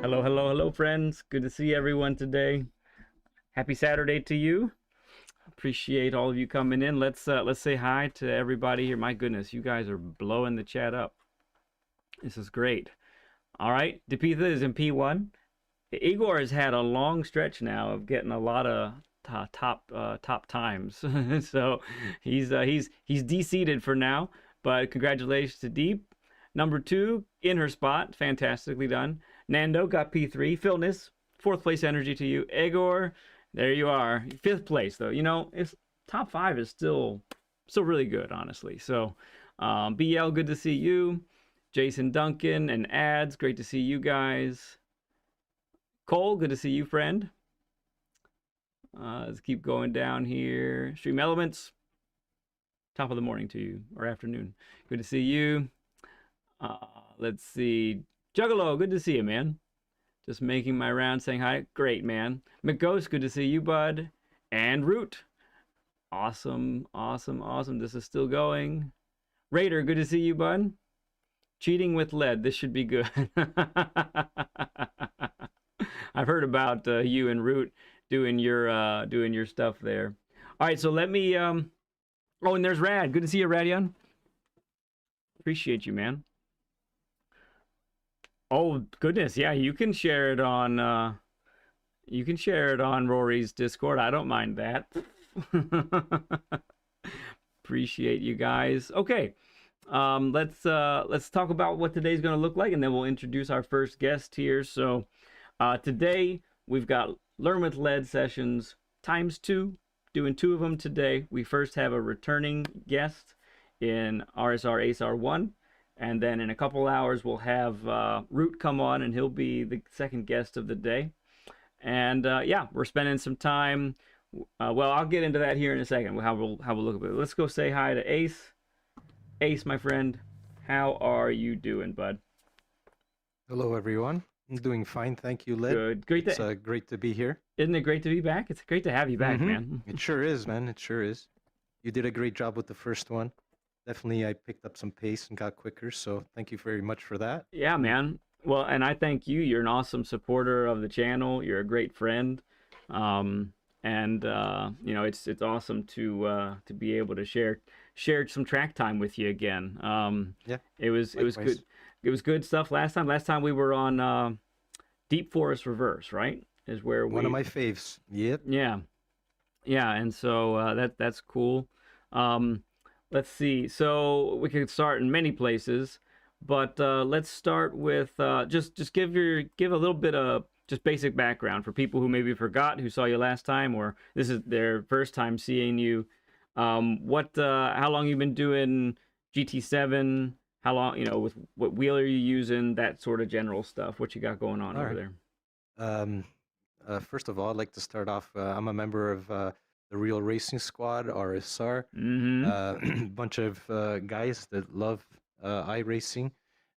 Hello, hello, hello, friends. Good to see everyone today. Happy Saturday to you. Appreciate all of you coming in. Let's say hi to everybody here. My goodness, you guys are blowing the chat up. This is great. All right, Depitha is in P1. Igor has had a long stretch now of getting a lot of top times. So he's de-seated for now. But congratulations to Deep, number 2 in her spot, fantastically done. Nando got P3. Philness, 4th place energy to you. Igor, there you are, 5th place though. You know, it's top 5 is still really good, honestly. So BL, good to see you. Jason Duncan and Ads, great to see you guys. Cole, good to see you, friend. Let's keep going down here. Stream Elements, top of the morning to you, or afternoon. Good to see you. Let's see. Juggalo, good to see you, man. Just making my round, saying hi. Great, man. McGhost, good to see you, bud. And Root. Awesome, awesome, awesome. This is still going. Raider, good to see you, bud. Cheating with lead. This should be good. I've heard about you and Root doing your stuff there. All right, so let me. Oh, and there's Rad. Good to see you, Radion. Appreciate you, man. Oh goodness, yeah, you can share it on. You can share it on Rory's Discord. I don't mind that. Appreciate you guys. Okay, let's talk about what today's going to look like, and then we'll introduce our first guest here. So today we've got Learn with Lead sessions ×2, doing 2 of them today. We first have a returning guest in RSR ASR 1, and then in a couple hours we'll have Root come on, and he'll be the second guest of the day. And yeah, we're spending some time. Well, I'll get into that here in a second. How we'll look at it. Let's go say hi to Ace. Ace, my friend, how are you doing, bud? Hello, everyone. I'm doing fine, thank you, Led. Good, great. It's great to be here. Isn't it great to be back? It's great to have you back, man. It sure is, man. It sure is. You did a great job with the first one. Definitely, I picked up some pace and got quicker. So thank you very much for that. Yeah, man. Well, and I thank you. You're an awesome supporter of the channel. You're a great friend. And you know, it's awesome to be able to share some track time with you again. Yeah, it was good. It was good stuff last time. Last time we were on Deep Forest Reverse, right? Is where one of my faves. Yep. Yeah, yeah, and so that's cool. Let's see. So we could start in many places, but let's start with just give a little bit of just basic background for people who maybe forgot, who saw you last time, or this is their first time seeing you. How long you've been doing GT7? How long, you know, with what wheel are you using? That sort of general stuff. What you got going on over there? First of all, I'd like to start off. I'm a member of the Real Racing Squad, RSR. Bunch of guys that love iRacing,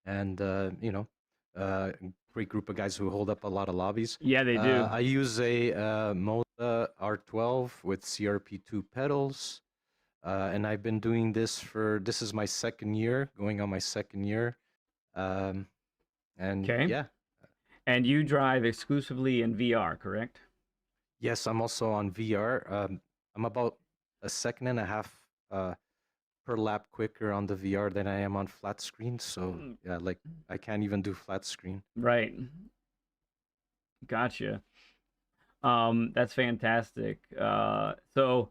and you know, great group of guys who hold up a lot of lobbies. Yeah, they do. I use a Moza R12 with CRP2 pedals. And I've been doing this this is my second year, going on my second year. And yeah. And you drive exclusively in VR, correct? Yes, I'm also on VR. I'm about a second and a half per lap quicker on the VR than I am on flat screen. So yeah, like I can't even do flat screen. Right. Gotcha. That's fantastic. So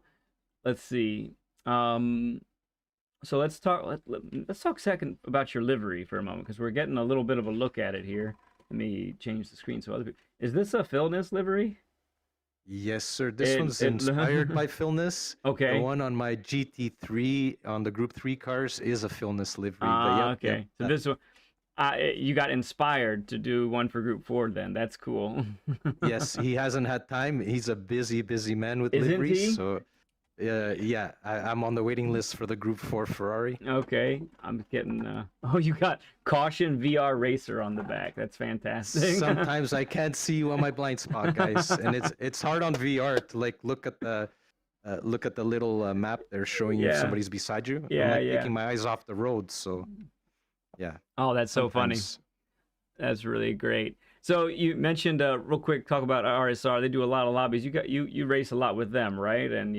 let's see. So let's talk second about your livery for a moment, because we're getting a little bit of a look at it here. Let me change the screen so other people. Is this a Philness livery? Yes, sir. This one's inspired by Philness. Okay. The one on my GT3 on the Group 3 cars is a Philness livery. Okay. So this one, you got inspired to do one for Group 4 then. That's cool. Yes, he hasn't had time. He's a busy man with liveries. So yeah, I'm on the waiting list for the Group 4 Ferrari. Okay, I'm getting. Oh, you got Caution VR Racer on the back. That's fantastic. Sometimes I can't see you on my blind spot, guys, and it's hard on VR to like look at the little map there showing you if somebody's beside you. Yeah, I'm taking my eyes off the road, so yeah. Oh, that's so funny. That's really great. So you mentioned real quick, talk about RSR. They do a lot of lobbies. You race a lot with them, right? And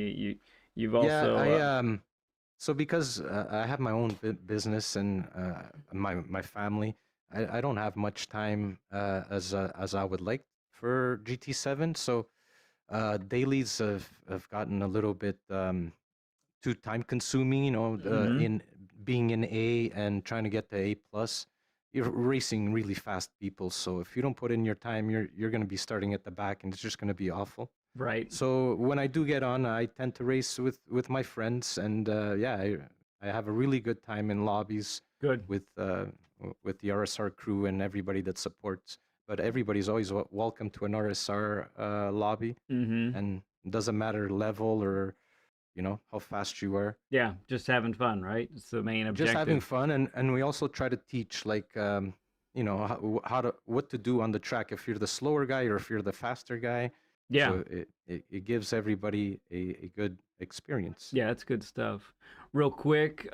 you've also so because I have my own business and my family, I don't have much time as I would like for GT7. So dailies have gotten a little bit too time consuming, in being in A and trying to get to A plus. You're racing really fast people, so if you don't put in your time, you're going to be starting at the back, and it's just going to be awful. Right. So when I do get on, I tend to race with my friends, and I have a really good time in lobbies Good. with the RSR crew and everybody that supports. But everybody's always welcome to an RSR lobby, and it doesn't matter level or how fast you are. Yeah, just having fun, right? It's the main objective. Just having fun, and we also try to teach like what to do on the track if you're the slower guy or if you're the faster guy. Yeah. So it gives everybody a good experience. Yeah, that's good stuff. Real quick,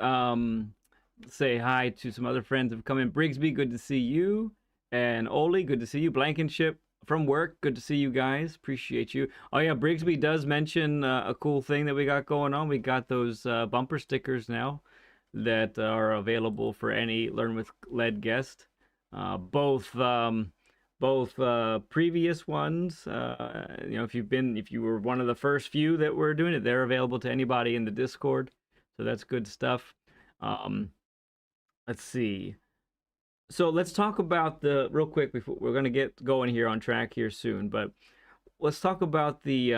say hi to some other friends who've come in. Brigsby, good to see you. And Oli, good to see you. Blankenship from work, good to see you guys. Appreciate you. Oh yeah, Brigsby does mention a cool thing that we got going on. We got those bumper stickers now that are available for any Learn with Lead guest. Both previous ones, if you were one of the first few that were doing it, they're available to anybody in the Discord. So that's good stuff. Let's see. So let's talk about real quick before we're going to get going here on track here soon, but let's talk about the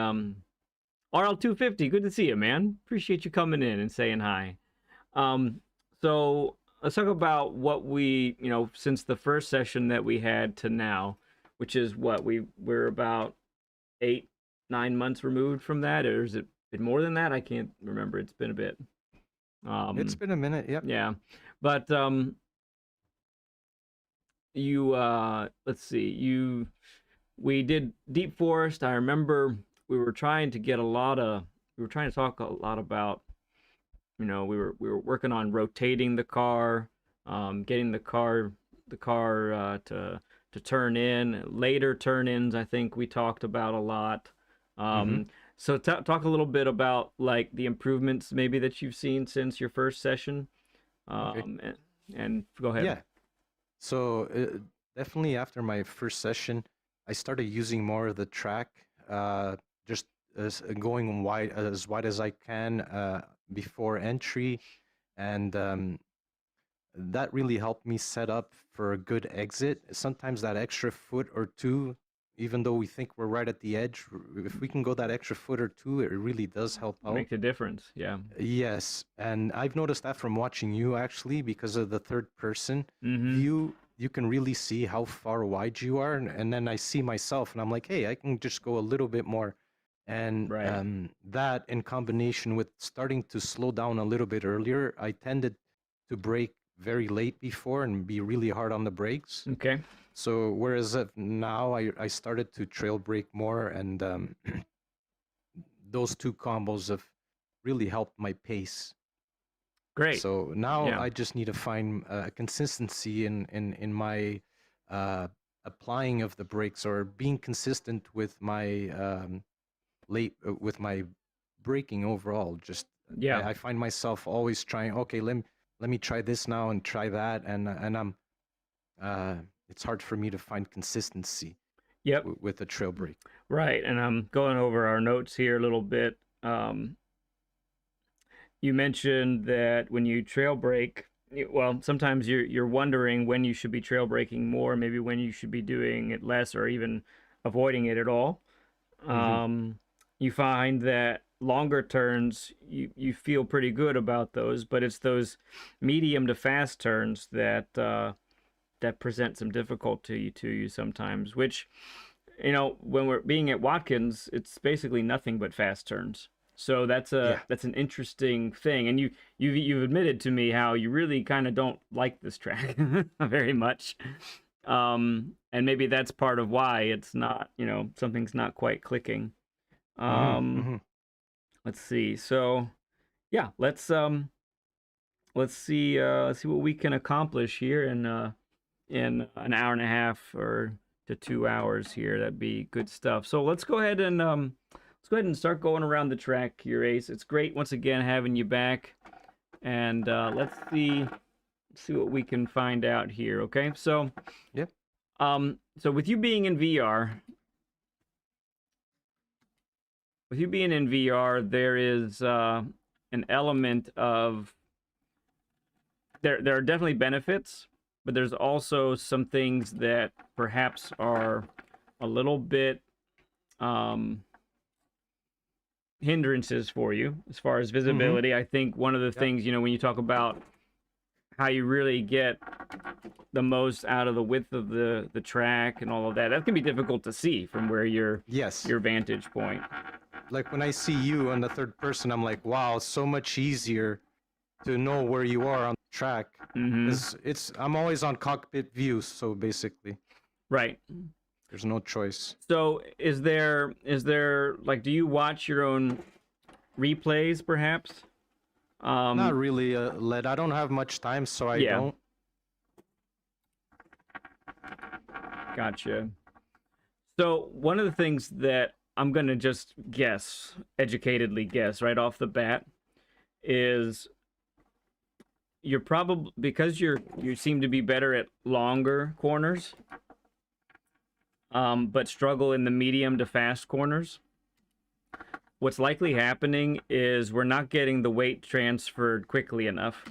RL250. Good to see you, man. Appreciate you coming in and saying hi. So let's talk about what we, since the first session that we had to now, which is what we're about 8-9 months removed from that, or is it been more than that? I can't remember. It's been a bit. It's been a minute. Yep. Yeah, but let's see, we did Deep Forest. I remember we were trying to talk a lot about, we were working on rotating the car, getting the car to turn in. Later turn-ins, I think we talked about a lot. So talk a little bit about like the improvements maybe that you've seen since your first session. Okay. And go ahead. Yeah. So definitely after my first session, I started using more of the track, just going as wide as I can before entry, and that really helped me set up for a good exit. Sometimes that extra foot or two, even though we think we're right at the edge, if we can go that extra foot or two, it really does help out. Make a difference, yeah. Yes, and I've noticed that from watching you actually, because of the third person view. You can really see how far wide you are, and then I see myself, and I'm like, hey, I can just go a little bit more. And that in combination with starting to slow down a little bit earlier, I tended to brake very late before and be really hard on the brakes. Okay. So whereas now I started to trail brake more, and those two combos have really helped my pace. Great. So now I just need to find consistency in my applying of the brakes, or being consistent with my with my braking overall. Just I find myself always trying. Okay, let me try this now and try that, and I'm it's hard for me to find consistency. Yep. With the trail brake. Right, and I'm going over our notes here a little bit. You mentioned that when you trail brake, well, sometimes you're wondering when you should be trail braking more, maybe when you should be doing it less, or even avoiding it at all. You find that longer turns, you feel pretty good about those, but it's those medium to fast turns that present some difficulty to you sometimes, which, when we're being at Watkins, it's basically nothing but fast turns. So that's an interesting thing, and you've admitted to me how you really kind of don't like this track very much, and maybe that's part of why it's not, something's not quite clicking. Let's see. So yeah, let's see what we can accomplish here in an hour and a half or to 2 hours here. That'd be good stuff. So let's go ahead and start going around the track here, Ace. It's great once again having you back, and let's see what we can find out here. Okay, so yeah. So with you being in VR, with you being in VR, there is an element of there are definitely benefits, but there's also some things that perhaps are a little bit hindrances for you as far as visibility. I think one of the things, you know, when you talk about how you really get the most out of the width of the track and all of that, that can be difficult to see from where your vantage point. Like when I see you on the third person, I'm like, wow, so much easier to know where you are on the track. I'm always on cockpit view, so basically. Right. There's no choice. So is there like, do you watch your own replays perhaps? Not really, Led. I don't have much time, so I don't. Gotcha. So one of the things that I'm going to just guess, educatedly guess right off the bat, is you're probably, because you seem to be better at longer corners, but struggle in the medium to fast corners. What's likely happening is we're not getting the weight transferred quickly enough.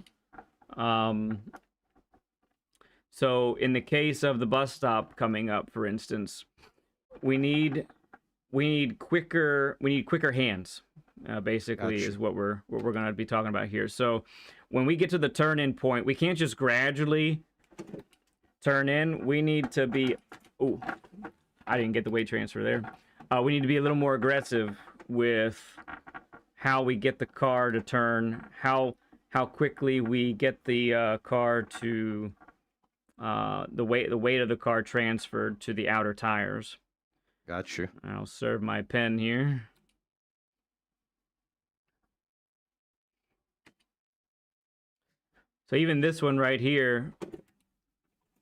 So in the case of the bus stop coming up, for instance, we need quicker hands. Basically, is what we're going to be talking about here. So when we get to the turn-in point, we can't just gradually turn in. We need to be... Oh, I didn't get the weight transfer there. We need to be a little more aggressive with how we get the car to turn, how quickly we get the car to the weight of the car transferred to the outer tires. Got you. I'll serve my pen here. So even this one right here,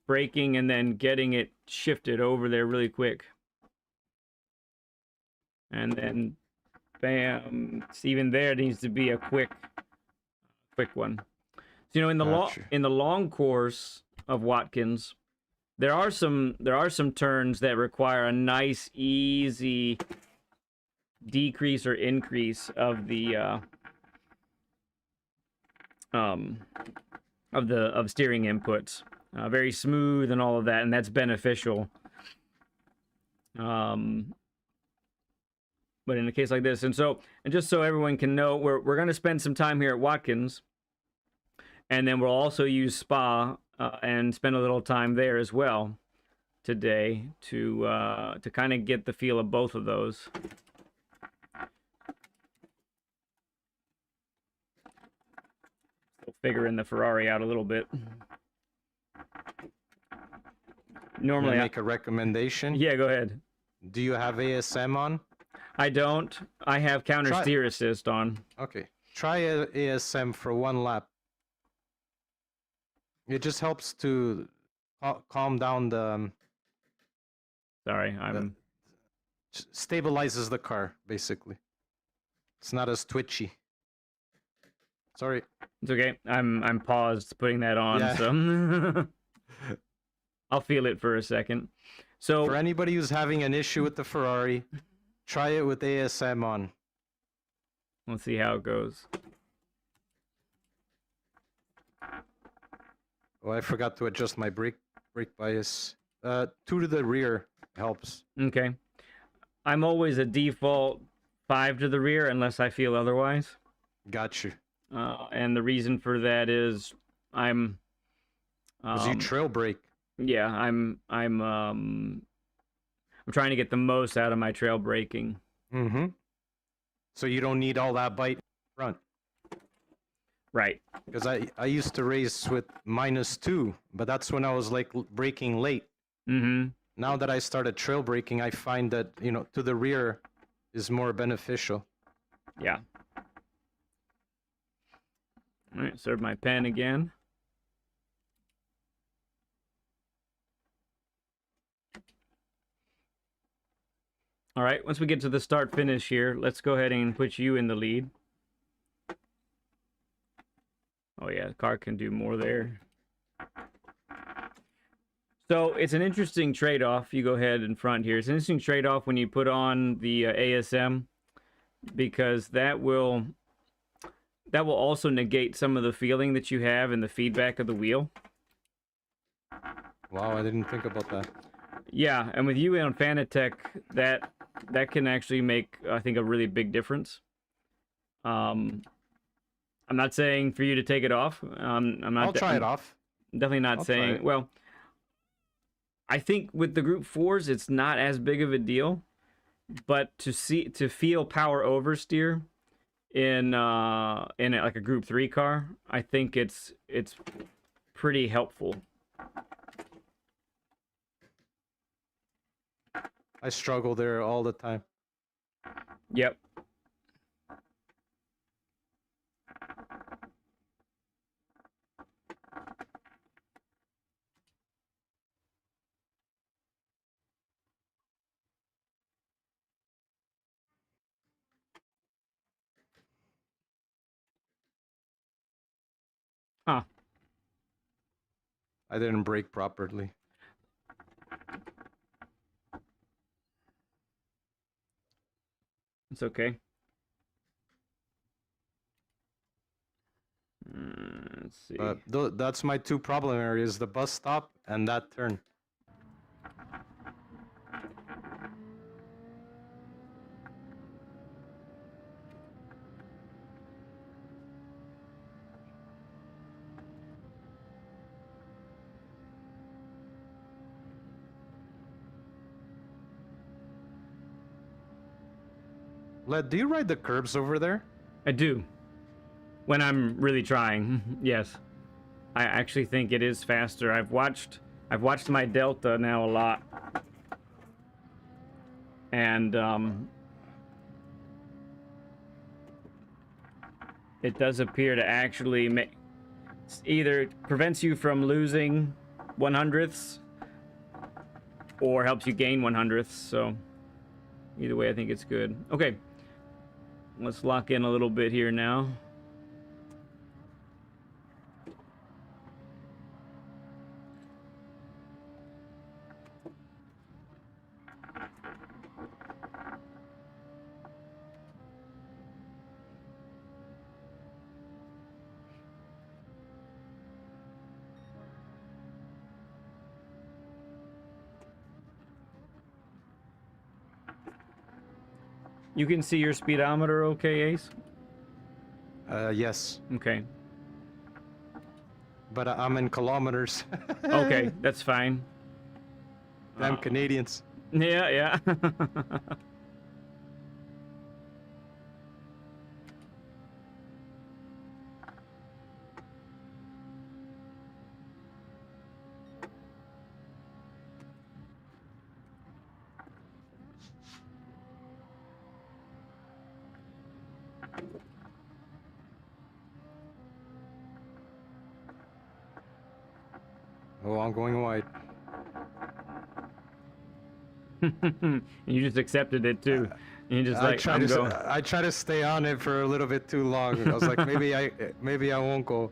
braking and then getting it shifted over there really quick. And then, bam, it's even there, it needs to be a quick one. So, you know, in the long course of Watkins, there are some turns that require a nice, easy decrease or increase of the steering inputs, very smooth and all of that, and that's beneficial. But in a case like this, and just so everyone can know, we're going to spend some time here at Watkins, and then we'll also use Spa and spend a little time there as well today to kind of get the feel of both of those. Still figuring the Ferrari out a little bit. Normally, Can I make a recommendation? Yeah, go ahead. Do you have ASM on? I don't. I have counter steer assist on. Okay. Try ASM for one lap. It just helps to calm down the... Sorry, stabilizes the car, basically. It's not as twitchy. Sorry. It's okay. I'm paused putting that on, so I'll feel it for a second. So for anybody who's having an issue with the Ferrari, try it with ASM on. Let's see how it goes. Oh, I forgot to adjust my brake bias. 2 to the rear helps. Okay. I'm always a default 5 to the rear unless I feel otherwise. Got you. And the reason for that is I'm... Because you trail brake. Yeah, I'm trying to get the most out of my trail braking. Mm-hmm. So you don't need all that bite front. Right. Because I used to race with -2, but that's when I was like braking late. Mm-hmm. Now that I started trail braking, I find that, you know, to the rear is more beneficial. Yeah. All right, serve my pen again. All right, once we get to the start finish here, let's go ahead and put you in the lead. Oh yeah, the car can do more there. So it's an interesting trade-off. You go ahead in front here. It's an interesting trade-off when you put on the ASM, because that will also negate some of the feeling that you have in the feedback of the wheel. Wow, I didn't think about that. Yeah, and with you on Fanatec, that can actually make, I think, a really big difference. I'm not saying for you to take it off. I'm not. I'll try it off. Definitely not saying. Well, I think with the Group 4s, it's not as big of a deal, but to feel power oversteer in like a Group 3 car, I think it's pretty helpful. I struggle there all the time. Yep. Huh. I didn't brake properly. It's okay. Let's see. That's my two problem areas, the bus stop and that turn. Led, do you ride the curbs over there? I do. When I'm really trying, yes. I actually think it is faster. I've watched my Delta now a lot. And it does appear to actually either prevents you from losing 100ths or helps you gain 100ths, so either way I think it's good. Okay. Let's lock in a little bit here now. You can see your speedometer okay, Ace? Yes. Okay. But I'm in kilometers. Okay, that's fine. Damn Canadians. Yeah, yeah. Oh, I'm going wide. You just accepted it too. You just I like I try to stay on it for a little bit too long. I was like, maybe I won't go.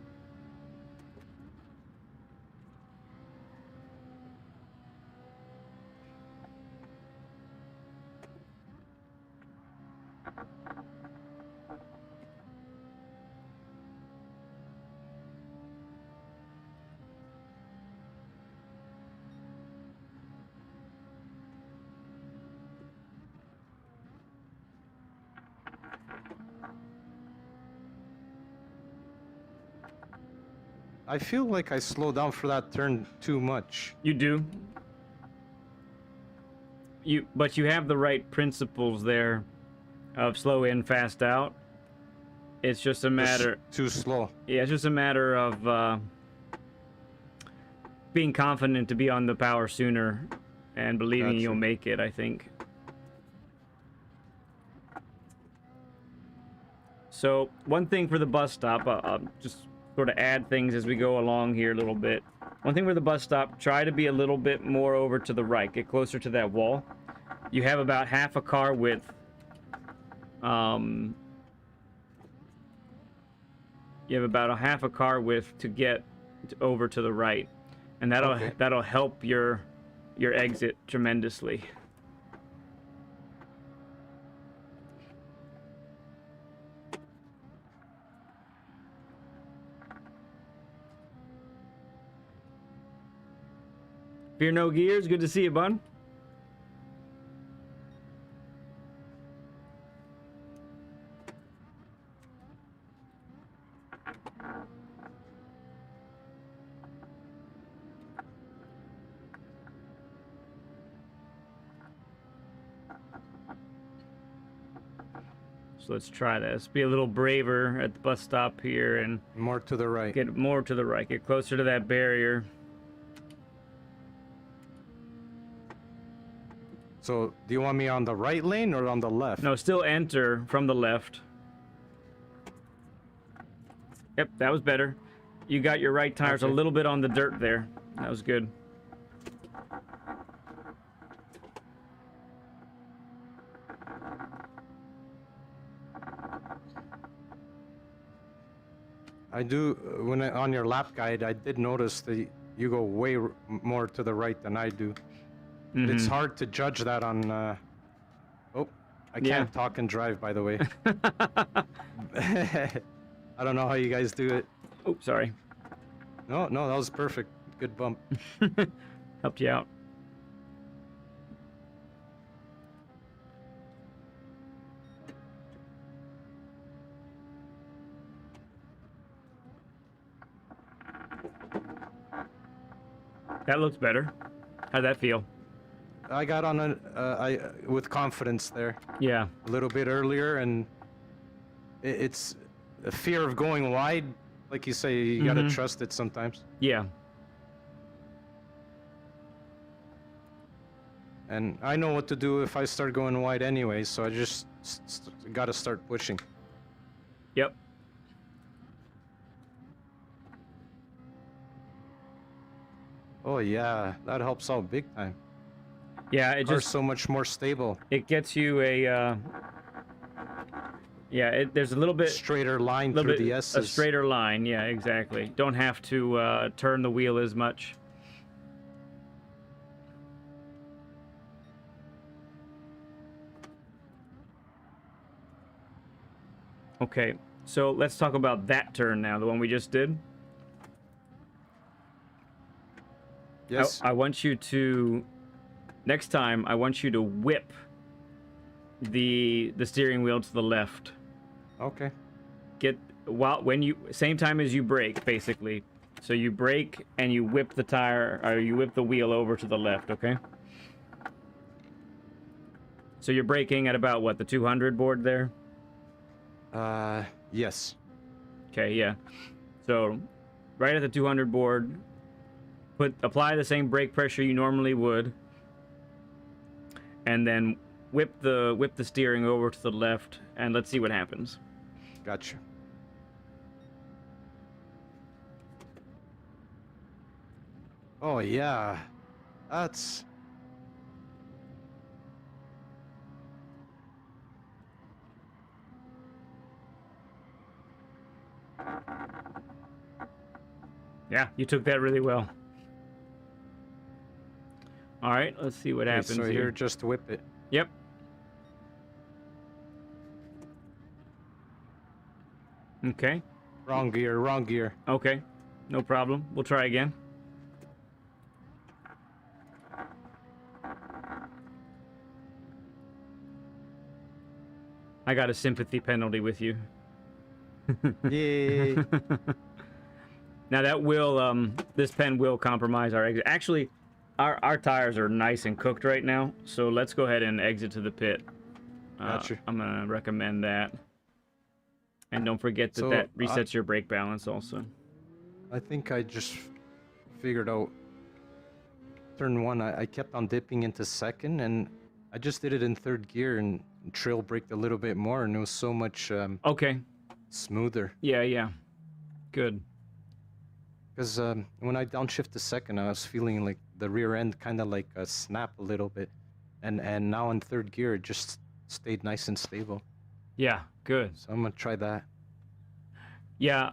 I feel like I slow down for that turn too much. You do. But you have the right principles there of slow in, fast out. It's just a matter... Too slow. Yeah, it's just a matter of being confident to be on the power sooner and believing you'll make it, I think. So, one thing for the bus stop, I'll just sort of add things as we go along here a little bit. One thing for the bus stop, try to be a little bit more over to the right. Get closer to that wall. You have about half a car width. You have about a half a car width to get over to the right. And that'll help your exit tremendously. Fear No Gears, good to see you, bud. So let's try this. Be a little braver at the bus stop here and More to the right. get more to the right. Get closer to that barrier. So, do you want me on the right lane or on the left? No, still enter from the left. Yep, that was better. You got your right tires a little bit on the dirt there. That was good. I do, on your lap guide, I did notice that you go way more to the right than I do. But it's hard to judge that on, oh, I can't talk and drive, by the way. I don't know how you guys do it. Oh, sorry. No, that was perfect. Good bump. Helped you out. That looks better. How'd that feel? I got on with confidence there. Yeah. A little bit earlier, and it's a fear of going wide. Like you say, you gotta trust it sometimes. Yeah. And I know what to do if I start going wide anyway, so I just gotta start pushing. Yep. Oh yeah, that helps out big time. Yeah, it Car's just so much more stable. it gets you a yeah, there's a little bit Straighter line through the S's. a straighter line. Yeah, exactly. Don't have to turn the wheel as much. Okay, so let's talk about that turn now, the one we just did. Yes. I want you to, next time, I want you to whip the steering wheel to the left. Okay. Same time as you brake, basically. So you brake and you whip the tire, or you whip the wheel over to the left, okay? So you're braking at about, what, the 200 board there? Yes. Okay, yeah. So right at the 200 board, apply the same brake pressure you normally would, and then whip the steering over to the left, and let's see what happens. Gotcha. Oh yeah, that's. Yeah, you took that really well. All right, let's see what happens so here. Just whip it. Yep. Okay. Wrong gear. Okay, no problem. We'll try again. I got a sympathy penalty with you. Yay. Now that will, this pen will compromise our exit. Actually, our tires are nice and cooked right now, so let's go ahead and exit to the pit. Gotcha. I'm gonna recommend that. And don't forget that that resets your brake balance also. I think I just figured out turn one. I kept on dipping into second, and I just did it in third gear and trail braked a little bit more, and it was so much okay. Smoother. Yeah. Good. Because when I downshift to second, I was feeling like the rear end kind of like snap a little bit, and now in third gear it just stayed nice and stable. Yeah, good. So I'm gonna try that. Yeah,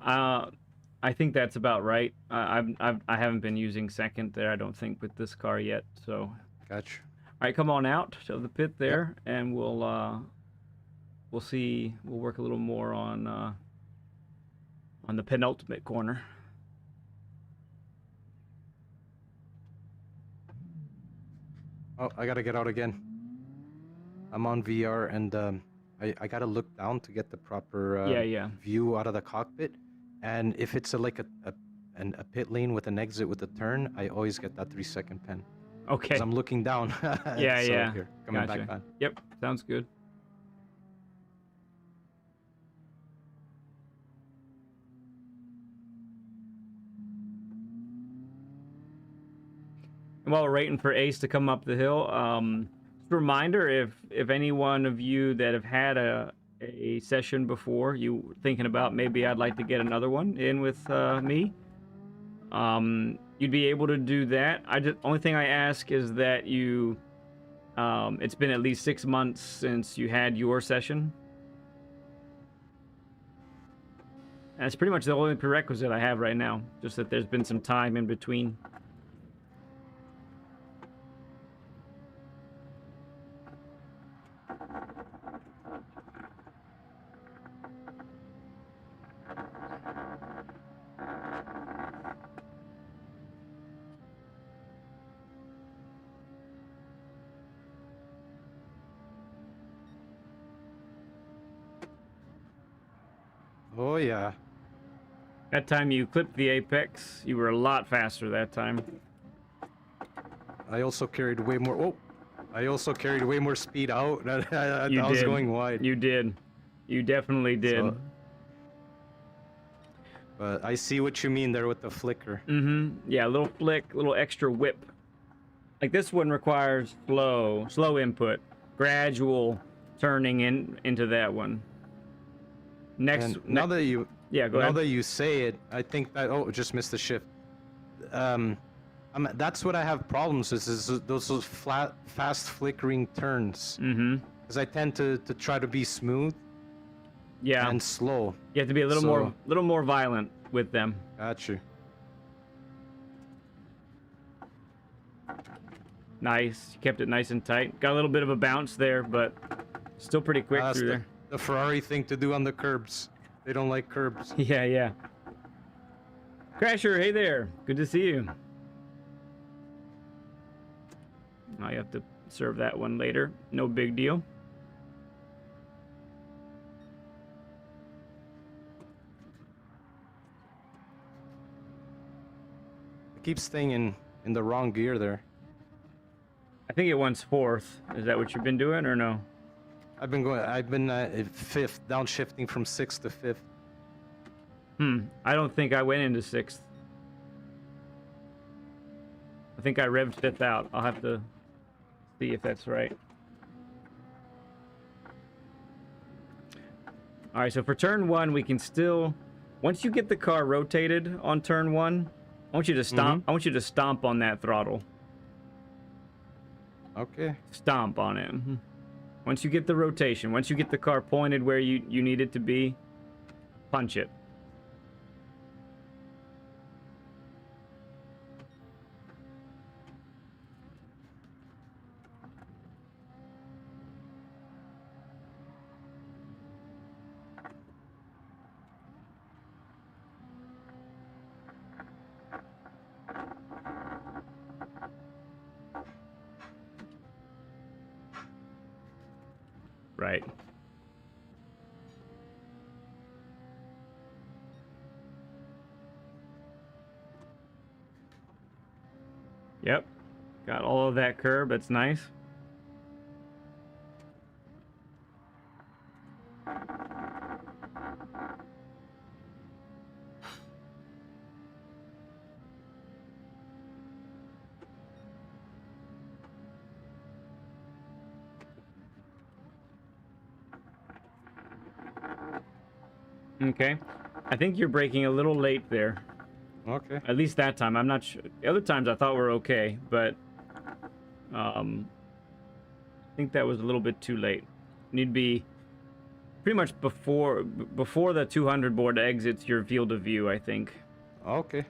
I think that's about right. I haven't been using second there, I don't think, with this car yet. So. Gotcha. All right, come on out to the pit there, and we'll see. We'll work a little more on the penultimate corner. Oh, I gotta get out again. I'm on VR and I gotta look down to get the proper Yeah. view out of the cockpit. And if it's like a pit lane with an exit with a turn, I always get that 3-second pen. Because Okay. I'm looking down. Yeah, So yeah. here, coming back on. Yep, sounds good. And while we're waiting for Ace to come up the hill, just a reminder, if any one of you that have had a session before, you thinking about maybe I'd like to get another one in with me, you'd be able to do that. Only thing I ask is that you, it's been at least 6 months since you had your session. And that's pretty much the only prerequisite I have right now, just that there's been some time in between. Oh yeah. That time you clipped the apex, you were a lot faster that time. I also carried way more. Oh, I also carried way more speed out. I was going wide. You did. You definitely did. So, but I see what you mean there with the flicker. Yeah, a little flick, a little extra whip. Like this one requires slow input, gradual turning into that one. Now that you go ahead. Now that you say it, I think that just missed the shift. That's what I have problems with is those fast flickering turns. Because I tend to try to be smooth. Yeah. And slow. You have to be a little more violent with them. Got you. Nice. You kept it nice and tight. Got a little bit of a bounce there, but still pretty quick through there. The Ferrari thing to do on the curbs. They don't like curbs. Yeah. Crasher, hey there. Good to see you. Now you have to serve that one later. No big deal. It keeps staying in the wrong gear there. I think it wants fourth. Is that what you've been doing or no? I've been fifth, downshifting from sixth to fifth. I don't think I went into sixth. I think I revved fifth out. I'll have to see if that's right. All right, so for turn one, we can still, once you get the car rotated on turn one, I want you to stomp. I want you to stomp on that throttle. Okay. Stomp on it. Once you get the rotation, once you get the car pointed where you need it to be, punch it. Right. Yep. Got all of that curb. That's nice. Okay. I think you're braking a little late there. Okay. At least that time. I'm not sure. The other times I thought were okay, but I think that was a little bit too late. Need to be pretty much before the 200 board exits your field of view, I think. Okay.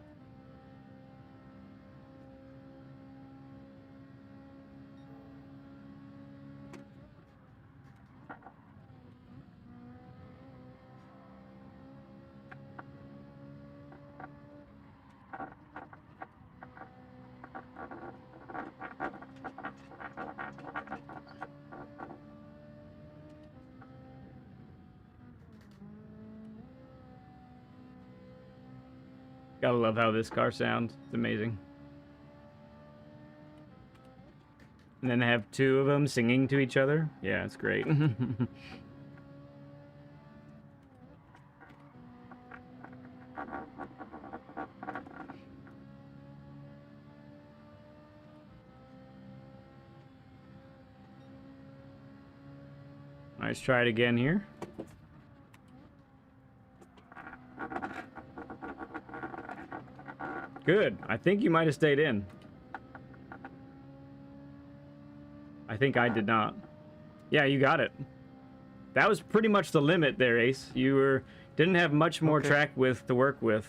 Gotta love how this car sounds. It's amazing. And then they have two of them singing to each other. Yeah, it's great. Let's try it again here. Good. I think you might have stayed in. I think I did not. Yeah, you got it. That was pretty much the limit there, Ace. You didn't have much more track width to work with.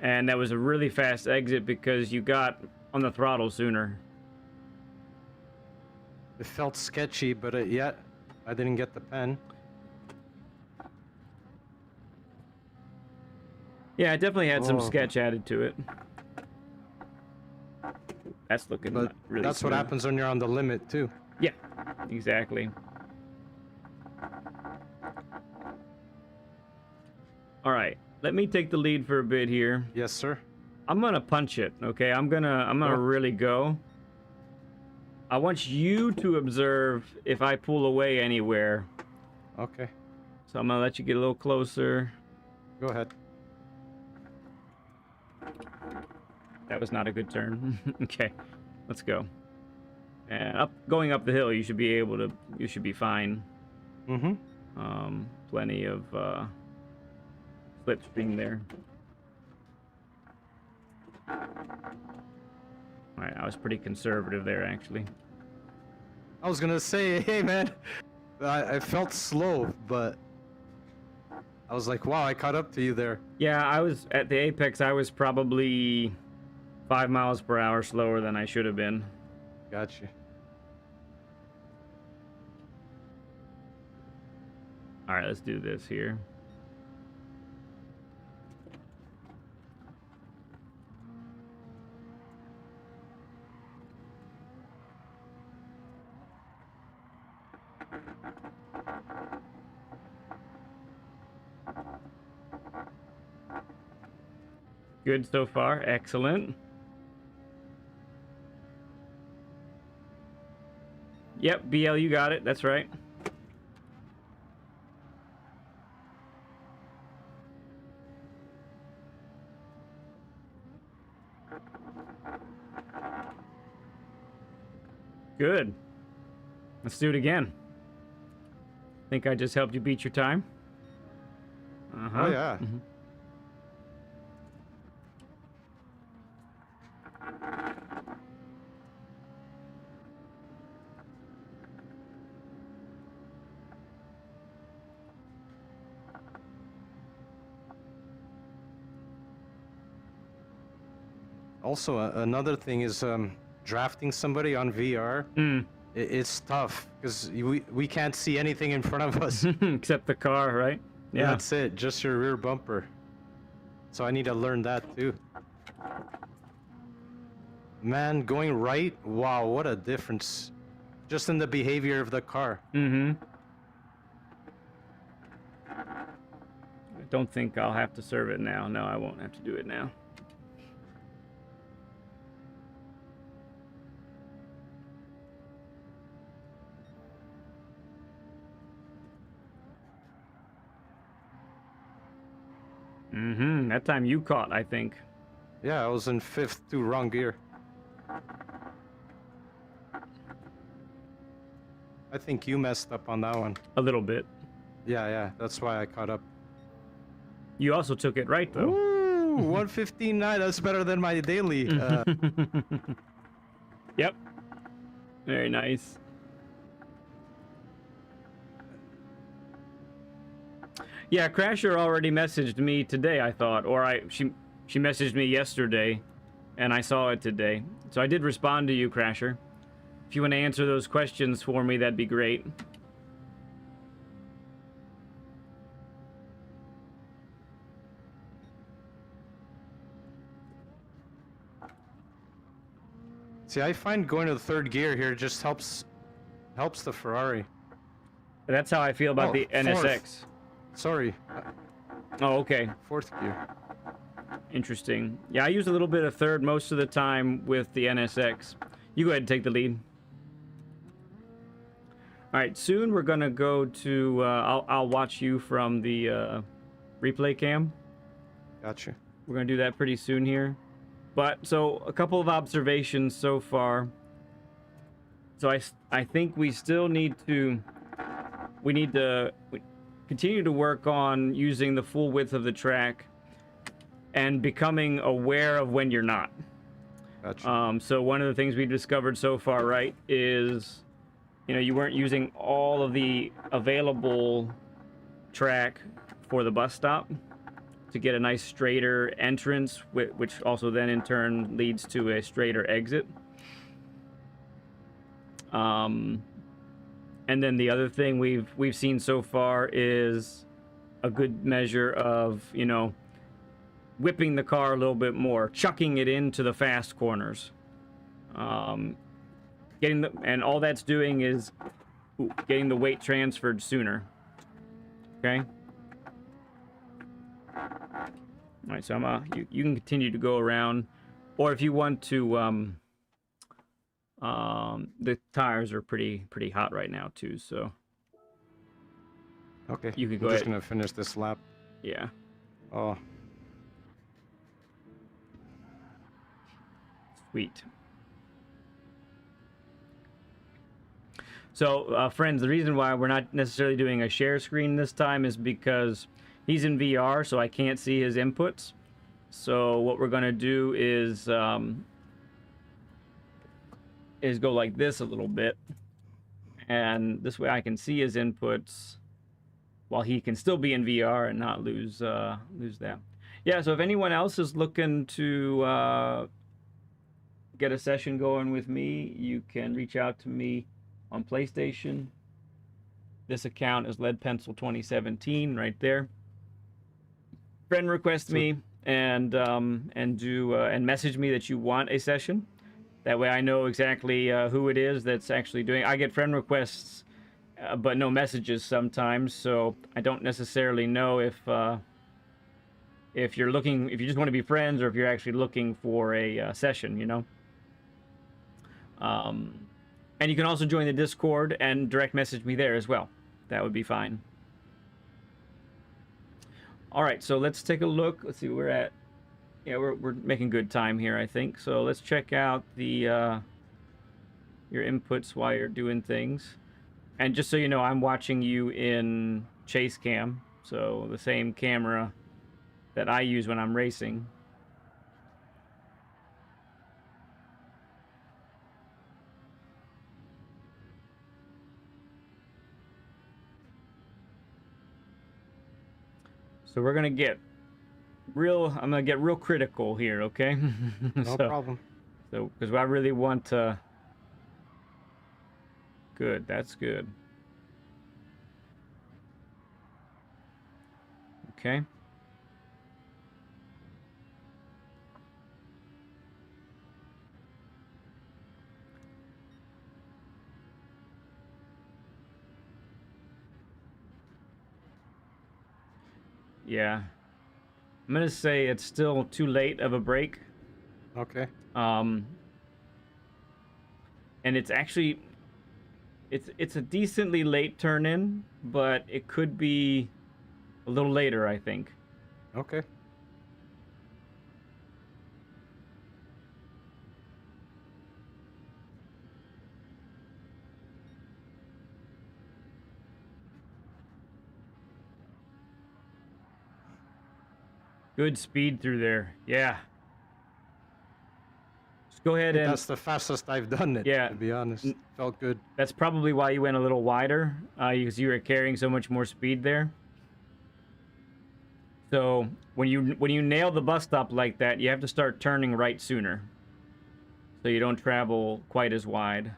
And that was a really fast exit because you got on the throttle sooner. It felt sketchy, but yet I didn't get the pen. Yeah, it definitely had some sketch added to it. That's looking But really that's smooth. what happens when you're on the limit, too. Yeah, exactly. All right, let me take the lead for a bit here. Yes, sir. I'm gonna punch it, okay? I'm gonna really go. I want you to observe if I pull away anywhere. Okay. So I'm gonna let you get a little closer. Go ahead. That was not a good turn. Okay, let's go. And going up the hill, you should be fine. Mm-hmm. Plenty of slipstream there. All right, I was pretty conservative there, actually. I was gonna say, hey man, I felt slow, but I was like, wow, I caught up to you there. Yeah, I was at the apex. I was probably 5 miles per hour slower than I should have been. Gotcha. All right, let's do this here. Good so far. Excellent. Yep, BL, you got it. That's right. Good. Let's do it again. Think I just helped you beat your time? Uh-huh. Oh, yeah. Mm-hmm. Also, another thing is drafting somebody on VR. It's tough because we can't see anything in front of us. Except the car, right? Yeah. That's it, just your rear bumper. So I need to learn that too. Man, going right, wow, what a difference. Just in the behavior of the car. Mm-hmm. I don't think I'll have to serve it now. No, I won't have to do it now. Mm-hmm. That time you caught, I think. Yeah, I was in 5th to wrong gear. I think you messed up on that one. A little bit. Yeah, that's why I caught up. You also took it right, though. Ooh, 115.9, that's better than my daily. Yep. Very nice. Yeah, Crasher already messaged me today, I thought, or she messaged me yesterday, and I saw it today. So I did respond to you, Crasher. If you want to answer those questions for me, that'd be great. See, I find going to the 3rd gear here just helps the Ferrari. That's how I feel about the NSX. Sorry. Oh, okay. 4th gear. Interesting. Yeah, I use a little bit of third most of the time with the NSX. You go ahead and take the lead. All right, soon we're gonna go to. I'll watch you from the replay cam. Gotcha. We're gonna do that pretty soon here. But so a couple of observations so far. So I think we still need to continue to work on using the full width of the track and becoming aware of when you're not. Gotcha. So one of the things we've discovered so far, right, is you weren't using all of the available track for the bus stop to get a nice straighter entrance, which also then in turn leads to a straighter exit. And then the other thing we've seen so far is a good measure of, whipping the car a little bit more, chucking it into the fast corners. And all that's doing is getting the weight transferred sooner. Okay? All right, so you can continue to go around, or if you want to, the tires are pretty hot right now too, so Okay. you could go I'm just ahead. gonna finish this lap. Yeah. Oh. Sweet. So, friends, the reason why we're not necessarily doing a share screen this time is because he's in VR, so I can't see his inputs. So what we're gonna do is go like this a little bit, and this way I can see his inputs while he can still be in VR and not lose that. Yeah. So if anyone else is looking to get a session going with me, you can reach out to me on PlayStation. This account is Lead Pencil 2017 right there. Friend request me and message me that you want a session. That way I know exactly who it is that's actually doing. I get friend requests, but no messages sometimes, so I don't necessarily know if you just want to be friends, or if you're actually looking for a session, And you can also join the Discord and direct message me there as well. That would be fine. All right, so let's take a look. Let's see where we're at. Yeah, we're making good time here, I think. So let's check out the your inputs while you're doing things. And just so you know, I'm watching you in chase cam, so the same camera that I use when I'm racing. So we're gonna get I'm gonna get real critical here, okay? No problem. So, because I really want to. Good, that's good. Okay. Yeah. I'm gonna say it's still too late of a break. Okay. And it's actually it's a decently late turn in, but it could be a little later, I think. Okay. Good speed through there. Yeah. Just go ahead and. That's the fastest I've done it. Yeah. To be honest, felt good. That's probably why you went a little wider, because you were carrying so much more speed there. So when you nail the bus stop like that, you have to start turning right sooner, so you don't travel quite as wide.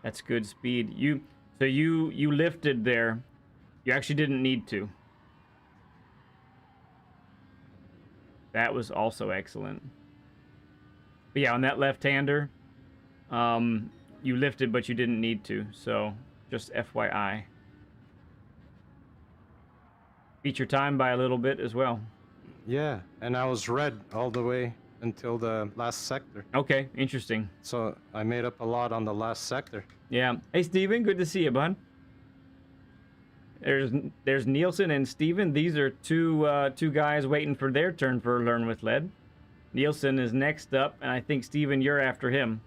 That's good speed. You lifted there. You actually didn't need to. That was also excellent. But yeah, on that left-hander, you lifted, but you didn't need to. So just FYI. Beat your time by a little bit as well. Yeah, and I was red all the way until the last sector. Okay, interesting. So I made up a lot on the last sector. Yeah. Hey, Steven, good to see you, bud. There's Nielsen and Steven. These are two guys waiting for their turn for Learn with Lead. Nielsen is next up, and I think Steven, you're after him.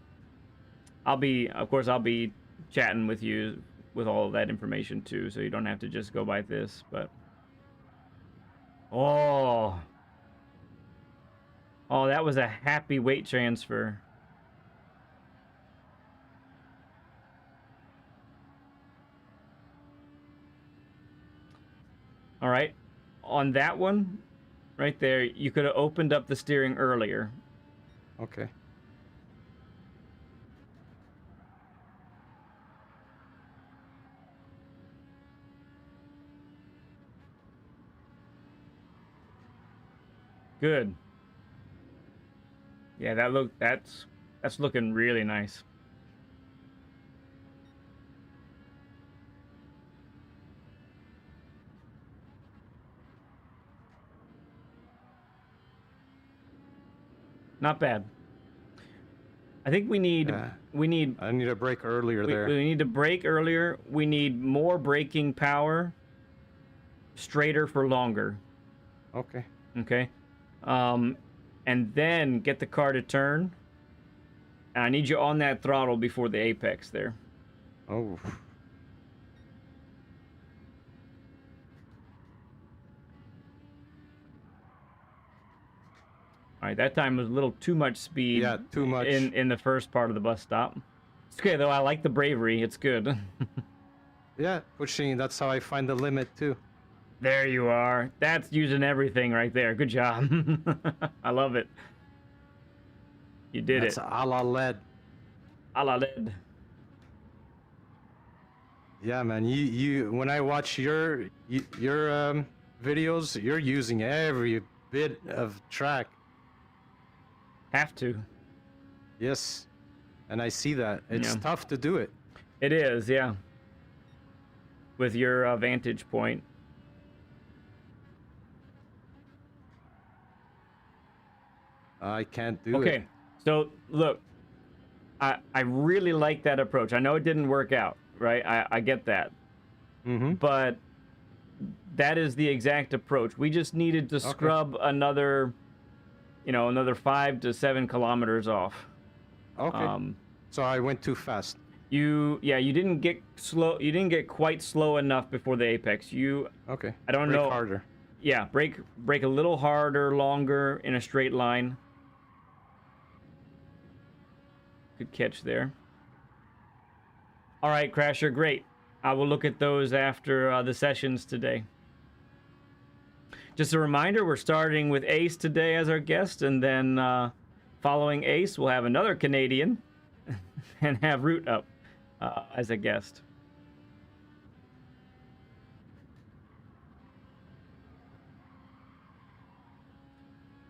Of course, I'll be chatting with you with all of that information too, so you don't have to just go by this, but... Oh, that was a happy weight transfer. All right, on that one, right there, you could have opened up the steering earlier. Okay. Good. Yeah, that's looking really nice. Not bad. I think we need I need a break earlier there. We need to brake earlier. We need more braking power. Straighter for longer. Okay. Okay. And then get the car to turn. And I need you on that throttle before the apex there. Oh. All right, that time was a little too much speed. Yeah, too much. In the first part of the bus stop. It's okay, though. I like the bravery. It's good. Yeah, pushing. That's how I find the limit, too. There you are. That's using everything right there. Good job. I love it. You did That's it. a la lead. A la lead. Yeah, man. You when I watch your videos, you're using every bit of track. Have to. Yes, and I see that. It's tough to do it. It is, yeah. With your vantage point. I can't do it. Okay, so look, I really like that approach. I know it didn't work out, right? I get that. Mm-hmm. But that is the exact approach. We just needed to scrub another 5 to 7 kilometers off. Okay. So I went too fast. You didn't get slow. You didn't get quite slow enough before the apex. Okay. I don't know. Brake harder. Yeah, brake a little harder, longer in a straight line. Good catch there. All right, Crasher, great. I will look at those after the sessions today. Just a reminder, we're starting with Ace today as our guest, and then following Ace, we'll have another Canadian and have Root up as a guest.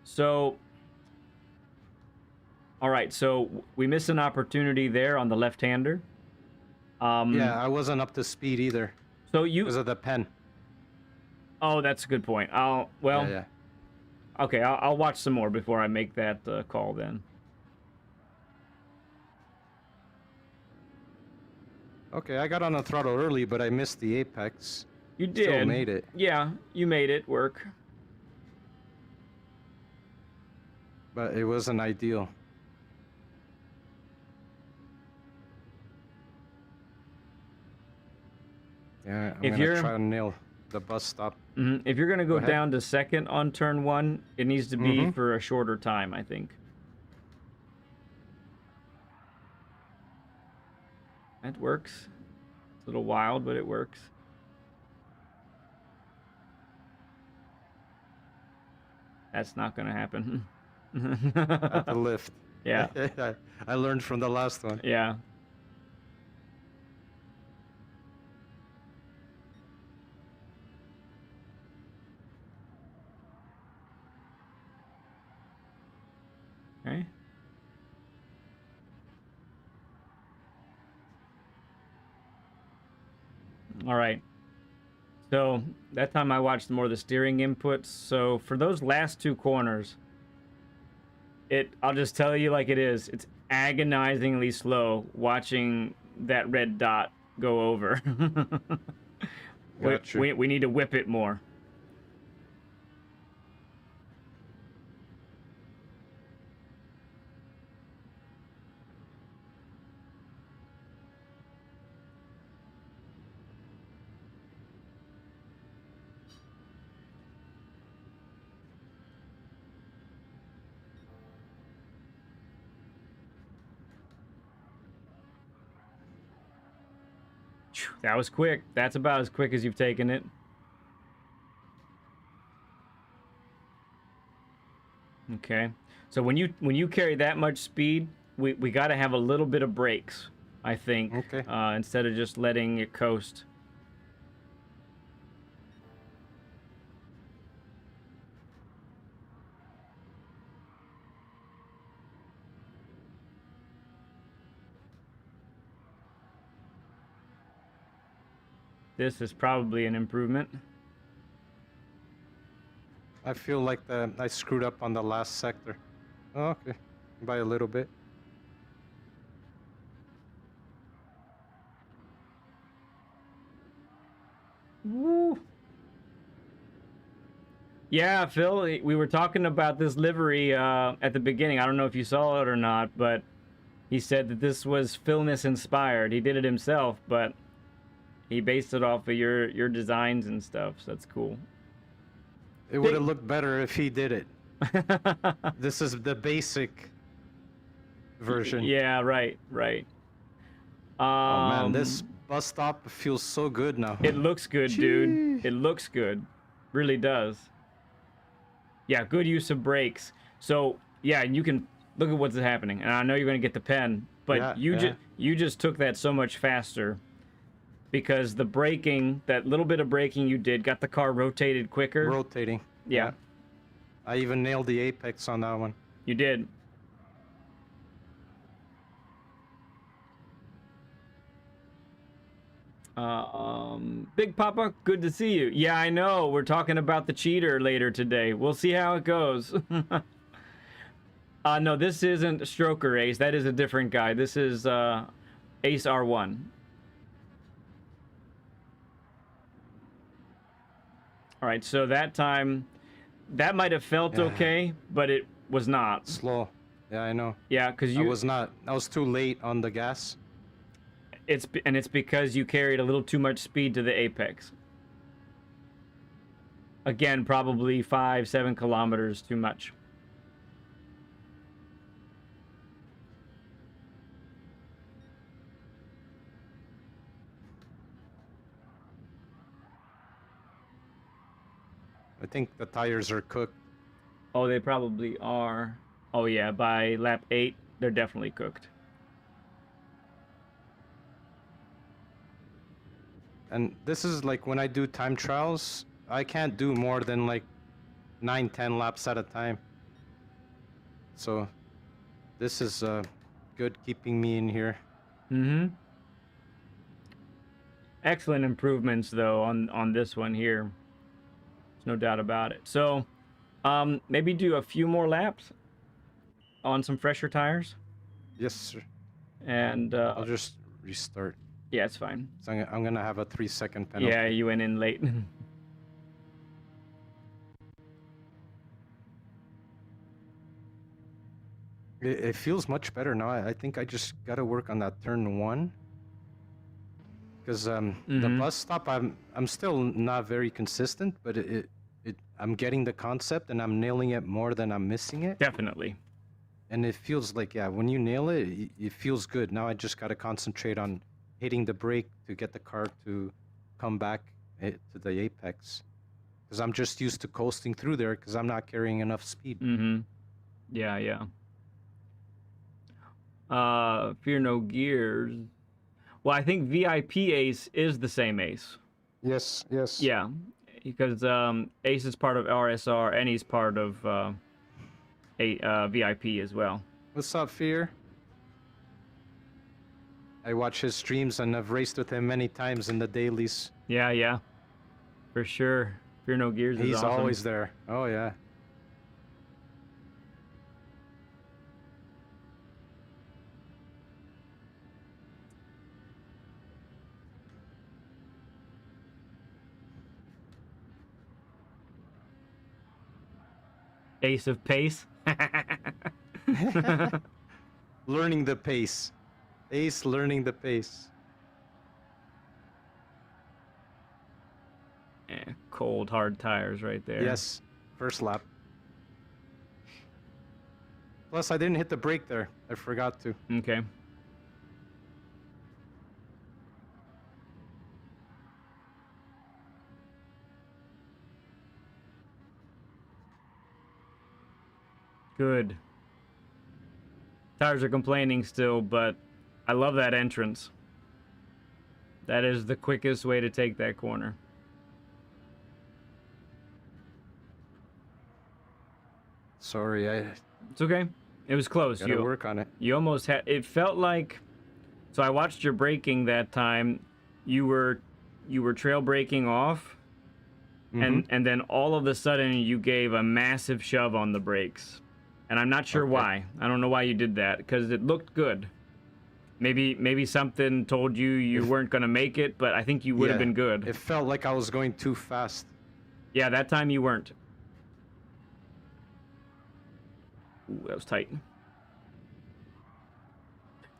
So, all right, so we missed an opportunity there on the left-hander. Yeah, I wasn't up to speed either. So because of the pen. Oh, that's a good point. Yeah. Okay, I'll watch some more before I make that call then. Okay, I got on the throttle early, but I missed the apex. You did. Still made it. Yeah, you made it work. But it wasn't ideal. Yeah, I'm gonna try to nail the bus stop. If you're gonna go down to second on turn 1, it needs to be for a shorter time, I think. That works. It's a little wild, but it works. That's not gonna happen. At the lift. Yeah. I learned from the last one. Yeah. Okay. All right. So that time I watched more of the steering inputs. So for those last two corners, I'll just tell you like it is. It's agonizingly slow watching that red dot go over. Gotcha. We need to whip it more. That was quick. That's about as quick as you've taken it. Okay. So when you carry that much speed, we got to have a little bit of brakes, I think. Okay. Instead of just letting it coast. This is probably an improvement. I feel like I screwed up on the last sector. Oh, okay, by a little bit. Woo. Yeah, Phil, we were talking about this livery at the beginning. I don't know if you saw it or not, but he said that this was Philness inspired. He did it himself, but he based it off of your designs and stuff, so that's cool. It would have looked better if he did it. This is the basic version. Yeah, right. Oh man, this bus stop feels so good now. It looks good, dude. It looks good. Really does. Yeah, good use of brakes. So, yeah, and you can look at what's happening. And I know you're going to get the pen, but you just took that so much faster because the braking, that little bit of braking you did, got the car rotated quicker. Rotating. Yeah. I even nailed the apex on that one. You did. Big Papa, good to see you. Yeah, I know. We're talking about the cheater later today. We'll see how it goes. No, this isn't Stroker Ace. That is a different guy. This is Ace R1. All right, so that time, that might have felt okay, but it was not. Slow. Yeah, I know. Yeah, because I was not. I was too late on the gas. It's because you carried a little too much speed to the apex. Again, probably 5-7 kilometers too much. I think the tires are cooked. Oh, they probably are. Oh yeah, by lap 8, they're definitely cooked. And this is like when I do time trials, I can't do more than like 9-10 laps at a time. So this is good keeping me in here. Mm-hmm. Excellent improvements though on this one here. There's no doubt about it. So maybe do a few more laps on some fresher tires. Yes, sir. And I'll just restart. Yeah, it's fine. So I'm gonna have a 3-second penalty. Yeah, you went in late. It feels much better now. I think I just gotta work on that turn 1. Because the bus stop, I'm still not very consistent, but I'm getting the concept and I'm nailing it more than I'm missing it. Definitely. And it feels like, yeah, when you nail it, it feels good. Now I just gotta concentrate on hitting the brake to get the car to come back to the apex. Because I'm just used to coasting through there because I'm not carrying enough speed. Mm-hmm. Yeah. Fear No Gears. Well, I think VIP Ace is the same Ace. Yes. Yeah, because Ace is part of RSR and he's part of VIP as well. What's up, Fear? I watch his streams and I've raced with him many times in the dailies. Yeah. For sure. Fear No Gears is He's awesome. always there. Oh, yeah. Ace of Pace. Learning the pace. Ace learning the pace. Yeah, cold, hard tires right there. Yes. First lap. Plus, I didn't hit the brake there. I forgot to. Okay. Good. Tires are complaining still, but I love that entrance. That is the quickest way to take that corner. Sorry, It's okay. It was close. gotta work on it. You almost had. It felt like. So I watched your braking that time. You were trail braking off, and then all of a sudden you gave a massive shove on the brakes, and I'm not sure why. I don't know why you did that because it looked good. Maybe something told you weren't gonna make it, but I think you would have been good. It felt like I was going too fast. Yeah, that time you weren't. Ooh, that was tight.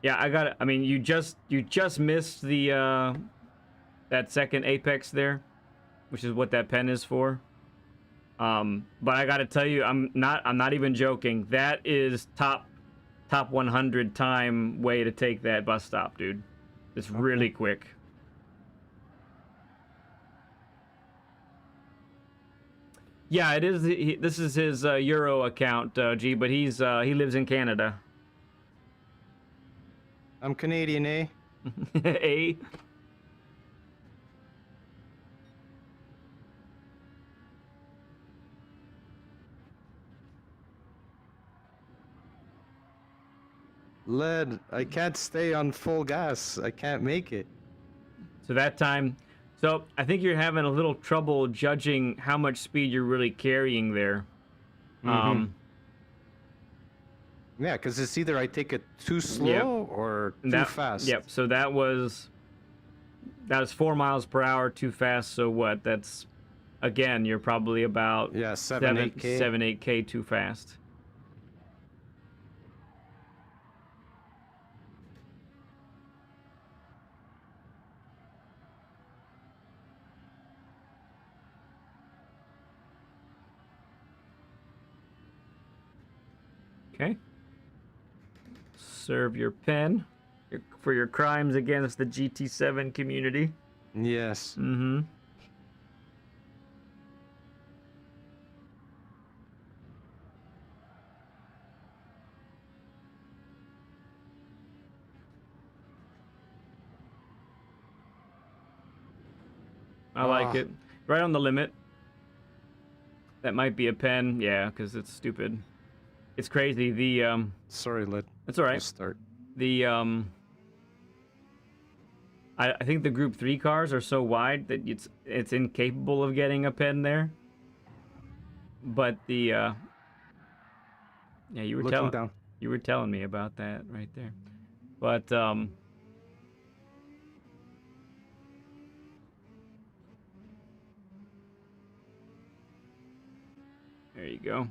Yeah, I got it. I mean, you just missed the that second apex there, which is what that pen is for. But I got to tell you, I'm not even joking. That is top 100 time way to take that bus stop, dude. It's really quick. Yeah, it is. This is his Euro account, G, but he lives in Canada. I'm Canadian, eh? A. Lead, I can't stay on full gas. I can't make it. So that time, so I think you're having a little trouble judging how much speed you're really carrying there. Yeah, because it's either I take it too slow or too fast. Yep. So that was 4 miles per hour too fast. So what? That's again, you're probably about 7-8K too fast. Okay. Serve your pen for your crimes against the GT7 community. Yes. Mm-hmm. I like it. Right on the limit. That might be a pen. Yeah, because it's stupid. It's crazy. The Sorry, Lid. That's all right. We'll start. The I think the Group 3 cars are so wide that it's incapable of getting a pen there. But the yeah, you were telling me about that right there. But there you go.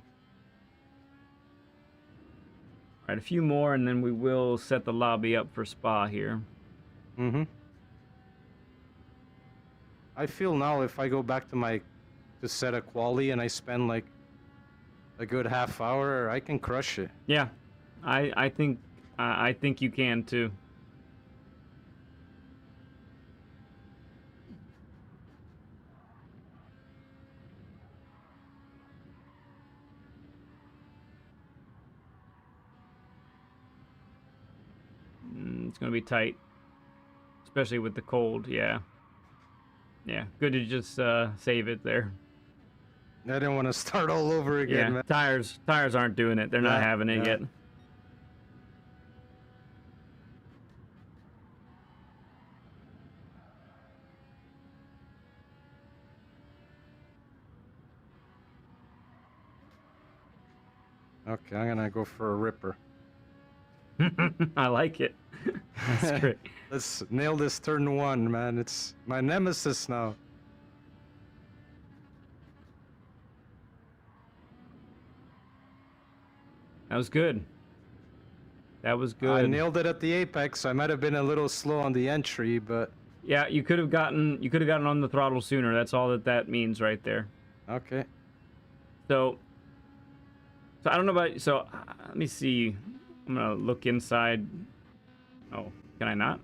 All right, a few more, and then we will set the lobby up for Spa here. I feel now if I go back to set a quali and I spend like a good half hour, I can crush it. Yeah, I think you can too. It's gonna be tight, especially with the cold. Yeah, good to just save it there. I didn't want to start all over again. Yeah, man. tires aren't doing it. They're not having it yet. Okay, I'm gonna go for a ripper. I like it. That's great. Let's nail this turn 1, man. It's my nemesis now. That was good. That was I good. nailed it at the apex. I might have been a little slow on the entry, but Yeah, you could have gotten on the throttle sooner. That's all that means right there. okay. So I don't know about, let me see. I'm gonna look inside. Oh, can I not?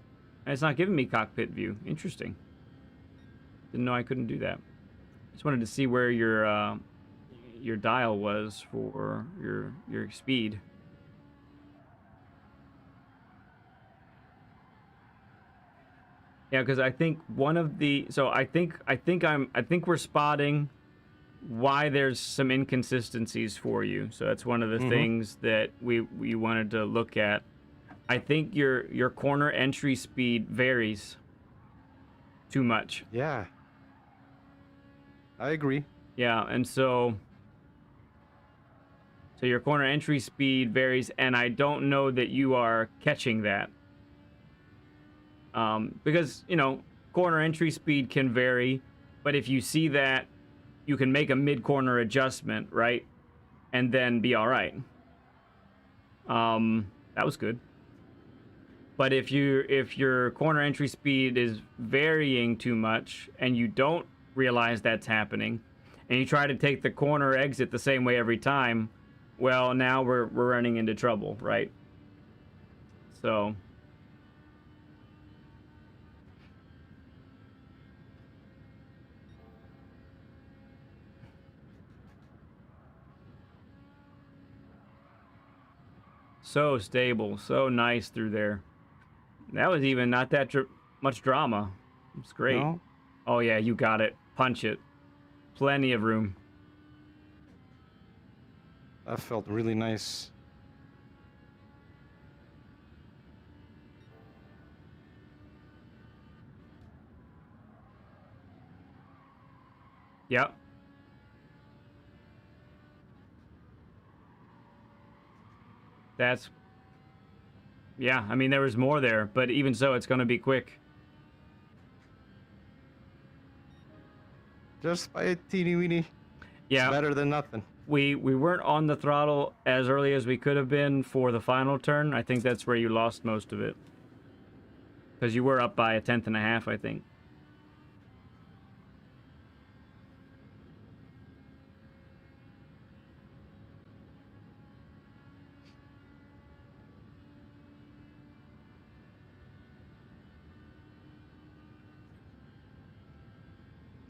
It's not giving me cockpit view. Interesting. Didn't know I couldn't do that. Just wanted to see where your dial was for your speed. Yeah, because I think one of the I think we're spotting why there's some inconsistencies for you. So that's one of the things that we wanted to look at. I think your corner entry speed varies too much. Yeah. I agree. Yeah, and so your corner entry speed varies, and I don't know that you are catching that. Because, corner entry speed can vary, but if you see that, you can make a mid-corner adjustment, right? And then be all right. That was good. But if your corner entry speed is varying too much and you don't realize that's happening, and you try to take the corner exit the same way every time, well, now we're running into trouble, right? So so stable, so nice through there. That was even not that much drama. It's great. No? Oh yeah, you got it. Punch it. Plenty of room. That felt really nice. Yep. That's... yeah, I mean, there was more there, but even so, it's going to be quick. Just by a teeny weeny. Yeah. It's better than nothing. We weren't on the throttle as early as we could have been for the final turn. I think that's where you lost most of it. Because you were up by 1/10.5, I think.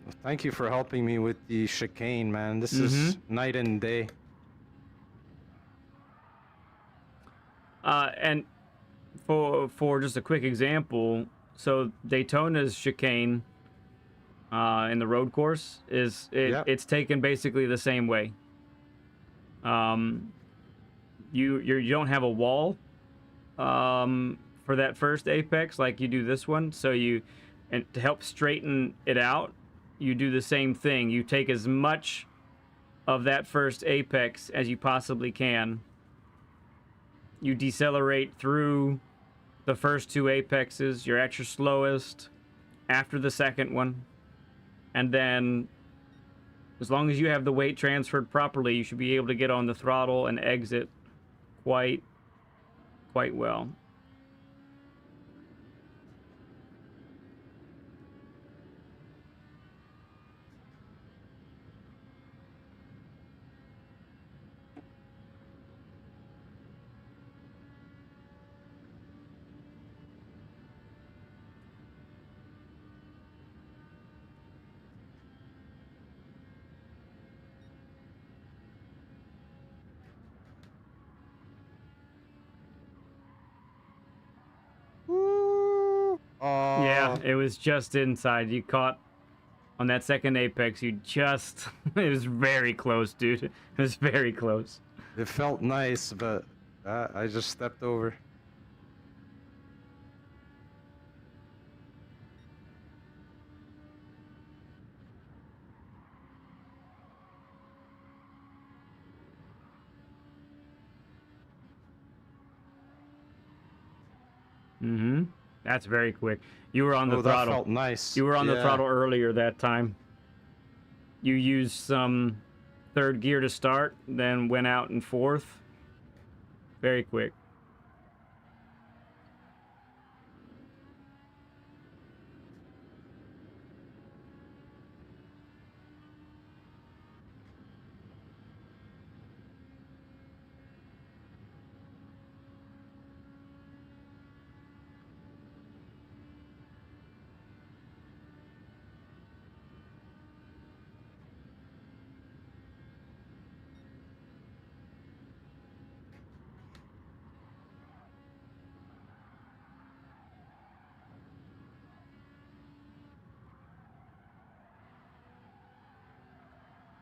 Well, thank you for helping me with the chicane, man. This is night and day. And for just a quick example, so Daytona's chicane in the road course it's taken basically the same way. You don't have a wall for that first apex like you do this one, so and to help straighten it out, you do the same thing. You take as much of that first apex as you possibly can. You decelerate through the first two apexes. You're at your slowest after the second one. And then, as long as you have the weight transferred properly, you should be able to get on the throttle and exit quite well. Woo! Yeah, it was just inside. You caught on that second apex. You just... it was very close, dude. It was very close. It felt nice, but I just stepped over. Mm-hmm. That's very quick. You were on the Oh, that throttle. felt nice. You were on the Yeah. throttle earlier that time. You used some third gear to start, then went out in fourth. Very quick.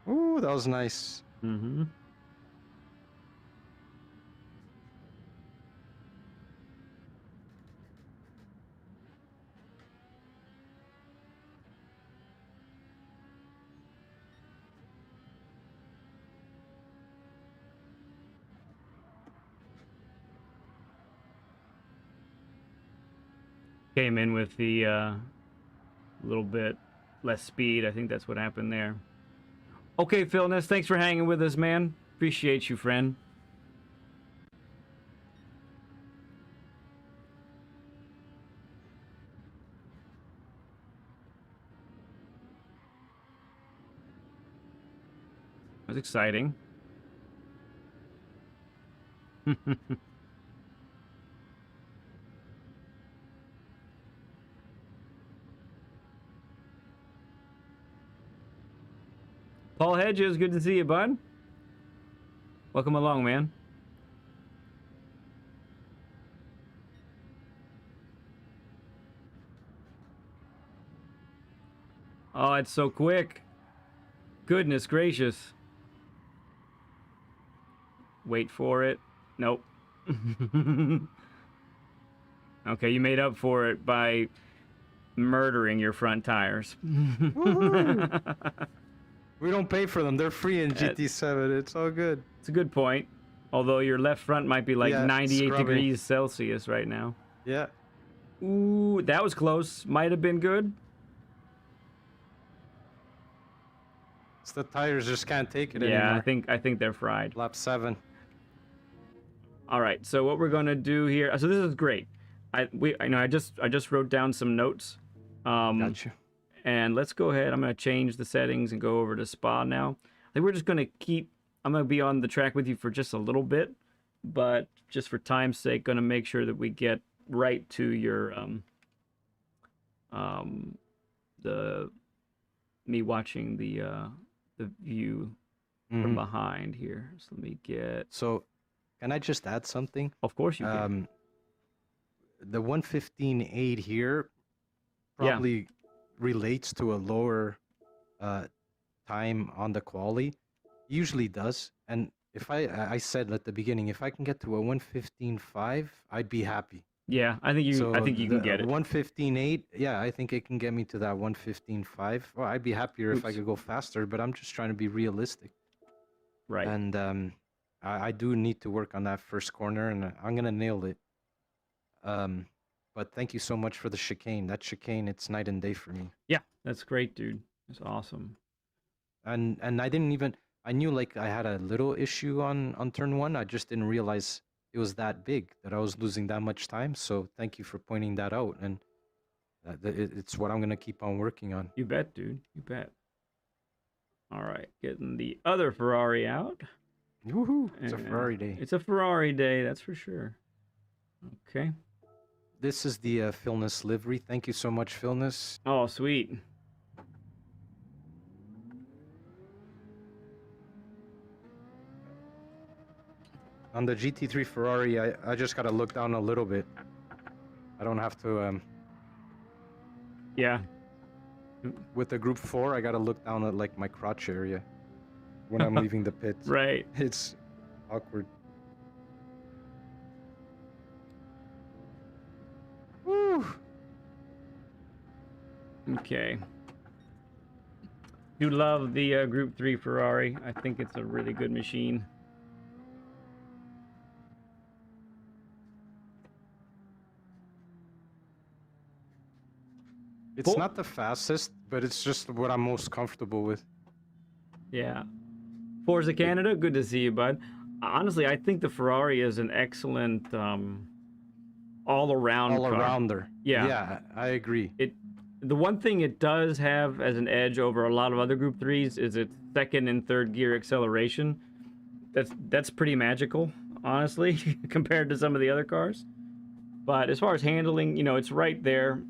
Ooh, that was nice. Mm-hmm. Came in with the little bit less speed. I think that's what happened there. Okay, Philness, thanks for hanging with us, man. Appreciate you, friend. That was exciting. Paul Hedges, good to see you, bud. Welcome along, man. Oh, it's so quick. Goodness gracious. Wait for it. Nope. Okay, you made up for it by murdering your front tires. We don't pay for them. They're free in GT7. It's all good. It's a good point. Although your left front might be like Yeah, 98 scrubby. degrees Celsius right now. Yeah. Ooh, that was close. Might have been good. It's the tires just can't take it anymore. Yeah, I think they're fried. Lap 7. All right, so what we're gonna do here? So this is great. I just wrote down some notes. Gotcha. And let's go ahead. I'm gonna change the settings and go over to Spa now. I think we're just gonna keep. I'm gonna be on the track with you for just a little bit, but just for time's sake, gonna make sure that we get right to your the me watching the view from behind here. So let me get. So, can I just add something? Of course you can. The 1:15.8 here probably relates to a lower time on the quali. Usually does. And if I said at the beginning, if I can get to a 1:15.5, I'd be happy. Yeah, I think you can get it. 1:15.8, yeah, I think it can get me to that 1:15.5. Well, I'd be happier if I could go faster, but I'm just trying to be realistic. Right. And I do need to work on that first corner, and I'm gonna nail it. But thank you so much for the chicane. That chicane, it's night and day for me. Yeah, that's great, dude. That's awesome. And I didn't even, I knew like I had a little issue on turn 1. I just didn't realize it was that big, that I was losing that much time. So thank you for pointing that out, and it's what I'm gonna keep on working on. You bet, dude. You bet. All right, getting the other Ferrari out. Woohoo! It's a Ferrari day. It's a Ferrari day, that's for sure. Okay. This is the Philness livery. Thank you so much, Philness. Oh, sweet. On the GT3 Ferrari, I just gotta look down a little bit. I don't have to. Yeah. With the Group 4, I gotta look down at like my crotch area when I'm leaving the pit. Right. It's awkward. Woo! Okay. You love the Group 3 Ferrari. I think it's a really good machine. It's not the fastest, but it's just what I'm most comfortable with. Yeah. Forza Canada, good to see you, bud. Honestly, I think the Ferrari is an excellent all-around car. All-arounder. Yeah. Yeah, I agree. The one thing it does have as an edge over a lot of other Group 3s is its second and third gear acceleration. That's pretty magical, honestly, compared to some of the other cars. But as far as handling, you know, it's right there,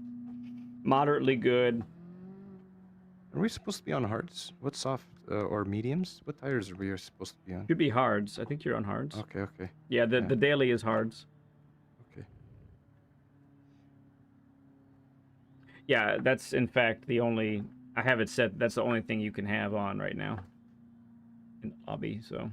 moderately good. Are we supposed to be on hards? What soft or mediums? What tires are we supposed to be on? Should be hards. I think you're on hards. Okay, okay. Yeah, the daily is hards. Okay. Yeah, that's in fact the only... I have it set. That's the only thing you can have on right now in the lobby, so...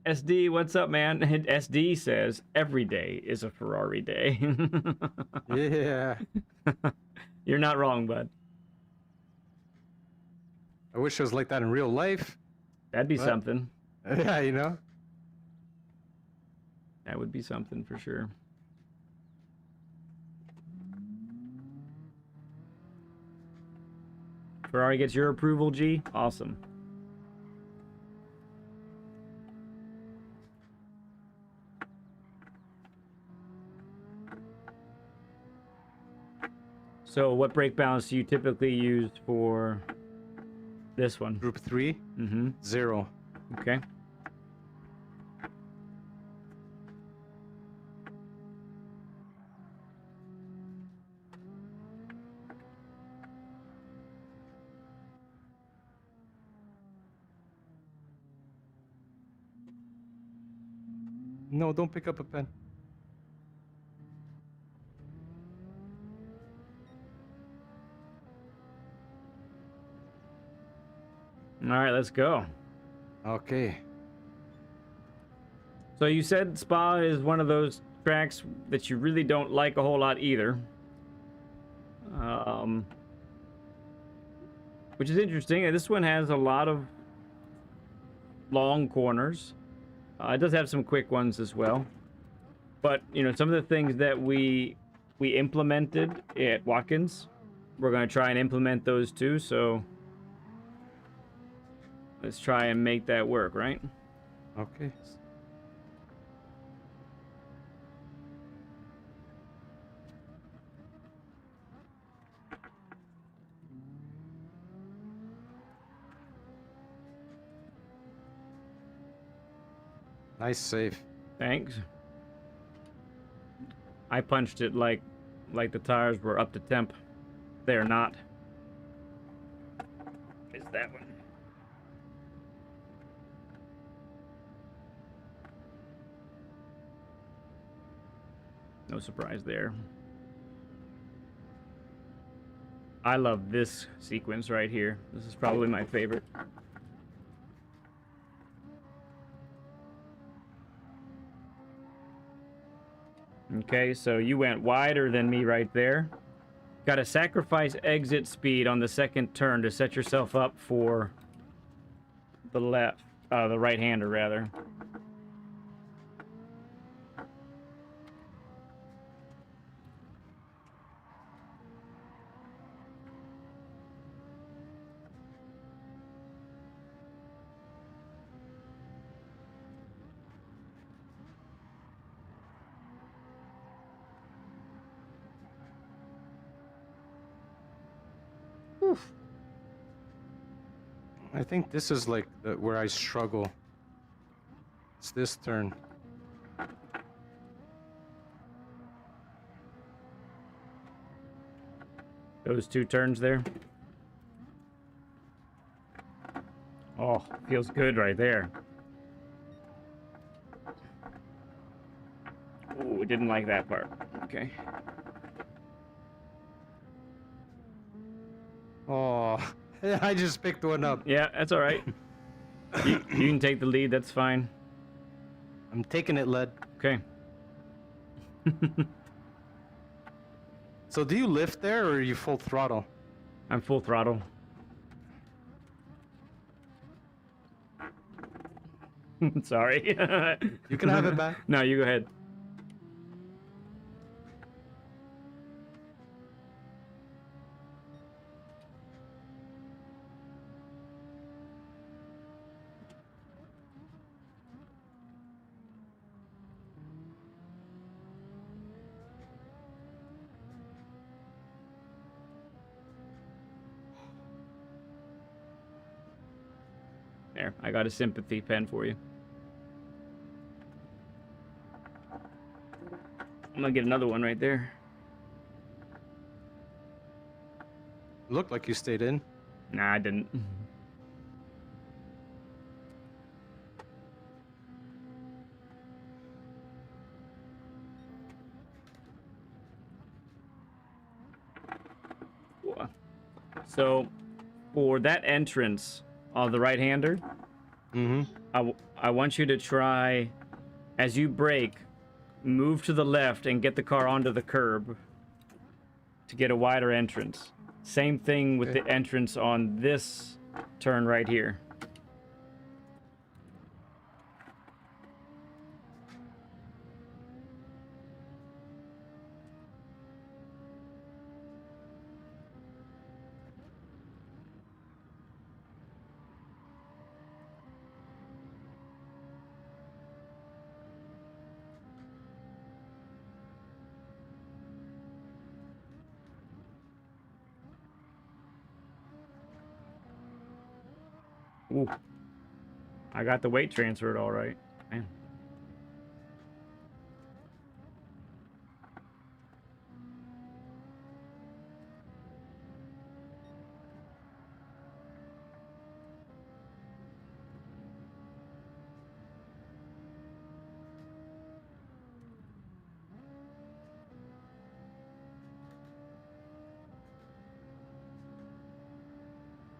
SD, what's up, man? SD says every day is a Ferrari day. Yeah. You're not wrong, bud. I wish it was like that in real life. That'd be something. Yeah, you know? That would be something for sure. Ferrari gets your approval, G? Awesome. So what brake balance do you typically use for this one? Group 3? Mm-hmm. 0. Okay. No, don't pick up a pen. All right, let's go. Okay. So you said Spa is one of those tracks that you really don't like a whole lot either. Which is interesting. This one has a lot of long corners. It does have some quick ones as well. But, you know, some of the things that we implemented at Watkins, we're going to try and implement those too. So let's try and make that work, right? Okay. Nice save. Thanks. I punched it like the tires were up to temp. They're not. It's that one. No surprise there. I love this sequence right here. This is probably my favorite. Okay, so you went wider than me right there. Got to sacrifice exit speed on the second turn to set yourself up for the the right-hander rather. Oof. I think this is like where I struggle. It's this turn. Those two turns there. Oh, feels good right there. Ooh, didn't like that part. Okay. Oh, I just picked one up. Yeah, that's all right. you can take the lead. That's fine. I'm taking it, led. Okay. So do you lift there, or are you full throttle? I'm full throttle. Sorry. You can have it back. No, you go ahead. There, I got a sympathy pen for you. I'm gonna get another one right there. Looked like you stayed in. Nah, I didn't. So, for that entrance of the right-hander, I want you to try, as you brake, move to the left and get the car onto the curb to get a wider entrance. Same thing with the entrance on this turn right here. Ooh. I got the weight transferred all right. Man.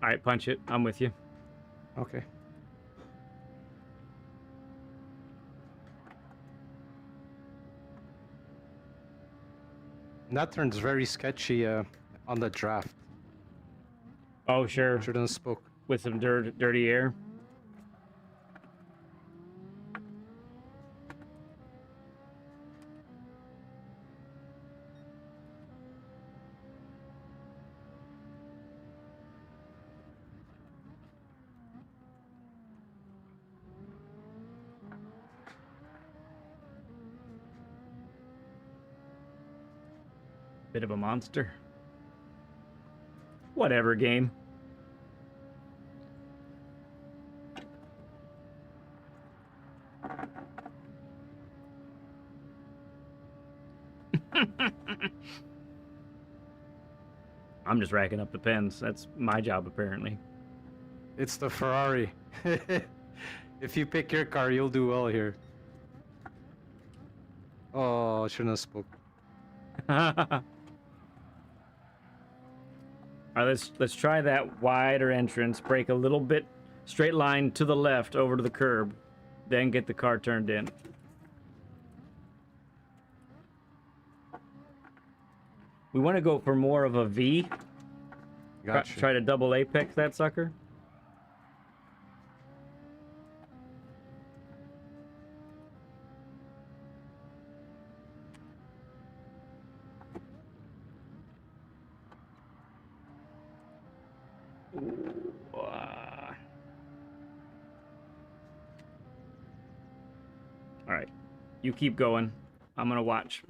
All right, punch it. I'm with you. Okay. And that turn's very sketchy on the draft. Oh, sure. Shouldn't have spoke. With some dirty air. Bit of a monster. Whatever, game. I'm just racking up the pens. That's my job, apparently. It's the Ferrari. If you pick your car, you'll do well here. Oh, I shouldn't have spoke. All right, let's try that wider entrance. Brake a little bit, straight line to the left over to the curb, then get the car turned in. We want to go for more of a V. Gotcha. Try to double apex that sucker. All right, you keep going. I'm gonna watch.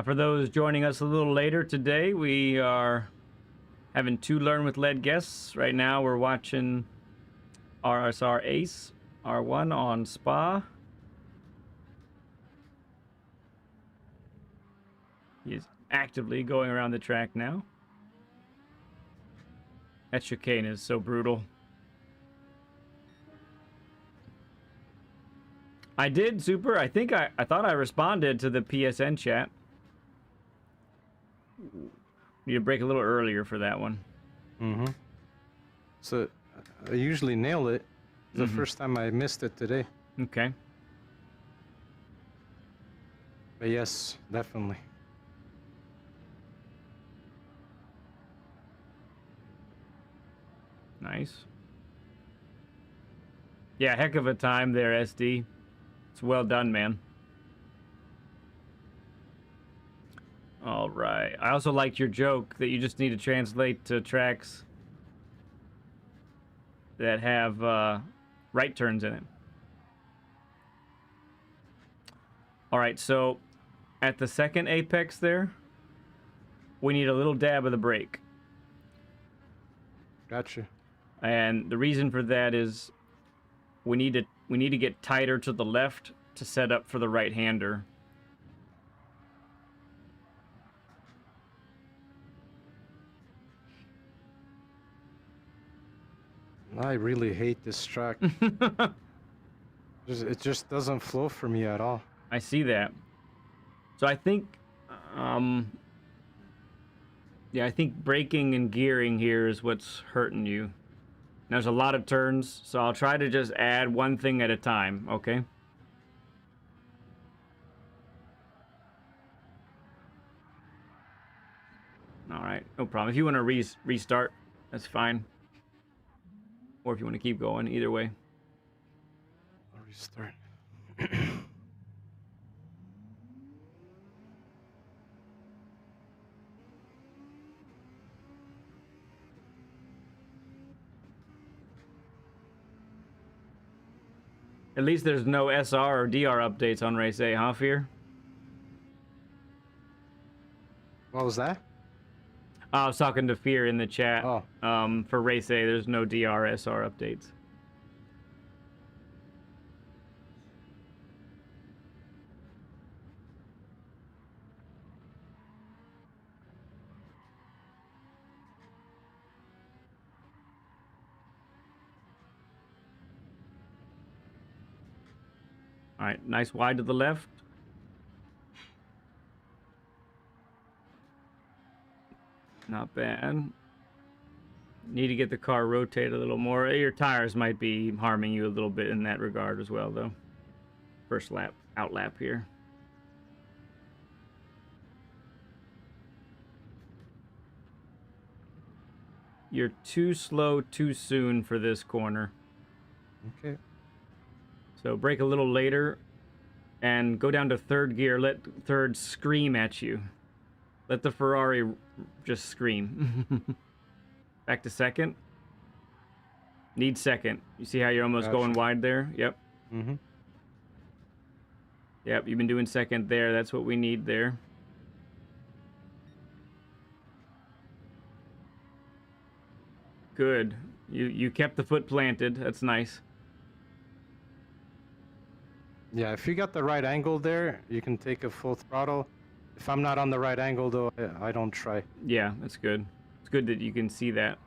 For those joining us a little later today, we are having two Learn with Lead guests. Right now, we're watching RSR Ace R1 on Spa. He's actively going around the track now. That chicane is so brutal. I did, Super. I think I thought I responded to the PSN chat. Need to break a little earlier for that one. Mm-hmm. So I usually nail it. The first time I missed it today. Okay. But yes, definitely. Nice. Yeah, heck of a time there, SD. It's well done, man. All right. I also liked your joke that you just need to translate to tracks that have right turns in it. All right, so at the second apex there, we need a little dab of the brake. Gotcha. And the reason for that is we need to get tighter to the left to set up for the right-hander. I really hate this track. It just doesn't flow for me at all. I see that. So I think, yeah, I think braking and gearing here is what's hurting you. There's a lot of turns, so I'll try to just add one thing at a time, okay? All right, no problem. If you want to restart, that's fine. Or if you want to keep going, either way. I'll restart. At least there's no SR or DR updates on Race A, huh, Fear? What was that? I was talking to Fear in the chat. Oh. For Race A, there's no DR SR updates. All right, nice wide to the left. Not bad. Need to get the car rotate a little more. Your tires might be harming you a little bit in that regard as well, though. First lap, out lap here. You're too slow too soon for this corner. Okay. So brake a little later and go down to third gear. Let third scream at you. Let the Ferrari just scream. Back to second. Need second. You see how you're almost going wide there? Yep. Mm-hmm. Yep, you've been doing second there. That's what we need there. Good. You kept the foot planted. That's nice. Yeah, if you got the right angle there, you can take a full throttle. If I'm not on the right angle, though, I don't try. Yeah, that's good. It's good that you can see that.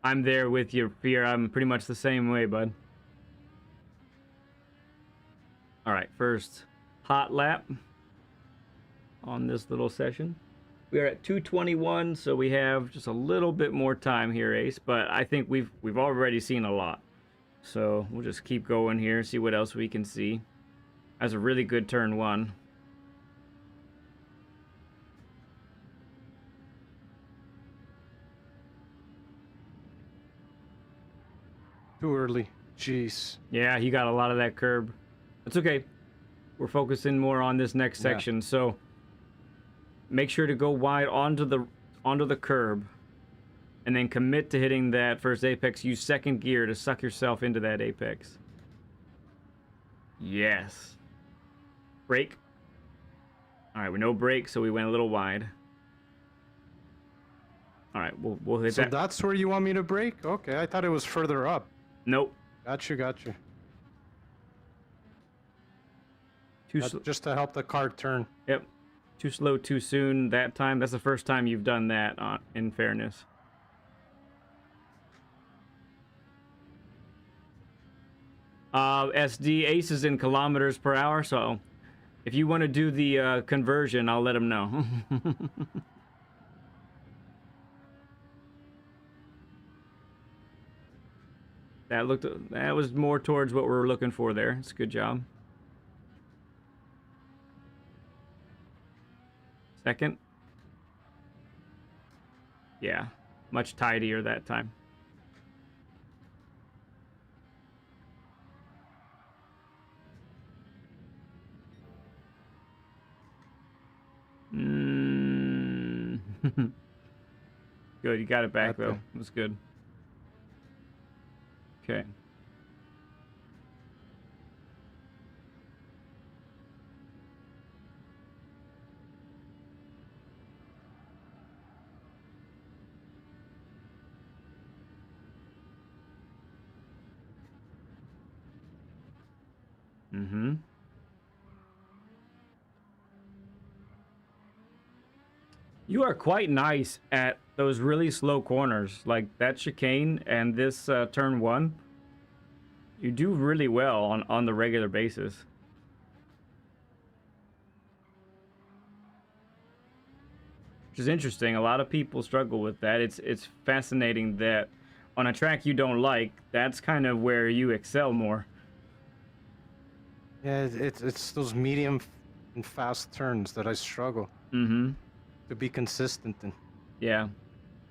I'm there with you, Fear. I'm pretty much the same way, bud. All right, first hot lap on this little session. We are at 2:21, so we have just a little bit more time here, Ace. But I think we've already seen a lot, so we'll just keep going here, see what else we can see. That's a really good turn one. Too early. Jeez. Yeah, he got a lot of that curb. That's okay. We're focusing more on this next section, so make sure to go wide onto the curb, and then commit to hitting that first apex. Use second gear to suck yourself into that apex. Yes. Brake. All right, with no brake, so we went a little wide. All right, we'll hit that. So that's where you want me to brake? Okay, I thought it was further up. Nope. Gotcha. Just to help the car turn. Yep. Too slow, too soon that time. That's the first time you've done that, in fairness. SD Ace is in kilometers per hour, so if you want to do the conversion, I'll let him know. That was more towards what we're looking for there. It's a good job. Second. Yeah, much tidier that time. Good, you got it back though. It was good. Okay. You are quite nice at those really slow corners, like that chicane and this turn 1. You do really well on the regular basis. Which is interesting. A lot of people struggle with that. It's fascinating that on a track you don't like, that's kind of where you excel more. Yeah, it's those medium and fast turns that I struggle. To be consistent in. Yeah.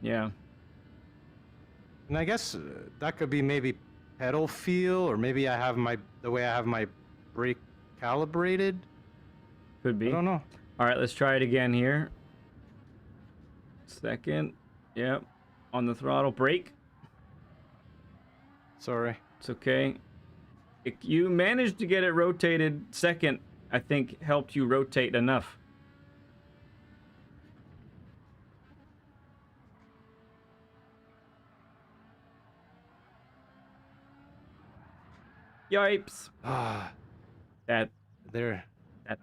And I guess that could be maybe pedal feel, or maybe I have the way I have my brake calibrated. Could be. I don't know. All right, let's try it again here. Second. Yep. On the throttle. Brake. Sorry. It's okay. If you managed to get it rotated second, I think helped you rotate enough. Yipes. That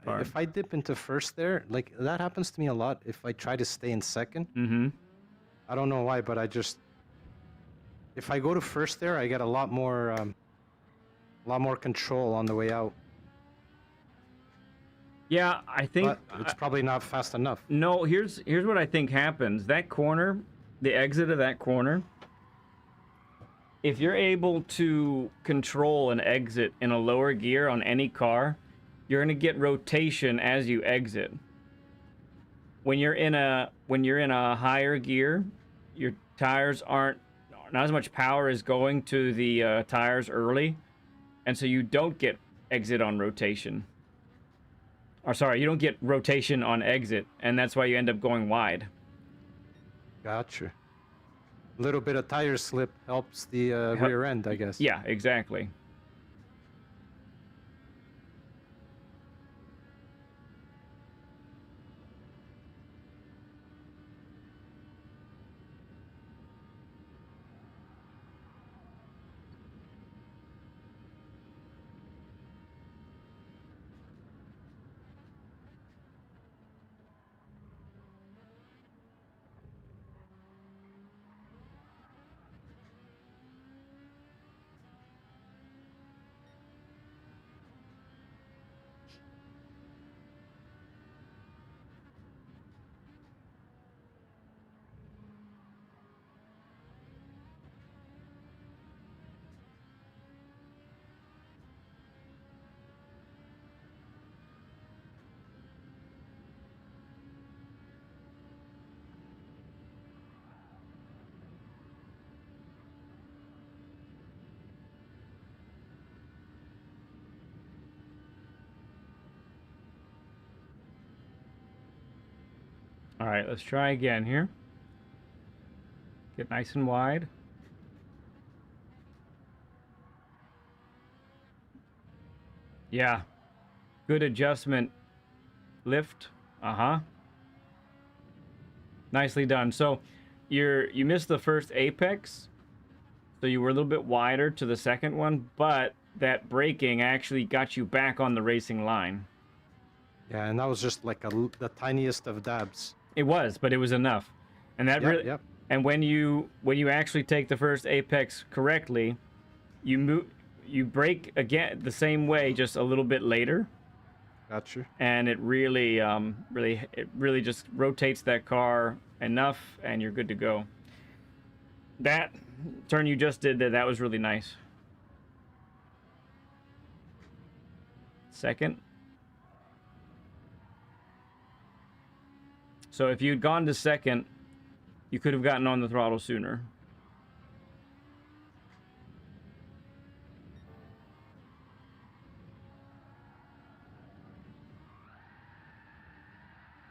part. If I dip into first there, like that happens to me a lot. If I try to stay in second, I don't know why, but if I go to first there, I get a lot more control on the way out. Yeah, I think but it's probably not fast enough. No, here's what I think happens. That corner, the exit of that corner, if you're able to control an exit in a lower gear on any car, you're going to get rotation as you exit. When you're in a higher gear, your tires not as much power is going to the tires early, and so you don't get exit on rotation. Or sorry, you don't get rotation on exit, and that's why you end up going wide. Gotcha. A little bit of tire slip helps the rear end, I guess. Yeah, exactly. All right, let's try again here. Get nice and wide. Yeah. Good adjustment. Lift. Nicely done. So you missed the first apex, so you were a little bit wider to the second one, but that braking actually got you back on the racing line. Yeah, and that was just like the tiniest of dabs. It was, but it was enough. And that really, Yep. and when you actually take the first apex correctly, you brake again the same way, just a little bit later, Gotcha. and it really really just rotates that car enough, and you're good to go. That turn you just did there, that was really nice. Second. So if you'd gone to second, you could have gotten on the throttle sooner.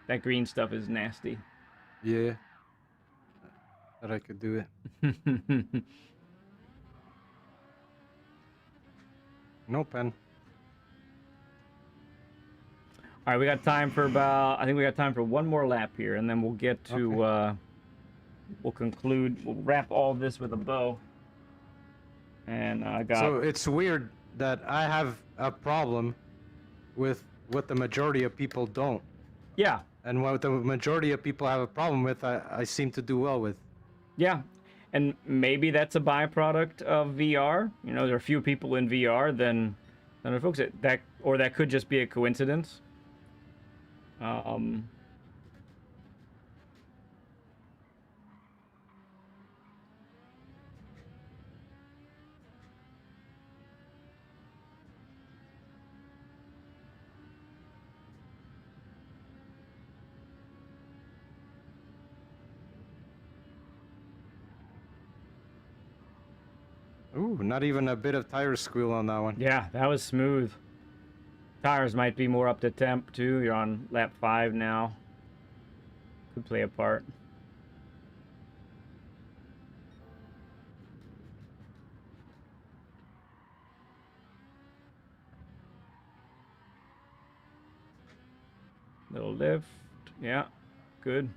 That green stuff is nasty. Yeah. That I could do it. No pen. All right, we got time for about, I think we got time for one more lap here, and then we'll get to, Okay. we'll conclude, we'll wrap all this with a bow. And I got... So it's weird that I have a problem with what the majority of people don't. Yeah. And what the majority of people have a problem with, I seem to do well with. Yeah. And maybe that's a byproduct of VR. You know, there are few people in VR than other folks. Or that could just be a coincidence. Ooh, not even a bit of tire squeal on that one. Yeah, that was smooth. Tires might be more up to temp too. You're on lap 5 now. Could play a part. Little lift. Yeah, good.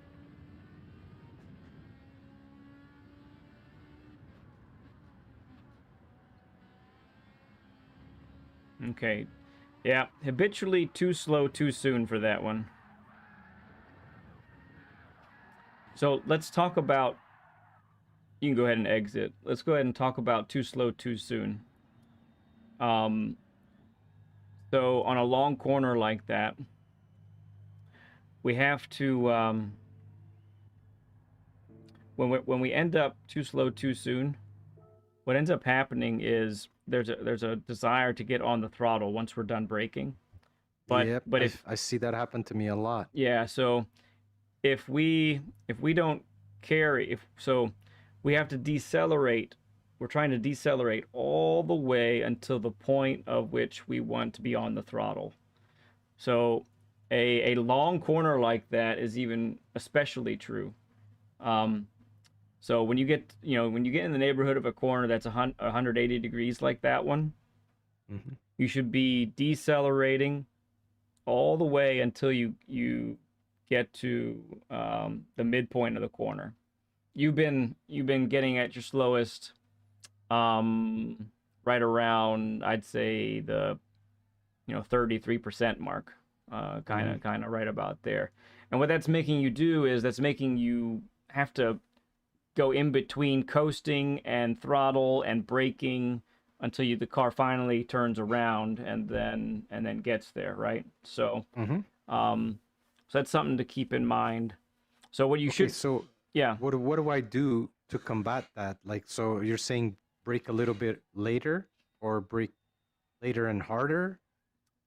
Okay. Yeah, habitually too slow too soon for that one. So let's talk about... You can go ahead and exit. Let's go ahead and talk about too slow too soon. So on a long corner like that, we have to... when we end up too slow too soon, what ends up happening is there's a desire to get on the throttle once we're done braking. But Yep, but if I see that happen to me a lot. yeah, so if we don't carry, so we have to decelerate. We're trying to decelerate all the way until the point of which we want to be on the throttle. So a long corner like that is even especially true. So when you get in the neighborhood of a corner that's 180 degrees like that one, you should be decelerating all the way until you get to the midpoint of the corner. You've been getting at your slowest right around, I'd say, the 33% mark, kind of right about there. And what that's making you do is that's making you have to go in between coasting and throttle and braking until the car finally turns around and then gets there, right? So so that's something to keep in mind. So what you should... So yeah. What do I do to combat that? Like, so you're saying brake a little bit later or brake later and harder?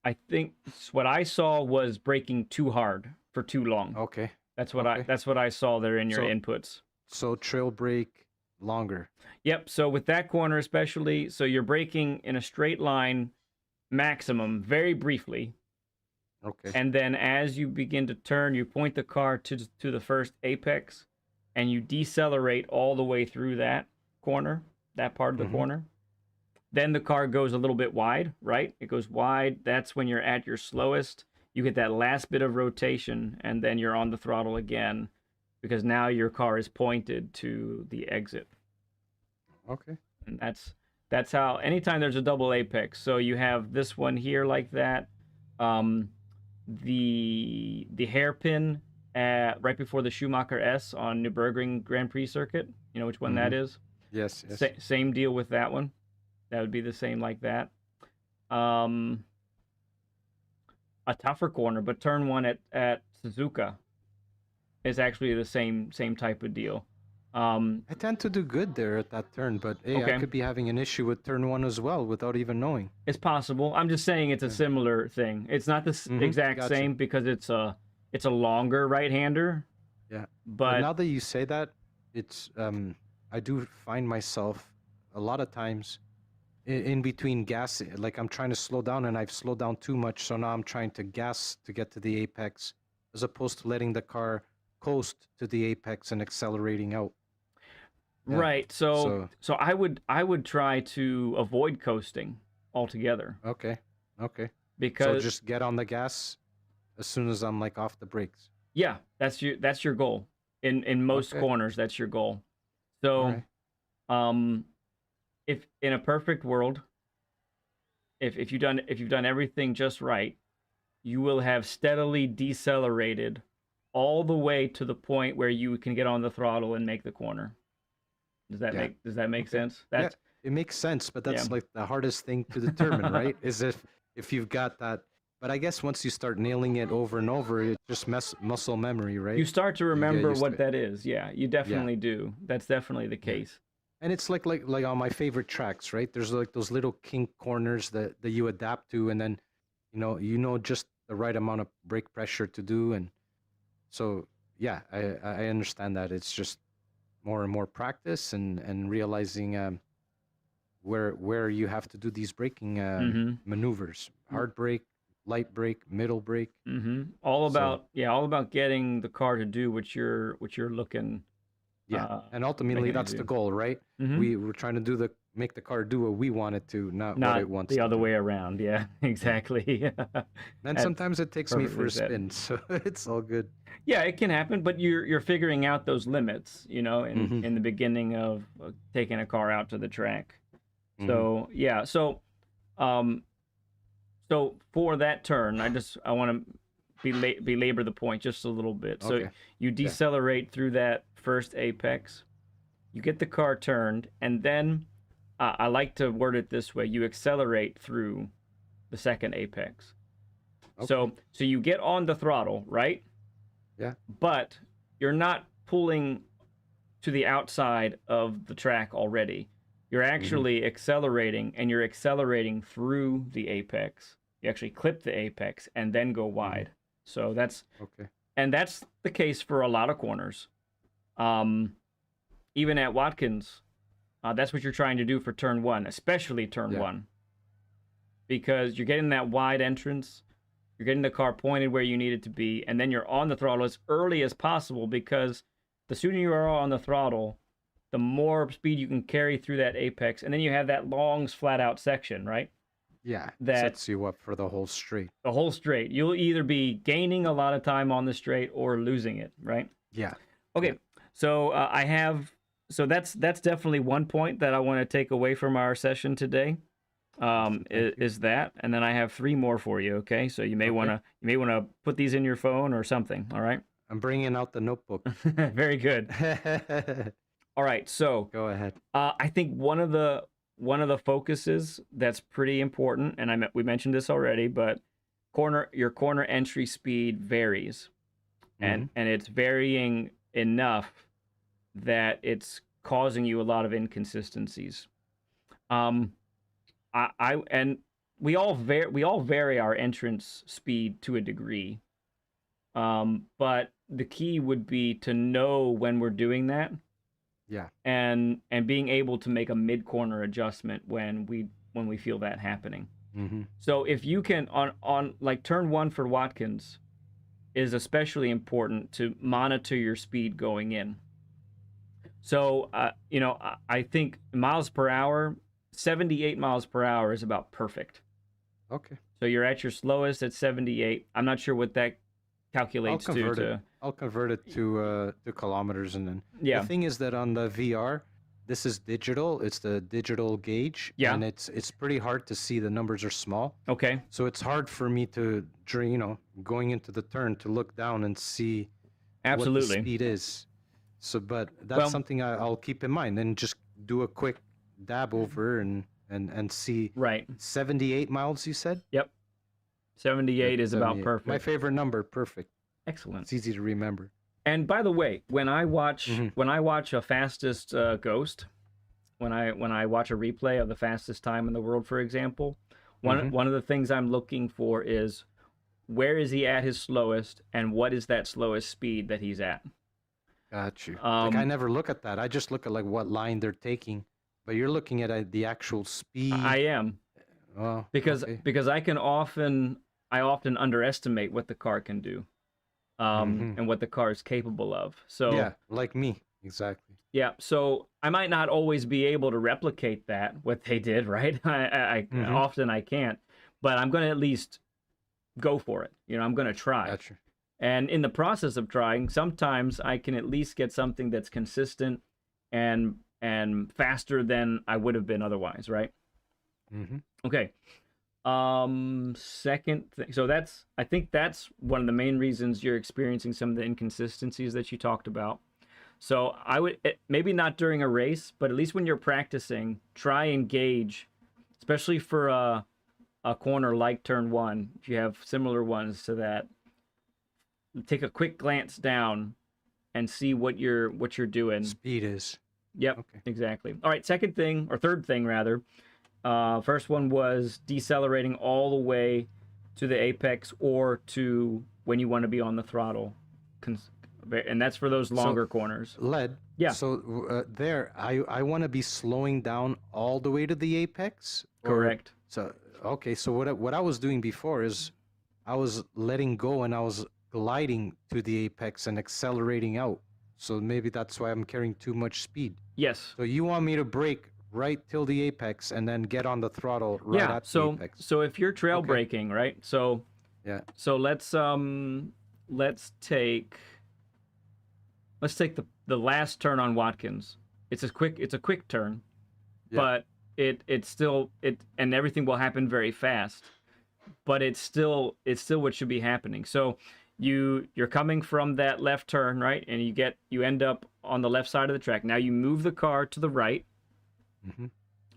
I think what I saw was braking too hard for too long. Okay. That's what I saw there in your inputs. So trail brake longer. Yep. So with that corner especially, so you're braking in a straight line maximum very briefly. Okay. And then as you begin to turn, you point the car to the first apex and you decelerate all the way through that corner, that part of the corner. Then the car goes a little bit wide, right? It goes wide. That's when you're at your slowest. You get that last bit of rotation, and then you're on the throttle again because now your car is pointed to the exit. Okay. And that's how, anytime there's a double apex, so you have this one here like that, the hairpin right before the Schumacher S on Nürburgring Grand Prix circuit. You know which one that is? Yes, yes. Same deal with that one. That would be the same like that. A tougher corner, but turn one at Suzuka is actually the same type of deal. I tend to do good there at that turn, but hey, Okay. I could be having an issue with turn one as well without even knowing. It's possible. I'm just saying it's a similar thing. It's not the exact Gotcha. same because it's a longer right-hander. Yeah. But now that you say that, it's I do find myself a lot of times in between gas, like I'm trying to slow down and I've slowed down too much, so now I'm trying to gas to get to the apex as opposed to letting the car coast to the apex and accelerating out. Yeah. Right. So I would try to avoid coasting altogether. Okay. Because so just get on the gas as soon as I'm like off the brakes. Yeah, that's your goal. In most corners, that's your goal. So, if in a perfect world, if you've done everything just right, you will have steadily decelerated all the way to the point where you can get on the throttle and make the corner. Does that make sense? It makes sense, but that's like the hardest thing to determine, right? Is if you've got that. But I guess once you start nailing it over and over, it's just muscle memory, right? You start to remember what that is. Yeah, you definitely do. That's definitely the case. And it's like on my favorite tracks, right? There's like those little kink corners that you adapt to, and then you know just the right amount of brake pressure to do, and so yeah, I understand that. It's just more and more practice and realizing where you have to do these braking maneuvers, hard brake, light brake, middle brake. All about getting the car to do what you're looking. Yeah, and ultimately that's the goal, right? We're trying to make the car do what we want it to, not what it wants the to other do. way around. Yeah, exactly. And sometimes it takes me for a spin, so it's all good. Yeah, it can happen, but you're figuring out those limits, in the beginning of taking a car out to the track. So yeah, so for that turn, I want to belabor the point just a little bit. So you decelerate through that first apex, you get the car turned, and then I like to word it this way: you accelerate through the second apex. So you get on the throttle, right? Yeah. But you're not pulling to the outside of the track already. You're actually accelerating, and you're accelerating through the apex. You actually clip the apex and then go wide. So that's and that's the case for a lot of corners. Even at Watkins, that's what you're trying to do for turn one, especially turn one, because you're getting that wide entrance. You're getting the car pointed where you need it to be, and then you're on the throttle as early as possible, because the sooner you are on the throttle, the more speed you can carry through that apex, and then you have that long flat-out section, right? Yeah, that sets you up for the whole straight. The whole straight. You'll either be gaining a lot of time on the straight or losing it, right? Yeah. Okay, so that's definitely one point that I want to take away from our session today. Is that, and then I have 3 more for you. Okay, so you may wanna put these in your phone or something. All right. I'm bringing out the notebook. Very good. All right, so go ahead. I think one of the focuses that's pretty important, and we mentioned this already, but your corner entry speed varies, and it's varying enough that it's causing you a lot of inconsistencies. We all vary our entrance speed to a degree, but the key would be to know when we're doing that. Yeah. And being able to make a mid-corner adjustment when we feel that happening. So if you can on like turn one for Watkins is especially important to monitor your speed going in. So I think miles per hour, 78 miles per hour is about perfect. Okay. So you're at your slowest at 78. I'm not sure what that calculates I'll convert it to kilometers, and then the thing is that on the VR, this is digital. It's the digital gauge, Yeah. and it's pretty hard to see. The numbers are small, Okay. so it's hard for me to, going into the turn to look down and see what the Absolutely. speed is. So, but that's Well, something I'll keep in mind, and just do a quick dab over and see. right. 78 miles, you said? Yep. 78 is about 78. perfect. My favorite number, perfect. Excellent. It's easy to remember. And by the way, when I watch Mhm. a fastest ghost, when I watch a replay of the fastest time in the world, for example, Mhm. one of the things I'm looking for is where is he at his slowest, and what is that slowest speed that he's at? Got you. Like I Um, never look at that. I just look at like what line they're taking. But you're looking at the actual I speed. am, Oh, because okay. I often underestimate what the car can do, Mhm. and what the car is capable of. So Yeah, like me. Exactly. yeah, so I might not always be able to replicate that, what they did, right? I Mhm. often I can't, but I'm going to at least go for it. I'm going to try. Got you. And in the process of trying, sometimes I can at least get something that's consistent and faster than I would have been otherwise, right? Mhm. Okay. Second thing. So I think that's one of the main reasons you're experiencing some of the inconsistencies that you talked about. So I would, maybe not during a race, but at least when you're practicing, try and gauge, especially for a corner like turn one, if you have similar ones to that, take a quick glance down and see what you're doing. Speed is. Yep, Okay. exactly. All right, second thing, or third thing rather. First one was decelerating all the way to the apex or to when you want to be on the throttle. And that's for those So longer corners. lead. Yeah. So there, I want to be slowing down all the way to the apex. Correct. So okay. So what I was doing before is I was letting go and I was gliding to the apex and accelerating out. So maybe that's why I'm carrying too much speed. Yes. So you want me to brake right till the apex and then get on the throttle right Yeah. at the So apex. so if you're trail Okay. braking, right? So Yeah. so let's take the last turn on Watkins. It's a quick turn, Yeah. but it's still and everything will happen very fast. But it's still what should be happening. So you're coming from that left turn, right? And you end up on the left side of the track. Now you move the car to the right. Mm-hmm.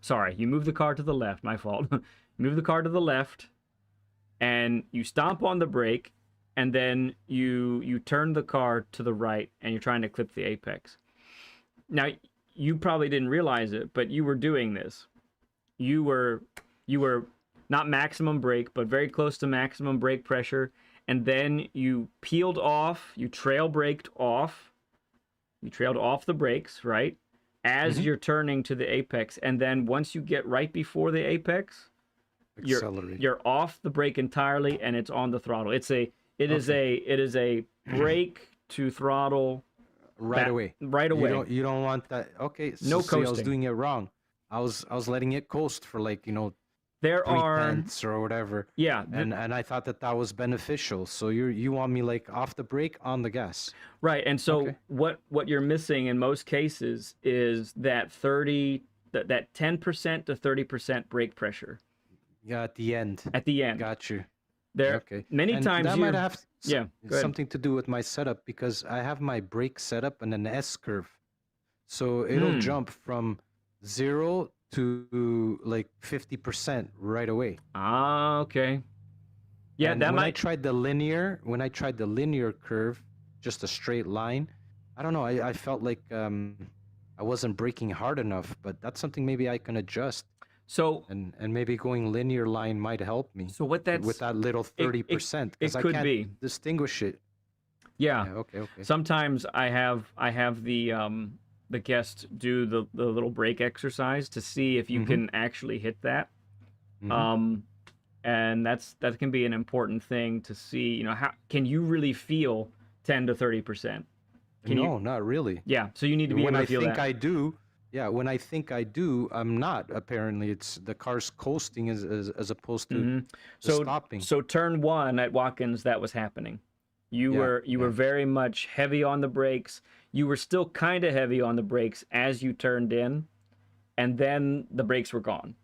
Sorry, you move the car to the left. My fault. You move the car to the left, and you stomp on the brake, and then you turn the car to the right, and you're trying to clip the apex. Now you probably didn't realize it, but you were doing this. You were not maximum brake, but very close to maximum brake pressure, and then you peeled off. You trailed off the brakes, right? As Mm-hmm. you're turning to the apex, and then once you get right before the apex, Accelerate. you're off the brake entirely, and it's on the throttle. It is a brake to throttle Right away. right away. You don't want that. Okay. So No see, I was coasting. doing it wrong. I was letting it coast for like There are 3/10 or whatever. yeah, And I thought that was beneficial. So you want me like off the brake, on the gas. right. And so Okay. what you're missing in most cases is that 10% to 30% brake pressure Yeah, at the end. at the end. Got you. There Okay. many And times that you might have yeah, go ahead. something to do with my setup because I have my brake setup in an S curve. So it'll jump from 0 to like 50% right away. Ah, okay. Yeah, And that when might when I tried the linear curve, just a straight line, I don't know, I felt like I wasn't braking hard enough, but that's something maybe I can adjust. so And maybe going linear line might help me so what that's with that little 30% it because I could can't be. distinguish it. Yeah. Yeah, okay. Sometimes I have the guest do the little brake exercise to see if you Mhm. can actually hit that. Mhm. And that can be an important thing to see, how can you really feel 10 to 30%? Can No, you not really. Yeah, so you need to be When able I to feel think that. I do, yeah, when I think I do, I'm not. Apparently, it's the car's coasting as opposed to Mhm. the So stopping. turn 1 at Watkins, that was happening. You Yeah, were yeah. very much heavy on the brakes. you were still kind of heavy on the brakes as you turned in, and then the brakes were gone.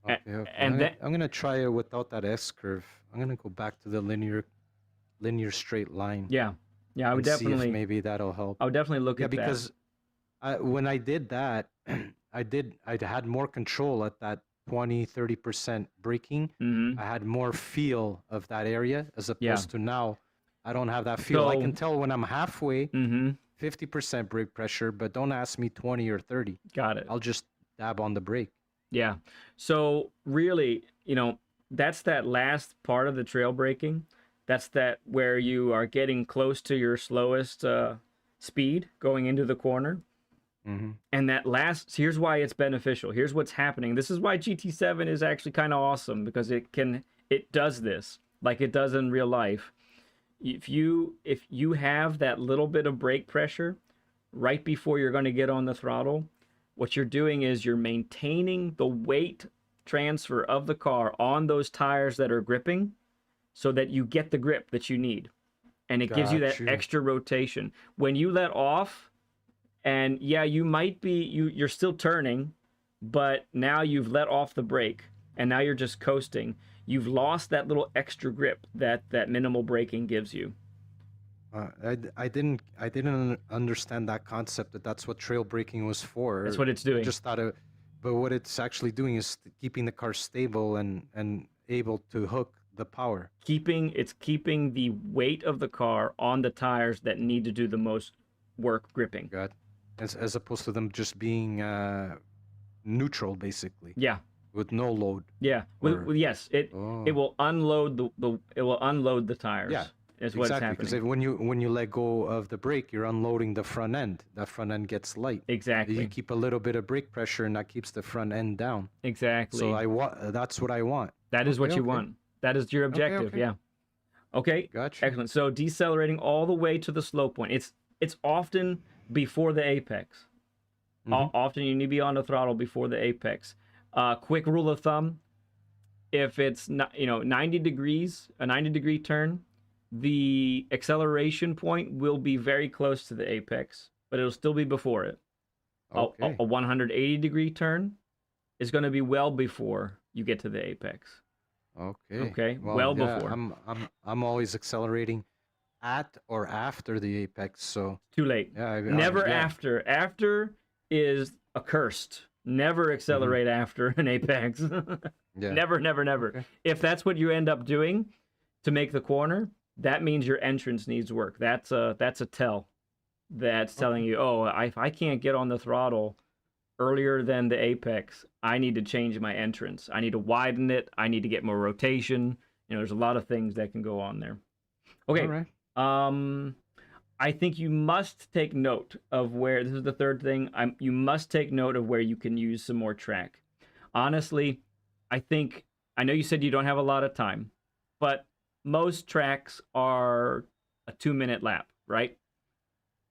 Okay, okay. And then, I'm gonna try it without that S curve. I'm gonna go back to the linear straight line yeah, I would and see if definitely, maybe that'll help. look Yeah, at that. because when I did that, I had more control at that 20-30% braking. Mm-hmm. I had more feel of that area as Yeah. opposed to now. I don't have that feel. I So, can tell when I'm halfway, mm-hmm. 50% brake pressure, but don't ask me 20 or 30. Got it. I'll just dab on the brake. Yeah. So really, that's that last part of the trail braking. That's that where you are getting close to your slowest speed going into the corner. Mm-hmm. And that last, here's why it's beneficial. Here's what's happening. This is why GT7 is actually kind of awesome, because it does this like it does in real life. If you have that little bit of brake pressure right before you're going to get on the throttle, what you're doing is you're maintaining the weight transfer of the car on those tires that are gripping so that you get the grip that you need. And it gives you that extra rotation. When you let off, and yeah, you might be, you're still turning, but now you've let off the brake and now you're just coasting. You've lost that little extra grip that minimal braking gives you. I didn't understand that concept, that's what trail braking was for. That's what it's doing. I just thought it, but what it's actually doing is keeping the car stable and able to hook the power. It's keeping the weight of the car on the tires that need to do the most work gripping. God, as opposed to them just being neutral, basically. Yeah. With no load. Yeah. Yes. It will unload the tires. Yeah. Is what's happening. Because when you let go of the brake, you're unloading the front end. That front end gets light. Exactly. You keep a little bit of brake pressure, and that keeps the front end down. Exactly. So that's what I want. That is what you want. That is your objective. Okay. Yeah. Okay. Gotcha. Excellent. So decelerating all the way to the slow point. It's often before the apex. Mm-hmm. Often you need to be on the throttle before the apex. Quick rule of thumb: if it's not, 90 degrees, a 90-degree turn, the acceleration point will be very close to the apex, but it'll still be before it. Okay. A 180-degree turn is going to be well before you get to the apex. Okay. Well before. I'm always accelerating at or after the apex, so too late. Never after. After is accursed. Never accelerate after an apex. Never. Okay. If that's what you end up doing to make the corner, that means your entrance needs work. That's a tell. That's telling you, if I can't get on the throttle earlier than the apex, I need to change my entrance. I need to widen it. I need to get more rotation. There's a lot of things that can go on there. Okay. All right. I think you must take note of where, this is the third thing, you must take note of where you can use some more track. Honestly, I know you said you don't have a lot of time, but most tracks are a 2-minute lap, right?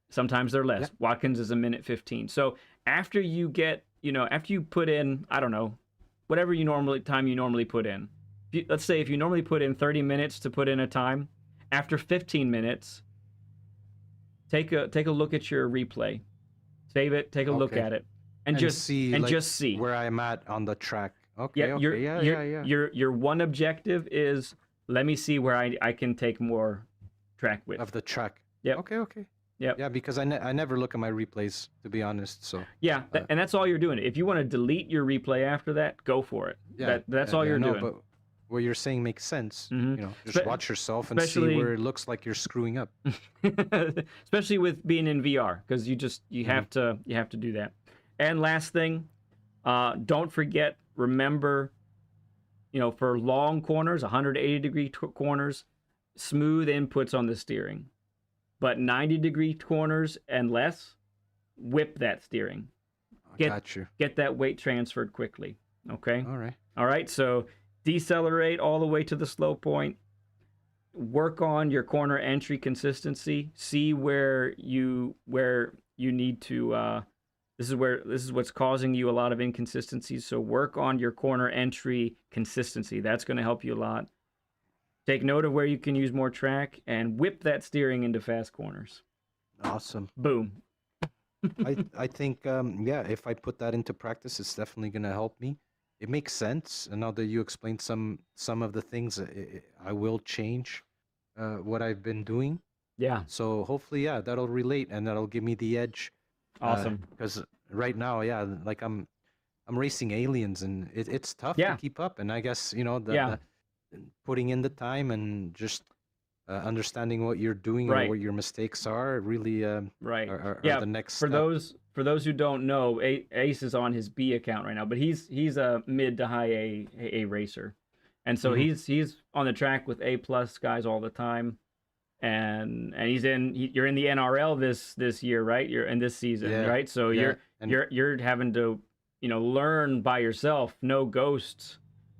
Sometimes they're less. Yeah. Watkins is 1:15. So after you get, after you put in, I don't know, whatever time you normally put in. Let's say if you normally put in 30 minutes to put in a time, after 15 minutes, take a look at your replay. Save it, take a look at it, and just see where I'm at on the track. Okay. Yeah. Your one objective is, let me see where I can take more track width of the track. Yeah. Okay. Yep. Yeah, because I never look at my replays, to be honest. So yeah, and that's all you're doing. If you want to delete your replay after that, go for it. Yeah, that's all you're doing. But what you're saying makes sense. Mm-hmm. Just watch yourself and see where it looks like you're screwing up. Especially with being in VR, because you have to do that. And last thing, don't forget, remember, for long corners, 180-degree corners, smooth inputs on the steering. But 90-degree corners and less, whip that steering. Get that weight transferred quickly. Okay? All right. So decelerate all the way to the slow point. Work on your corner entry consistency. See where you need to. This is what's causing you a lot of inconsistencies. So work on your corner entry consistency. That's going to help you a lot. Take note of where you can use more track and whip that steering into fast corners. Awesome. Boom. I think yeah, if I put that into practice, it's definitely gonna help me. It makes sense, and now that you explained some of the things, I will change what I've been doing. Yeah. So hopefully, yeah, that'll relate and that'll give me the edge. Awesome. Because right now, yeah, like I'm racing aliens, and it's tough to Yeah. keep up. And I guess Yeah. the putting in the time and just understanding what you're doing or Right. what your mistakes are really Right. are Yeah. the next For step. those who don't know, Ace is on his B account right now, but he's a mid to high A racer, and so Hmm. he's on the track with A plus guys all the time, and you're in the NRL this year, right? You're in this season, Yeah, right? So yeah, and you're having to learn by yourself, no ghosts.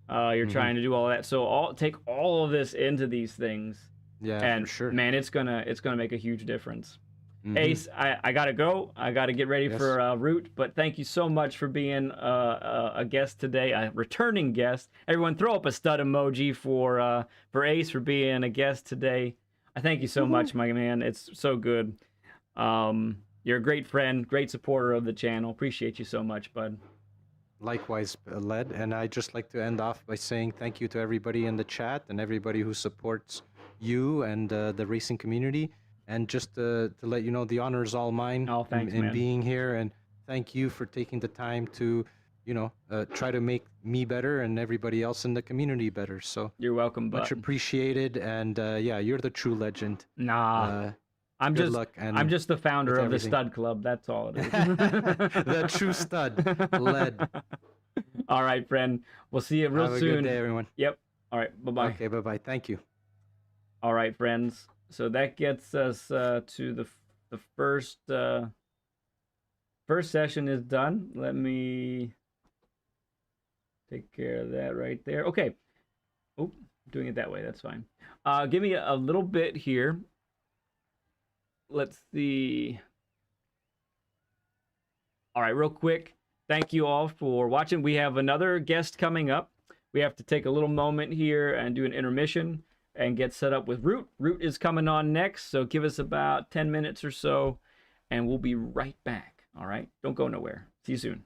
You're hmm trying to do all that. So take all of this into these things, yeah, for and sure. man, it's gonna make a huge difference. Hmm. Ace, I gotta go. I gotta get ready Yes. for Root. But thank you so much for being a guest today, a returning guest. Everyone, throw up a stud emoji for Ace for being a guest today. I thank you so Woohoo. much, my man. It's so good. You're a great friend, great supporter of the channel. Appreciate you so much, bud. Likewise, Led. And I just like to end off by saying thank you to everybody in the chat and everybody who supports you and the racing community. And just to let you know, the honor is all mine Oh, thanks, in man. being here. And thank you for taking the time to, try to make me better and everybody else in the community better. So You're welcome, much bud. appreciated. And yeah, you're the true legend. Nah, Uh, I'm Good just luck I'm and just the founder with of the everything. Stud Club. That's all it is. The true stud, Led. All right, friend. We'll see you real Have a good day, soon. everyone. Yep. All right. Bye bye. Okay, bye bye. Thank you. All right, friends. So that gets us to the first session is done. Let me take care of that right there. Okay. Oh, doing it that way. That's fine. Give me a little bit here. Let's see. All right, real quick. Thank you all for watching. We have another guest coming up. We have to take a little moment here and do an intermission and get set up with Root. Root is coming on next, so give us about 10 minutes or so, and we'll be right back. All right? Don't go nowhere. See you soon.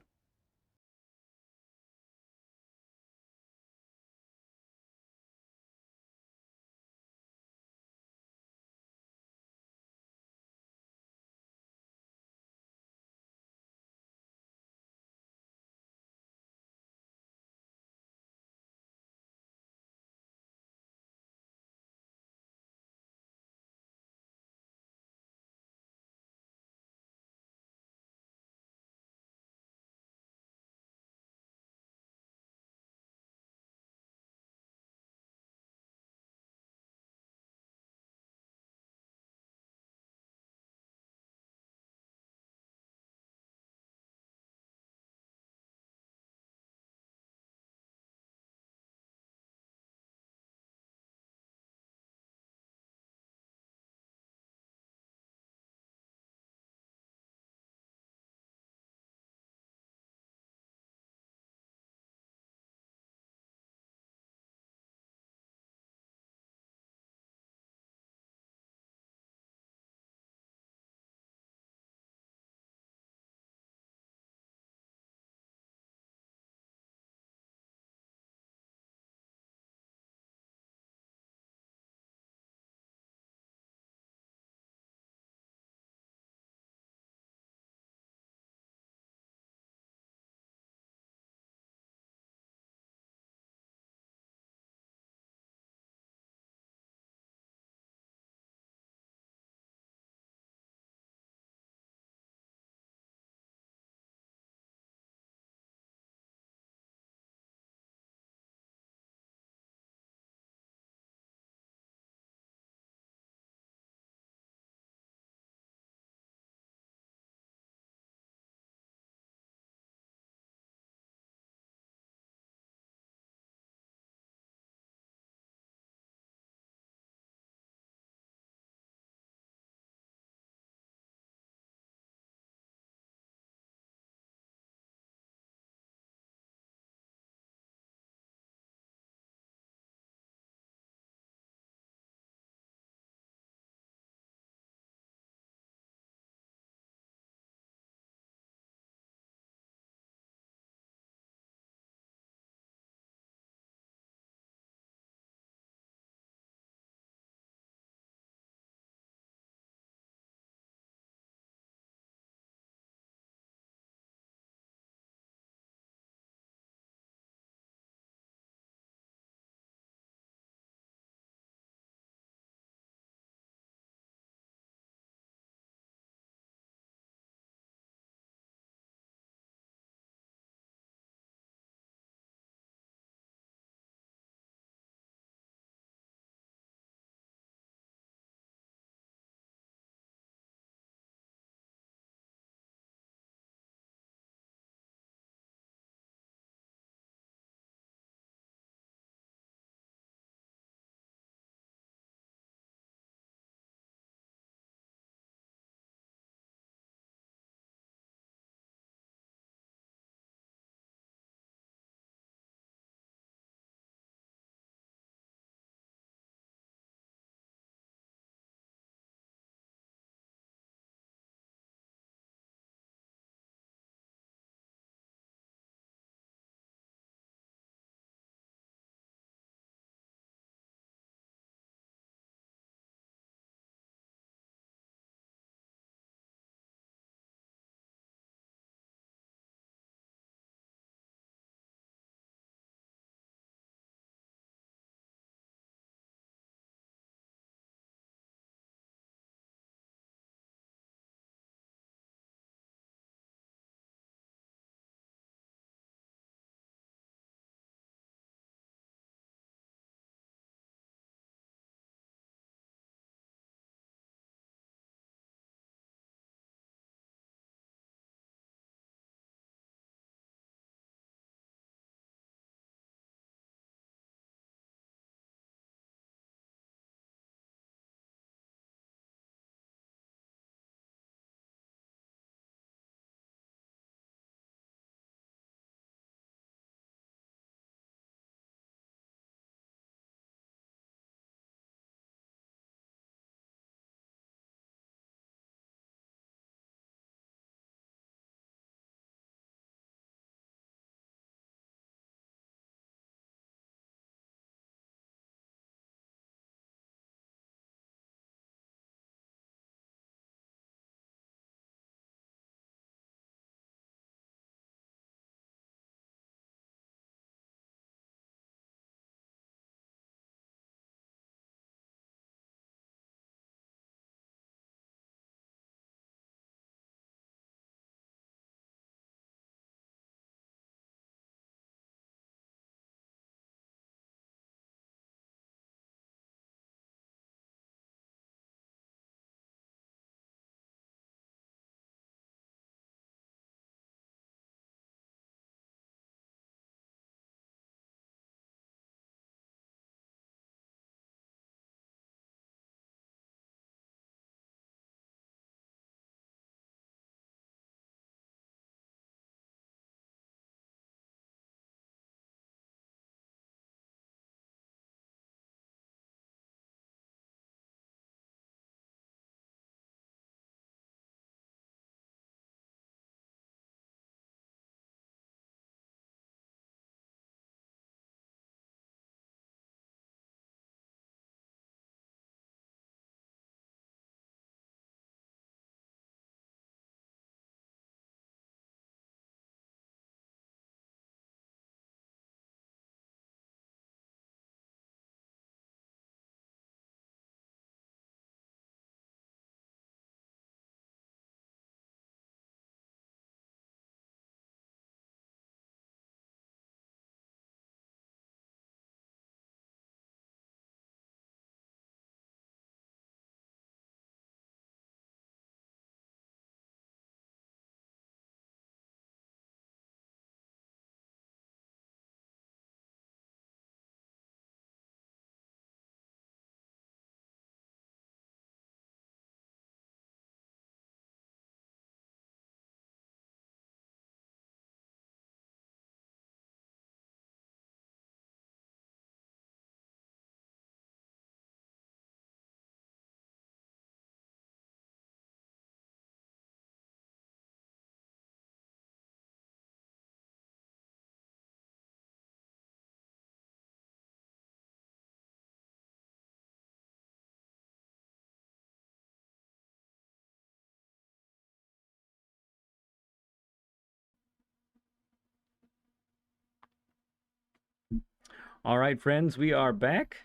All right, friends, we are back.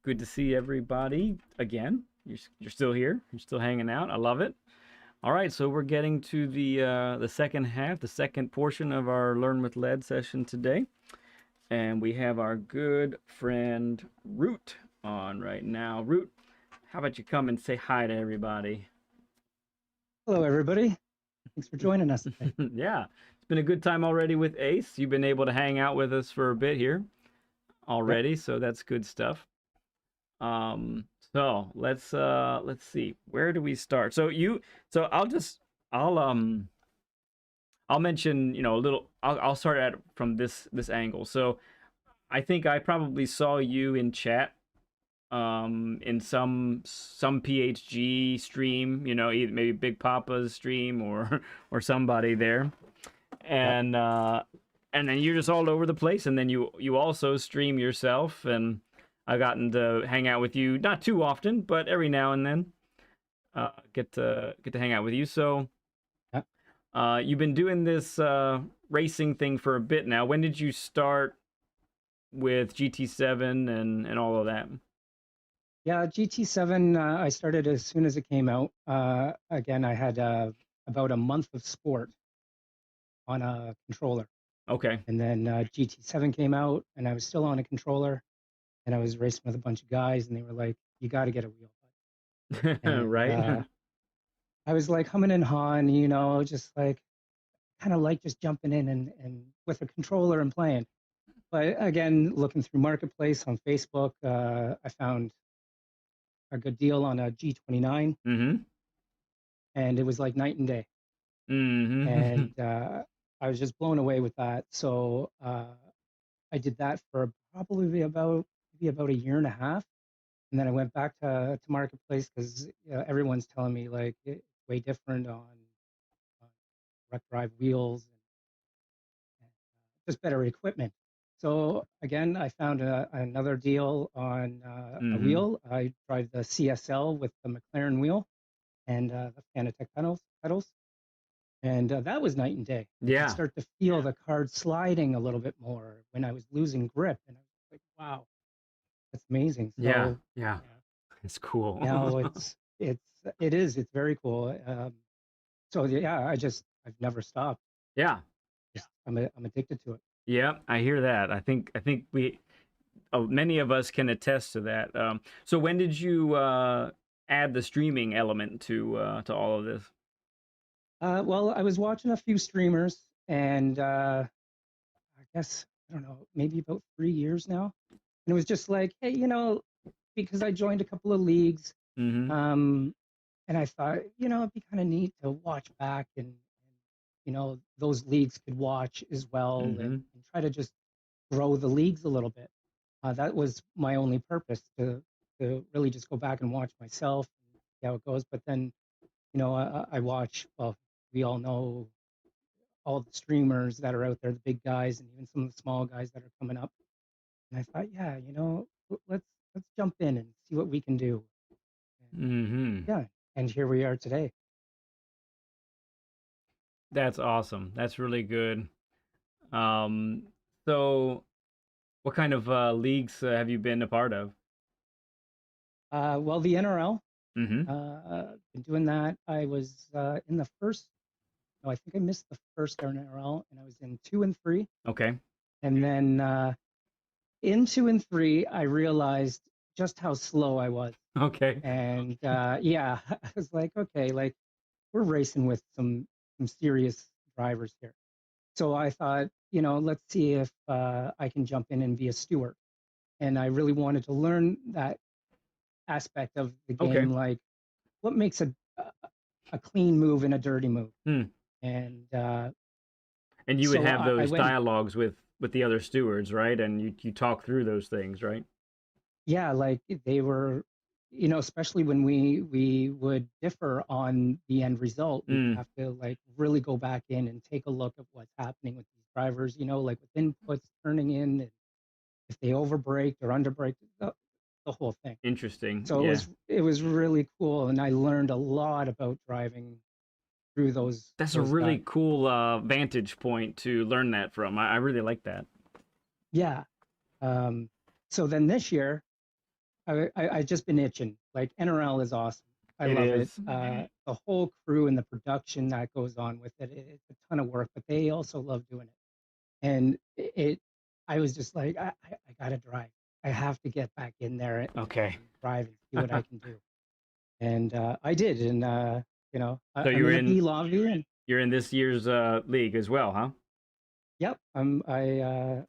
Good to see everybody again. You're still here. You're still hanging out. I love it. All right, so we're getting to the second half, the second portion of our Learn with Lead session today, and we have our good friend Root on right now. Root, how about you come and say hi to everybody? Hello, everybody. Thanks for joining us today. Yeah, it's been a good time already with Ace. You've been able to hang out with us for a bit here Yep. already, so that's good stuff. Um, let's see. Where do we start? So I'll mention, a little. I'll start at from this angle. So I think I probably saw you in chat in some PHG stream, either maybe Big Papa's stream or or somebody there. Yep. And then you're just all over the place, and then you also stream yourself, and I've gotten to hang out with you, not too often, but every now and then get to hang out with you. So Yep. you've been doing this racing thing for a bit now. When did you start with GT7 and all of that? Yeah, GT7, I started as soon as it came out. Again, I had about a month of sport on a controller. Okay. And then GT7 came out, and I was still on a controller, and I was racing with a bunch of guys, and they were like, you got to get a wheel. And Right. I was like humming and hawing, just like kind of like just jumping in and with a controller and playing. But again, looking through Marketplace on Facebook, I found a good deal on a G29, Mm-hmm. and it was like night and day. Mm-hmm. And I was just blown away with that. So I did that for probably about maybe about a year and a half, and then I went back to Marketplace because everyone's telling me like it's way different on direct drive wheels and just better equipment. So again, I found another deal on a Mm-hmm. wheel. I drive the CSL with the McLaren wheel and the Fanatec pedals. And that was night and day. I could Yeah. start to feel the card sliding a little bit more when I was losing grip. And I was like, wow, that's amazing. Yeah. So Yeah. yeah, It's cool. now it's very cool. So yeah, I've never stopped. Yeah. Just I'm addicted to it. Yeah, I hear that. I think we many of us can attest to that. So when did you add the streaming element to all of this? Well, I was watching a few streamers, and I guess I don't know, maybe about 3 years now. And it was just like, hey, because I joined a couple of leagues, Mm-hmm. and I thought, it'd be kind of neat to watch back, and those leagues could watch as well, Mm-hmm. and try to just grow the leagues a little bit. That was my only purpose to really just go back and watch myself and see how it goes. But then, I watch. Well, we all know all the streamers that are out there, the big guys, and even some of the small guys that are coming up. And I thought, yeah, let's jump in and see what we can do. And Mm-hmm. yeah, and here we are today. That's awesome. That's really good. Um, so what kind of leagues have you been a part of? Well, the NRL, Mm-hmm. been doing that. I was in the first. No, I think I missed the first NRL, and I was in 2 and 3. Okay. And then in 2 and 3, I realized just how slow I was. Okay. And yeah, I was like, okay, like we're racing with some serious drivers here. So I thought, let's see if I can jump in and be a steward. And I really wanted to learn that aspect of the Okay. game, like what makes a clean move and a dirty move. Hmm. And And you would so have I those went, dialogues with the other stewards, right? And you talk through those things, right? yeah, like they were, especially when we would differ on the end result, we would Mm. have to like really go back in and take a look at what's happening with these drivers, like with inputs turning in, and if they overbraked or underbraked, the whole thing. Interesting. So Yeah. it was really cool, and I learned a lot about driving through That's a those guys. really cool vantage point to learn that from. I really like that. Yeah, So then this year, I just been itching. Like NRL is awesome. I It love it. is. The whole crew and the production that goes on with it, it's a ton of work, but they also love doing it. And I was just like, I gotta drive. I have to get back in there Okay. and drive and see what I can do. And I did. And, So I'm in a B lobby and you're in this year's league as well, huh? yep, I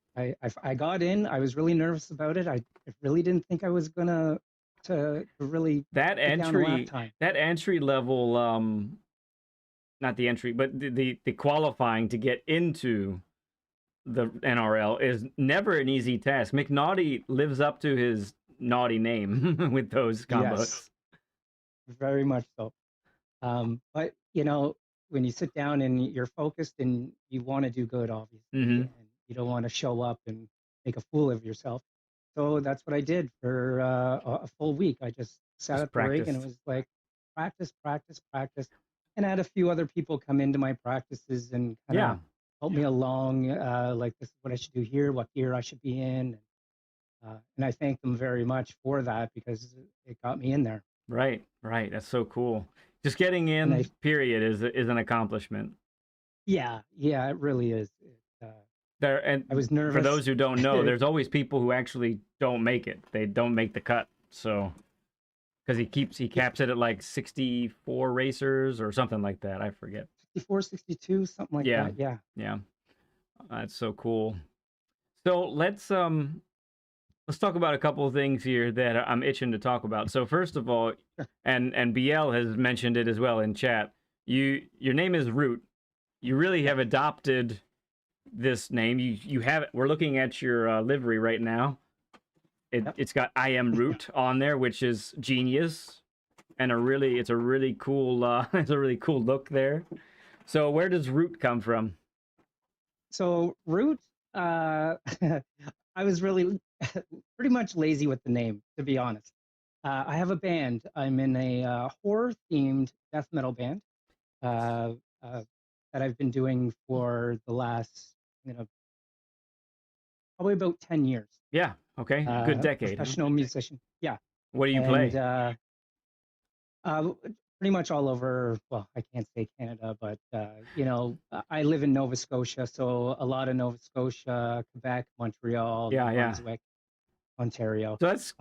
got in. I was really nervous about it. I really didn't think I was gonna to really That put down a lap entry, time. that entry level, not the entry, but the qualifying to get into the NRL is never an easy task. McNaughty lives up to his naughty name with those combos. Yes, very much so. But when you sit down and you're focused and you want to do good, obviously, Mm-hmm. and you don't want to show up and make a fool of yourself. So that's what I did for a full week. I just sat Just at the rig and it practiced. was like practice, practice, practice. And I had a few other people come into my practices and kind Yeah. of help me along, like this is what I should do here, what gear I should be in. And I thank them very much for that because it got me in there. Right. Right. That's so cool. Just getting And I, in, period, is an accomplishment. yeah, it really is. There, and I was for nervous. those who don't know, there's always people who actually don't make it. They don't make the cut. So because he caps it at like 64 racers or something like that. I forget. 64, 62, something like Yeah. that. Yeah. Yeah. That's so cool. So let's talk about a couple of things here that I'm itching to talk about. So first of all, and BL has mentioned it as well in chat. Your name is Root. You really have adopted this name. You have it. We're looking at your livery right now. It's got I am Root on there, which is genius, and it's a really cool it's a really cool look there. So where does Root come from? So Root, I was really pretty much lazy with the name, to be honest. I have a band. I'm in a horror-themed death metal band uh, that I've been doing for the last, probably about 10 years. Yeah. Okay. Good decade. Huh? Professional musician. Yeah. What do you And play? pretty much all over. Well, I can't say Canada, but I live in Nova Scotia, so a lot of Nova Scotia, Quebec, Montreal, New Yeah. Yeah. Brunswick, Ontario. So that's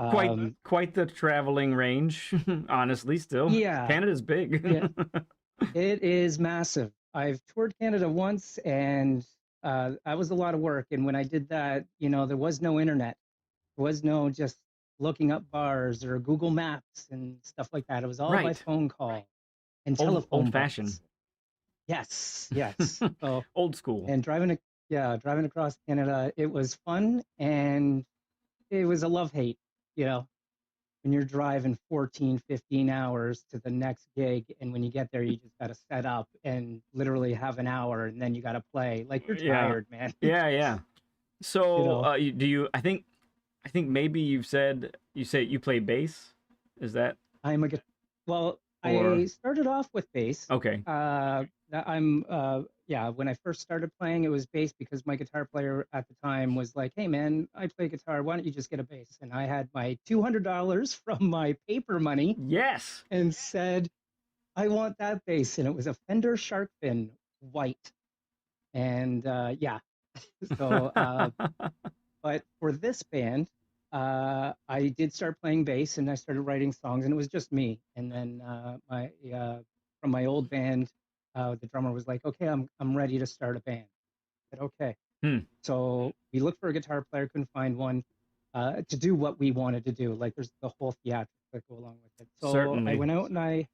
quite the traveling range, honestly. Still, Yeah, Canada's big. yeah, it is massive. I've toured Canada once, and that was a lot of work. And when I did that, there was no internet. There was no just looking up bars or Google Maps and stuff like that. It was all by Right. phone call and Old telephone fashioned. books. Yes, yes. So Old school. and driving across Canada, it was fun and it was a love-hate, when you're driving 14, 15 hours to the next gig, and when you get there, you just got to set up and literally have an hour, and then you got to play. Like you're Yeah. tired, man. Yeah. Yeah. So do you? I think maybe you say you play bass. Is that? I'm a well. Or I started off with bass. okay. When I first started playing, it was bass because my guitar player at the time was like, "Hey, man, I play guitar. Why don't you just get a bass?" And I had my $200 from my paper money. Yes. And said, "I want that bass," and it was a Fender Shark Fin white. And so but for this band, I did start playing bass and I started writing songs, and it was just me. And then my from my old band, the drummer was like, "Okay, I'm ready to start a band." I said, "Okay." So we looked for a guitar player, couldn't find one to do what we wanted to do. Like there's the whole theatrics that go along with it. So Certainly. I went out and I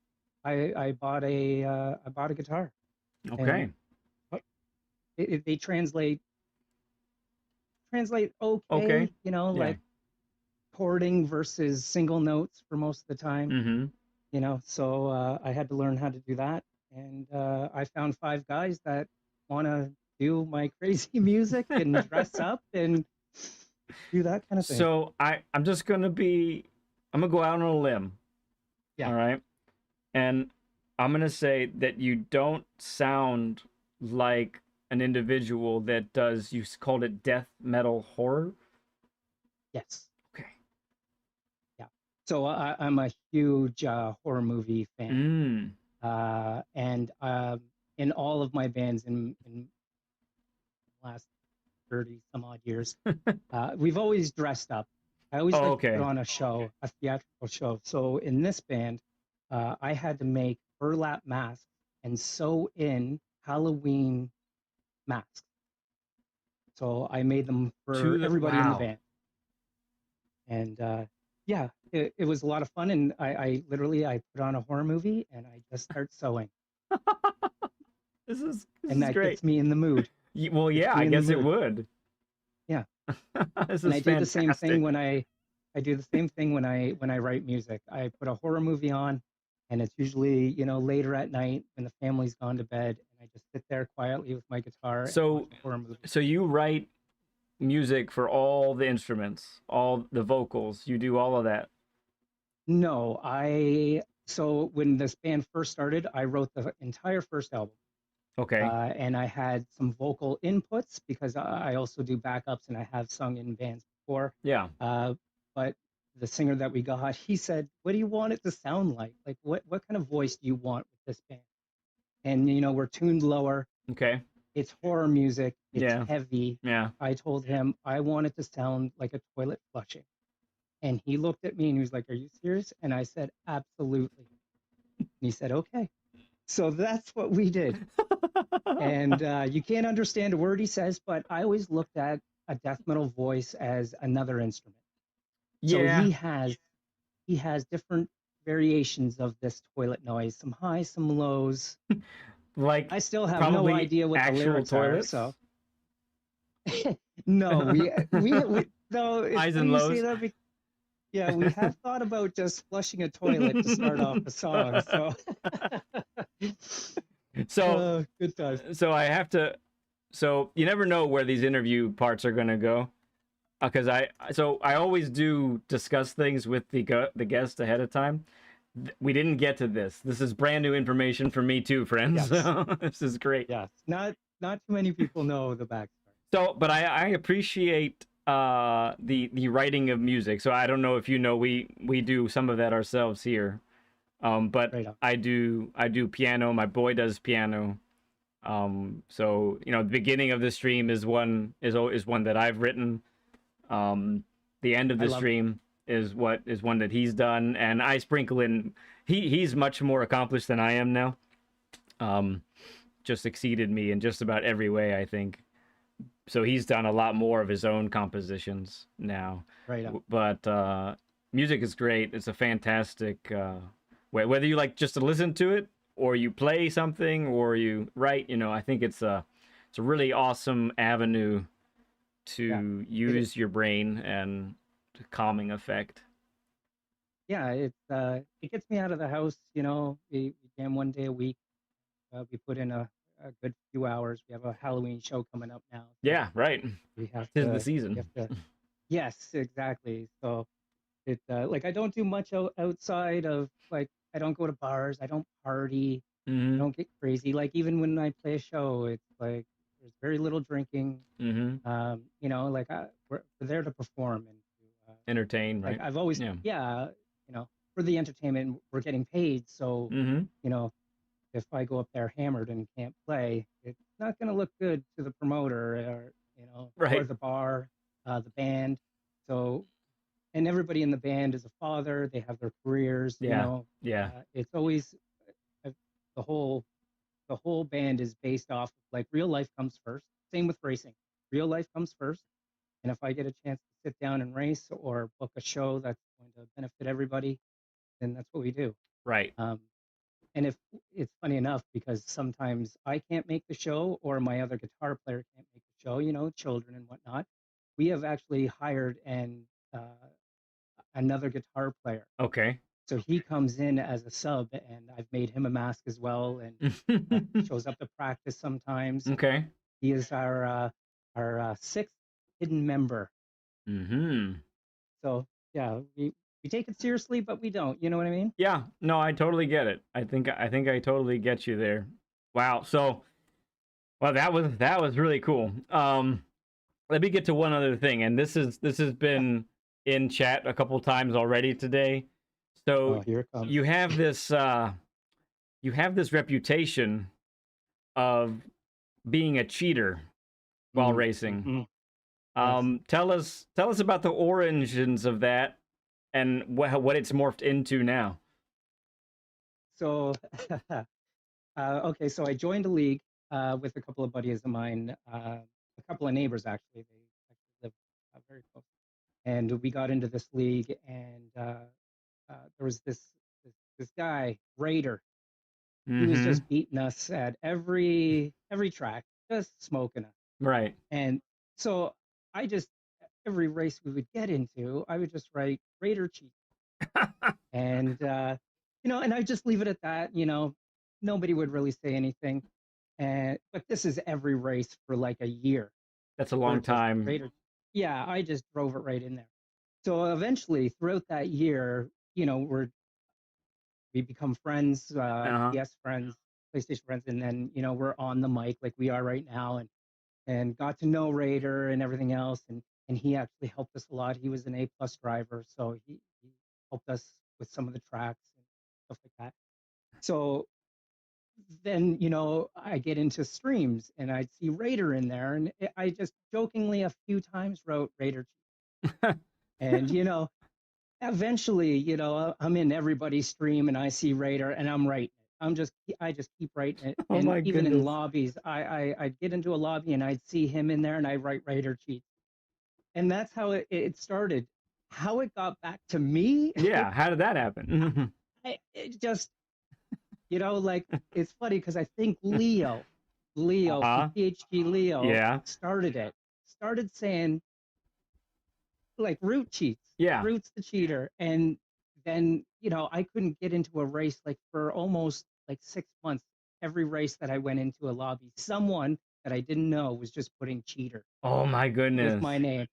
bought a guitar. Okay. And they translate okay, Okay. like chording versus single notes for most of the time. Mm-hmm. So I had to learn how to do that. And I found 5 guys that want to do my crazy music and dress up and do that kind of thing. So I'm just gonna go out on a limb. Yeah. All right. And I'm gonna say that you don't sound like an individual that does. You called it death metal horror. Yes. Okay. Yeah. So I'm a huge horror movie fan. And in all of my bands in the last 30 some odd years, we've always dressed up. I always Oh, like to put okay. on a show, a theatrical show. So in this band, I had to make burlap masks and sew in Halloween masks. So I made them for everybody in the Wow. band. And yeah, it was a lot of fun. And I literally, I put on a horror movie and I just start sewing. This And is that great. gets me in the mood. Well, Gets yeah, I me in the guess it mood. would. Yeah. This And is I do the same thing fantastic. when I do the same thing when I write music. I put a horror movie on, and it's usually, later at night when the family's gone to bed, and I just sit there quietly with my guitar and watch So, a horror movie. so you write music for all the instruments, all the vocals. You do all of that. No, so when this band first started, I wrote the entire first album. Okay. And I had some vocal inputs because I also do backups and I have sung in bands before. Yeah. But the singer that we got, he said, "What do you want it to sound like? Like, what kind of voice do you want with this band?" And we're tuned lower. Okay. It's horror music. It's Yeah. heavy. Yeah. I told him I want it to sound like a toilet flushing, and he looked at me and he was like, "Are you serious?" And I said, "Absolutely." And he said, "Okay." So that's what we did. And you can't understand a word he says, but I always looked at a death metal voice as another instrument. So Yeah. he has different variations of this toilet noise, some highs, some lows. Like I still have no probably idea what the actual lyrics are. toilets. So no, we no. It's Highs funny and you say lows. that. Yeah, we have thought about just flushing a toilet to start off the song. So So, good times. so I have to. So you never know where these interview parts are gonna go, because I always do discuss things with the guest ahead of time. We didn't get to this. This is brand new information for me too, friends. Yes, This is great. yes. Not too many people know the backstory. So, but I appreciate the writing of music. So I don't know if you know, we do some of that ourselves here. But Right on. I do piano. My boy does piano. So the beginning of the stream is one that I've written. The end of I the love it. stream is one that he's done, and I sprinkle in. He's much more accomplished than I am now. Just exceeded me in just about every way, I think. So he's done a lot more of his own compositions now. Right on. But music is great. It's a fantastic whether you like just to listen to it, or you play something, or you write. I think it's a really awesome avenue to use your brain and calming effect. Yeah, it gets me out of the house. We jam one day a week. We put in a good few hours. We have a Halloween show coming up now. So Yeah, right. we have 'Tis the to. We season. have to. Yes, exactly. So it like I don't do much outside of like I don't go to bars. I don't party. I Mm-hmm. don't get crazy. Like even when I play a show, it's like there's very little drinking. Mm-hmm. Like we're there to perform and to Entertain, like right? I've always Yeah. for the entertainment we're getting paid. So Mm-hmm. if I go up there hammered and can't play, it's not going to look good to the promoter or or Right. the bar, the band. So and everybody in the band is a father. They have their careers. Yeah. Yeah. It's always uh, the whole band is based off of like real life comes first. Same with racing. Real life comes first. And if I get a chance to sit down and race or book a show that's going to benefit everybody, then that's what we do. Right. And if it's funny enough because sometimes I can't make the show or my other guitar player can't make the show, children and whatnot. We have actually hired another guitar player. Okay. So he comes in as a sub, and I've made him a mask as well, and shows up to practice sometimes. Okay. He is our sixth hidden member. Mm-hmm. So yeah, we take it seriously, but we don't. You know what I mean? Yeah. No, I totally get it. I think I totally get you there. Wow. So, well, that was really cool. Let me get to one other thing, and this has been in chat a couple times already today. So Oh, here it comes. you have this reputation of being a cheater while racing. Mm-hmm. Yes. Tell us about the origins of that and what it's morphed into now. So, okay, so I joined a league with a couple of buddies of mine, a couple of neighbors actually. They actually live very close, and we got into this league, and there was this guy Raider. He was Mm-hmm. just beating us at every track, just smoking us. Right. And so I just every race we would get into, I would just write Raider cheat, and and I just leave it at that. Nobody would really say anything, and but this is every race for like a year. That's a We're long just time. Raider. Yeah, I just drove it right in there. So eventually, throughout that year, we become friends, Uh-huh. PS friends, PlayStation friends, and then we're on the mic like we are right now, and got to know Raider and everything else, and he actually helped us a lot. He was an A+ driver, so he helped us with some of the tracks and stuff like that. So then I get into streams and I'd see Raider in there, and I just jokingly a few times wrote Raider, and eventually, I'm in everybody's stream and I see Raider and I'm writing it. I just keep writing it. Oh And my even in goodness. lobbies, I'd get into a lobby and I'd see him in there and I write Raider cheats. And that's how it started. How it got back to me, Yeah, how did that happen? it just, like, it's funny because I think Leo from Uh-huh. PHG Leo Yeah. started it. Started saying, like, Root cheats. Yeah. Root's the cheater. And then, I couldn't get into a race like for almost like 6 months. Every race that I went into a lobby, someone that I didn't know was just putting cheater Oh my with goodness. my name.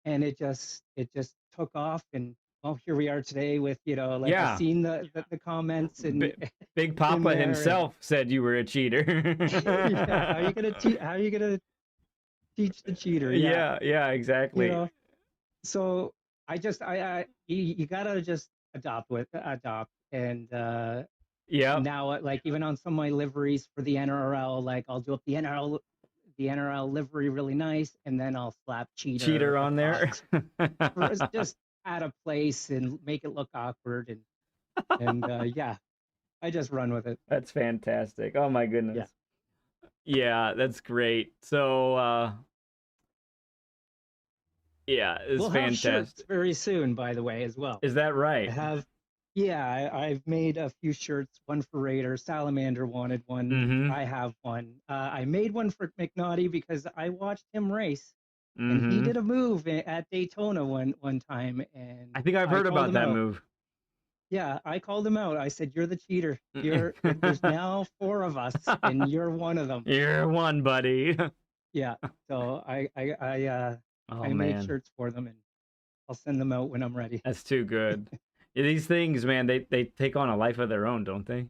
And it just took off, and well, here we are today with, like, I Yeah. seen the comments and Big in Papa there, and himself said you were a cheater. yeah, how are you gonna teach the cheater? Yeah, Yeah, yeah, you exactly. know. So you gotta just adopt, and Yep. now, like, even on some of my liveries for the NRL, like, I'll do up the NRL livery really nice, and then I'll slap cheater Cheater on there. across for just out of place and make it look awkward, and yeah, I just run with it. That's fantastic. Oh my Yeah. goodness. Yeah, that's great. So yeah, it's We'll have shirts fantastic. very soon, by the way, as well. Is that I right? have, yeah, I've made a few shirts. One for Raider, Salamander wanted one. Mm-hmm. I have one. I made one for McNaughty because I watched him race, and he Mm-hmm. did a move at Daytona one time, and I think I've I heard called about him that out. move. Yeah, I called him out. I said, "You're the cheater. There's now four of us, and you're one of them." You're one, buddy. Yeah. So Oh I make man, shirts for them, and I'll send them out when I'm ready. that's too good. Yeah, these things, man, they take on a life of their own, don't they?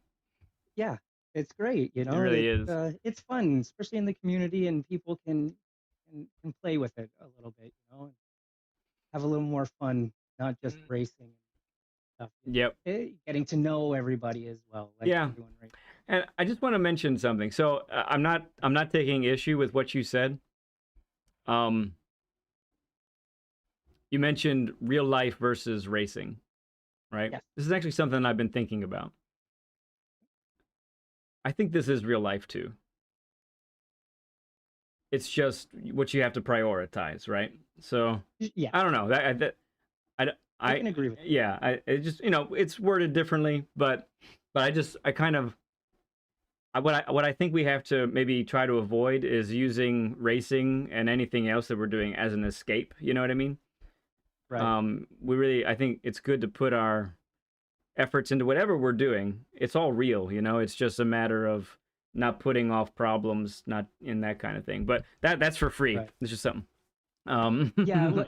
Yeah, it's great. It really is. It's fun, especially in the community, and people can play with it a little bit, and have a little more fun, not just racing and stuff. Yep. Getting to know everybody as well, like Yeah. we're doing right And I just want to mention something. So I'm not taking issue with what you said. Um, you mentioned real life versus racing, right? now. Yes. This is actually something I've been thinking about. I think this is real life too. It's just what you have to prioritize, right? So Yeah, I don't know. I, I I can agree with yeah, it just it's worded differently, but I kind of what I think we have to maybe try to avoid is using racing and anything else that we're doing as an escape. You know what I mean? that. Right. I think it's good to put our efforts into whatever we're doing. It's all real, it's just a matter of not putting off problems, not in that kind of thing. But that's for free. Right. It's just something. Yeah.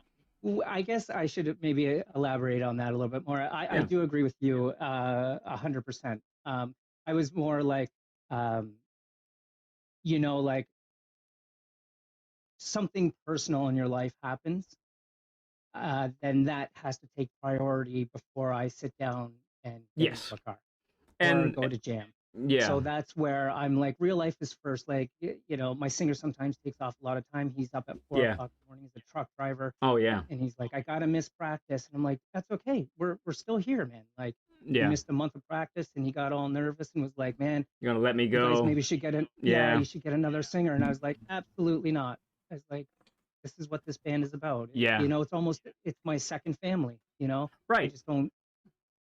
I guess I should maybe elaborate on that a little bit more. I Yeah. do agree with you 100%. I was more like, um, like, something personal in your life happens, then that has to take priority before I sit down and get into Yes. a car or And go to jam. yeah. So that's where I'm like, real life is first. Like, you know, my singer sometimes takes off a lot of time. He's up at 4 o'clock in the morning. He's a truck driver, Oh yeah. and he's like, I gotta miss practice, and I'm like, that's okay. We're still here, man. Like, he Yeah. missed a month of practice, and he got all nervous and was like, man, You're gonna let me you guys go? maybe should get Yeah. you should get another singer. And I was like, absolutely not. I was like, this is what this band is about. Yeah. You know, it's my second family. You know, I Right. just don't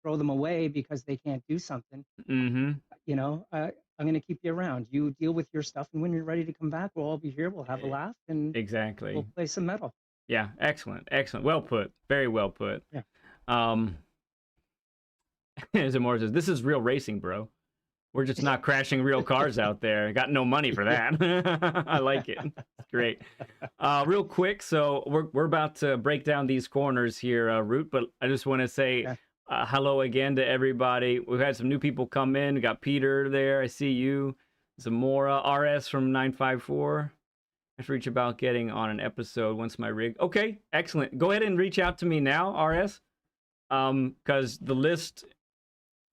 throw them away because they can't do something. Mm-hmm. You know, I'm going to keep you around. You deal with your stuff, and when you're ready to come back, we'll all be here. We'll have a laugh, and Exactly. we'll play some metal. Yeah. Excellent. Excellent. Well put. Very well put. Yeah. Zamora says, "This is real racing, bro. We're just not crashing real cars out there. Got no money for that." I like it. It's great. Real quick, so we're about to break down these corners here, Root. But I just want to say hello again to everybody. We've had some new people come in. We got Peter there. I see you. Zamora, RS from 954. I have to reach about getting on an episode once my rig. Okay, excellent. Go ahead and reach out to me now, RS. Because the list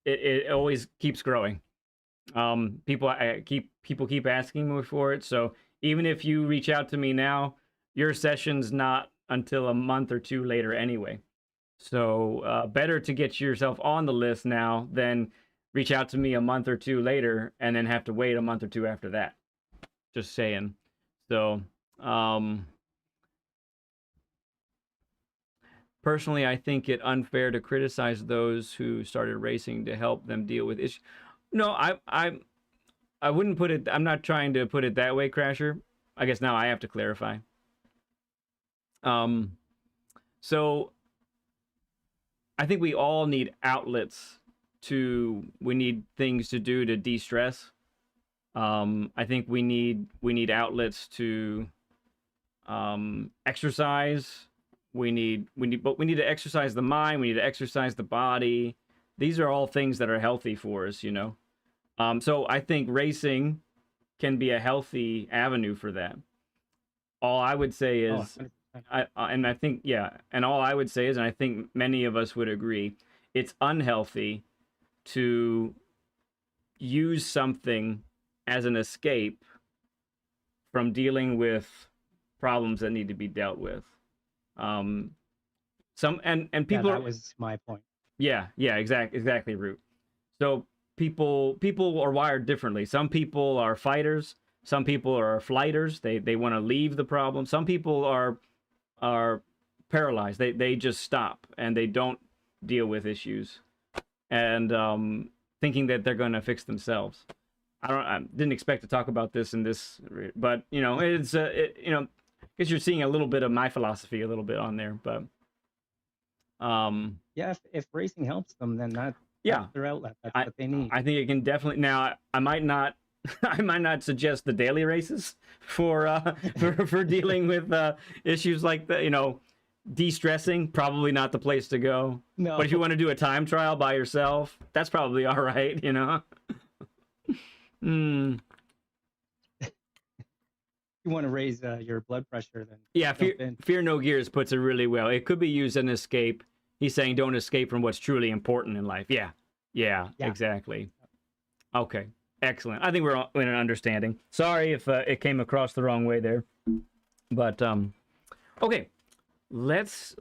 it always keeps growing. People keep asking me for it, so even if you reach out to me now, your session's not until a month or two later anyway. So better to get yourself on the list now than reach out to me a month or two later and then have to wait a month or two after that. Just saying. So personally, I think it unfair to criticize those who started racing to help them deal with issues. No, I wouldn't put it. I'm not trying to put it that way, Crasher. I guess now I have to clarify. So I think we all need outlets we need things to do to de-stress. I think we need outlets to exercise. We need to exercise the mind. We need to exercise the body. These are all things that are healthy for us, you know. So I think racing can be a healthy avenue for that. All I would say is, and all I would say is, and I think many of us would agree, it's unhealthy to use something as an escape from dealing with problems that need to be dealt with. And people that was my point. Yeah, exactly, Root. So people are wired differently. Some people are fighters. Some people are flighters. They want to leave the problem. Some people are paralyzed. They just stop and they don't deal with issues, and thinking that they're going to fix themselves. I didn't expect to talk about this in this, but you know, it's you know, I guess you're seeing a little bit of my philosophy a little bit on there, but yeah, if racing helps them, then that's their outlet. That's what they need. I think it can definitely. Now, I might not suggest the daily races for dealing with issues like that. You know, de-stressing, probably not the place to go. No. But if you want to do a time trial by yourself, that's probably all right. You know. You want to raise your blood pressure, then yeah. Fear No Gears puts it really well. It could be used as an escape. He's saying don't escape from what's truly important in life. Yeah, exactly. Okay, excellent. I think we're in an understanding. Sorry if it came across the wrong way there, but okay, let's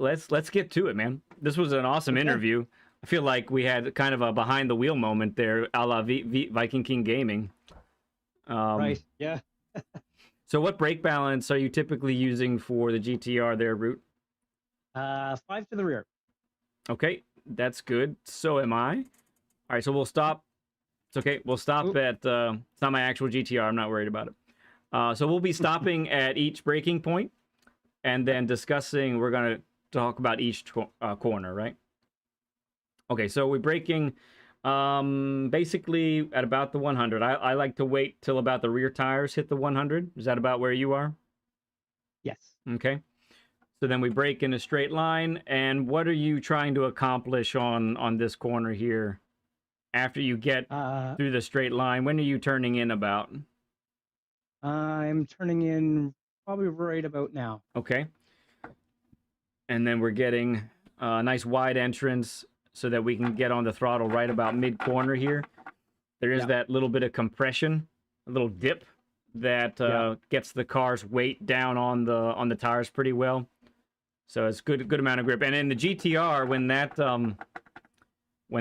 get to it, man. This was an awesome interview. I feel like we had kind of a behind the wheel moment there, a la Viking King Gaming. Right. Yeah. So, what brake balance are you typically using for the GTR there, Root? 5 to the rear. Okay, that's good. So am I. All right, so we'll stop. It's okay. We'll stop at. It's not my actual GTR. I'm not worried about it. So we'll be stopping at each braking point, and then discussing. We're gonna talk about each corner, right? Okay, so we're braking. Basically at about the 100. I like to wait till about the rear tires hit the 100. Is that about where you are? Yes. Okay. So then we brake in a straight line. And what are you trying to accomplish on this corner here? After you get through the straight line, when are you turning in about? I'm turning in probably right about now. Okay. and then we're getting a nice wide entrance so that we can get on the throttle right about mid-corner here. There is that little bit of compression, a little dip that gets the car's weight down on the tires pretty well. So it's good amount of grip. And in the GTR, when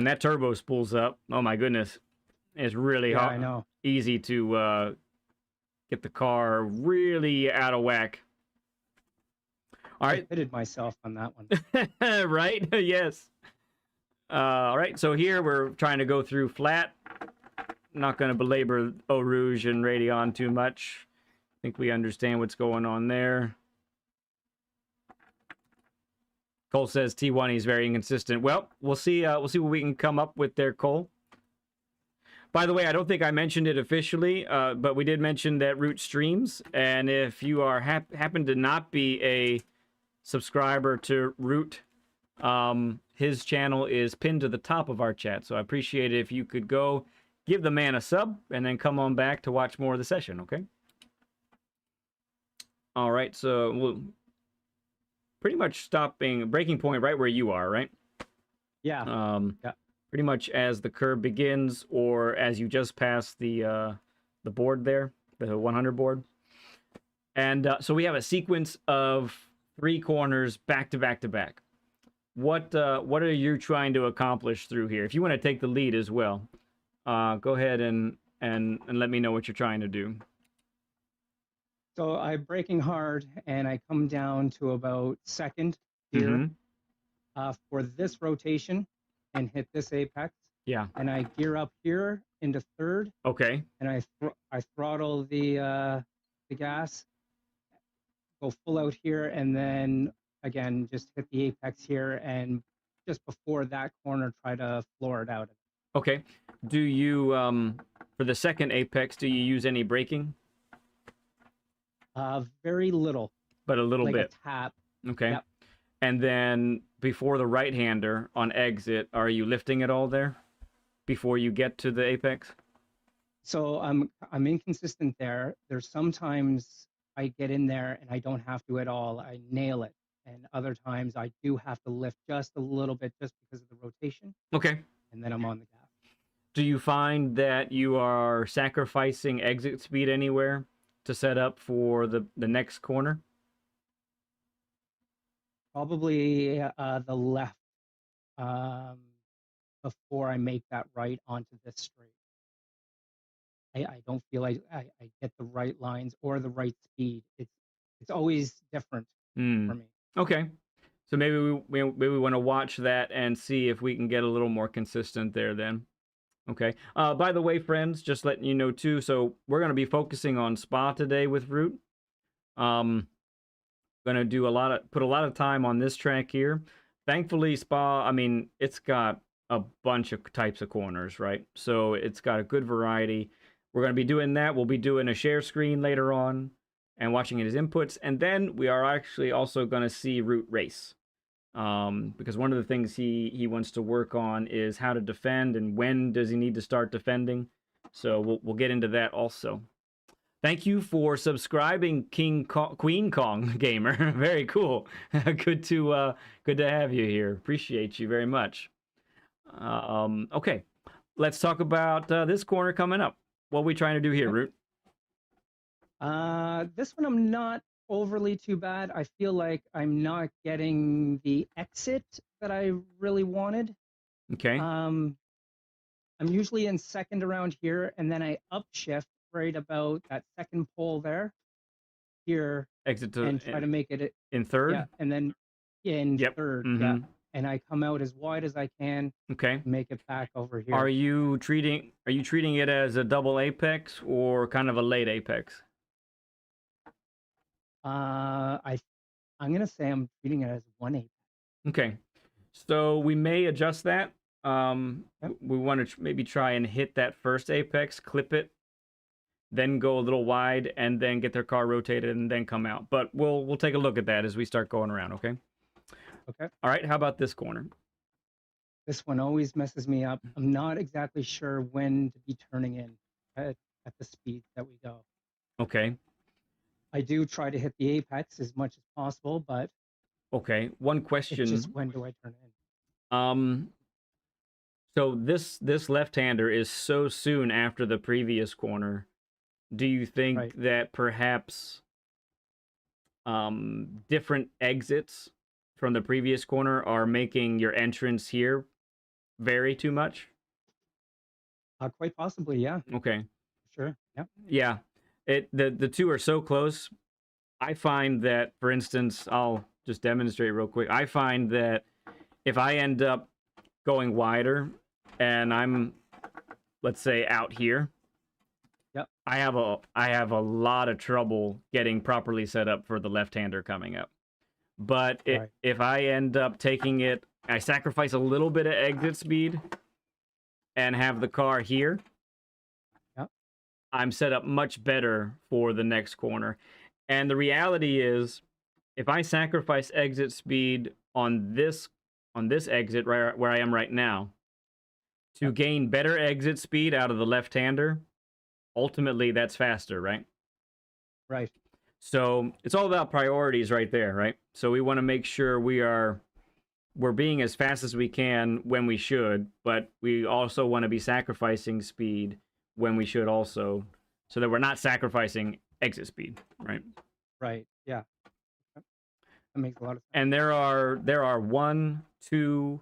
that turbo spools up, oh my goodness, it's really hard. I know. Easy to get the car really out of whack. All right. I pitted myself on that one. Right? Yes. All right. So here we're trying to go through flat. Not going to belabor Eau Rouge and Radeon too much. I think we understand what's going on there. Cole says T1 is very inconsistent. Well, we'll see what we can come up with there, Cole. By the way, I don't think I mentioned it officially, but we did mention that Root streams, and if you are happen to not be a subscriber to Root, his channel is pinned to the top of our chat. So I appreciate it if you could go give the man a sub and then come on back to watch more of the session, okay? All right, so we'll pretty much breaking point right where you are, right? Yeah. Pretty much as the curve begins or as you just pass the board there, the 100 board. And so we have a sequence of 3 corners back to back to back. What are you trying to accomplish through here? If you want to take the lead as well, go ahead and let me know what you're trying to do. So I'm braking hard, and I come down to about second here for this rotation and hit this apex. Yeah. And I gear up here into third. Okay. And I throttle the gas, go full out here, and then again just hit the apex here, and just before that corner try to floor it out. Okay. Do you for the second apex, do you use any braking? Very little. But a little bit. A tap. Okay. Yep. And then before the right-hander on exit, are you lifting at all there before you get to the apex? So I'm inconsistent there. There's sometimes I get in there and I don't have to at all. I nail it. And other times I do have to lift just a little bit just because of the rotation. Okay. And then I'm on the gas. Do you find that you are sacrificing exit speed anywhere to set up for the next corner? Probably the left before I make that right onto this straight. I don't feel like I get the right lines or the right speed. It's always different for me. Okay. So maybe we want to watch that and see if we can get a little more consistent there then. Okay. By the way, friends, just letting you know too, so we're going to be focusing on Spa today with Root. Going to do put a lot of time on this track here. Thankfully, Spa, I mean, it's got a bunch of types of corners, right? So it's got a good variety. We're going to be doing that. We'll be doing a share screen later on and watching his inputs. And then we are actually also going to see Root race. Because one of the things he wants to work on is how to defend and when does he need to start defending. So we'll get into that also. Thank you for subscribing, Queen Kong Gamer. Very cool. Good to have you here. Appreciate you very much. Okay, let's talk about this corner coming up. What are we trying to do here, Root? This one I'm not overly too bad. I feel like I'm not getting the exit that I really wanted. Okay. I'm usually in second around here, and then I upshift right about that second pole there. Here. Exit to and try to make it in third. Yeah, and then in third. Yeah. And I come out as wide as I can. Okay. Make it back over here. Are you treating it as a double apex or kind of a late apex? I'm gonna say I'm treating it as one apex. Okay. So we may adjust that. We want to maybe try and hit that first apex, clip it, then go a little wide, and then get their car rotated and then come out. But we'll take a look at that as we start going around, okay? Okay. All right, how about this corner? This one always messes me up. I'm not exactly sure when to be turning in at the speed that we go. Okay. I do try to hit the apex as much as possible, but Okay, one It's question. just when do I turn in? So this left-hander is so soon after the previous corner. Do you think Right. that perhaps different exits from the previous corner are making your entrance here vary too much? Quite possibly, yeah. Okay. Sure. Yeah. Yeah. The two are so close. I find that, for instance, I'll just demonstrate real quick. I find that if I end up going wider and I'm, let's say, out here, Yep. I have a lot of trouble getting properly set up for the left-hander coming up. But Right. if I end up taking it, I sacrifice a little bit of exit speed and have the car here, Yep. I'm set up much better for the next corner. And the reality is, if I sacrifice exit speed on this exit right where I am right now to Yep. gain better exit speed out of the left-hander, ultimately that's faster, right? Right. So it's all about priorities right there, right? So we want to make sure we're being as fast as we can when we should, but we also want to be sacrificing speed when we should also, so that we're not sacrificing exit speed, right? Right. Yeah. Yep. That makes a lot of sense. And there are 1, 2,